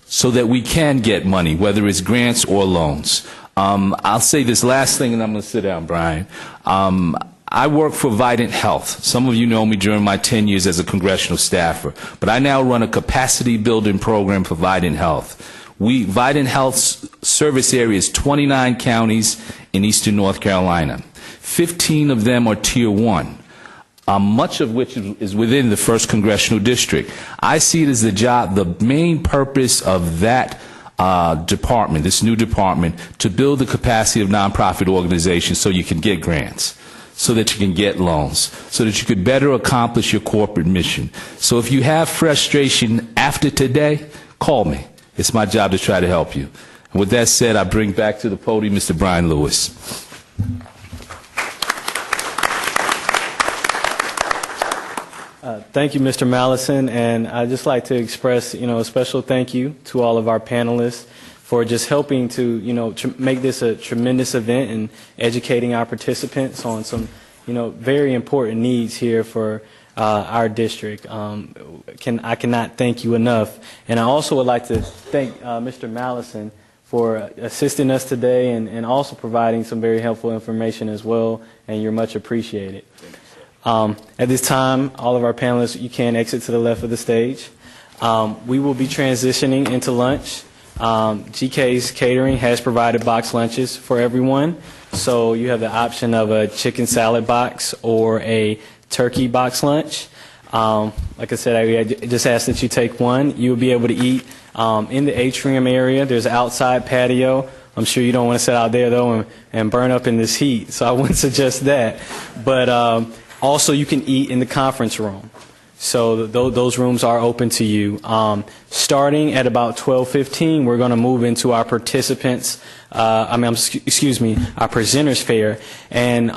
so that we can get money, whether it's grants or loans. I'll say this last thing and I'm going to sit down, Brian. I work for Vidant Health. Some of you know me during my 10 years as a congressional staffer, but I now run a capacity building program for Vidant Health. Vidant Health's service area is 29 counties in eastern North Carolina. 15 of them are Tier 1, much of which is within the 1st Congressional District. I see it as the main purpose of that department, this new department, to build the capacity of nonprofit organizations so you can get grants, so that you can get loans, so that you could better accomplish your corporate mission. So if you have frustration after today, call me. It's my job to try to help you. And with that said, I bring back to the podium Mr. Brian Lewis. Thank you, Mr. Mallison, and I'd just like to express, a special thank you to all of our panelists for just helping to, make this a tremendous event and educating our participants on some, very important needs here for our district. I cannot thank you enough, and I also would like to thank Mr. Mallison for assisting us today and also providing some very helpful information as well, and you're much appreciated. At this time, all of our panelists, you can exit to the left of the stage. We will be transitioning into lunch. GK's Catering has provided box lunches for everyone, so you have the option of a chicken salad box or a turkey box lunch. Like I said, I just ask that you take one. You will be able to eat in the atrium area. There's an outside patio I'm sure you don't want to sit out there, though, and burn up in this heat, so I wouldn't suggest that. But also, you can eat in the conference room. So those rooms are open to you. Starting at about 12:15, we're going to move into our participants, our presenters fair. And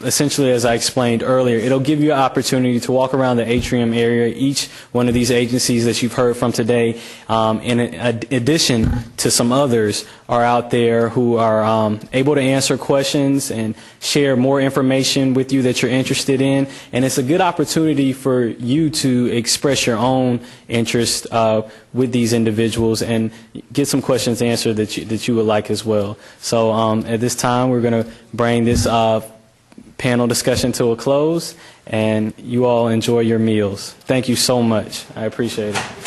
essentially, as I explained earlier, it'll give you an opportunity to walk around the atrium area. Each one of these agencies that you've heard from today, in addition to some others, are out there who are able to answer questions and share more information with you that you're interested in. And it's a good opportunity for you to express your own interest with these individuals and get some questions answered that you would like as well. So at this time, we're going to bring this panel discussion to a close, and you all enjoy your meals. Thank you so much. I appreciate it.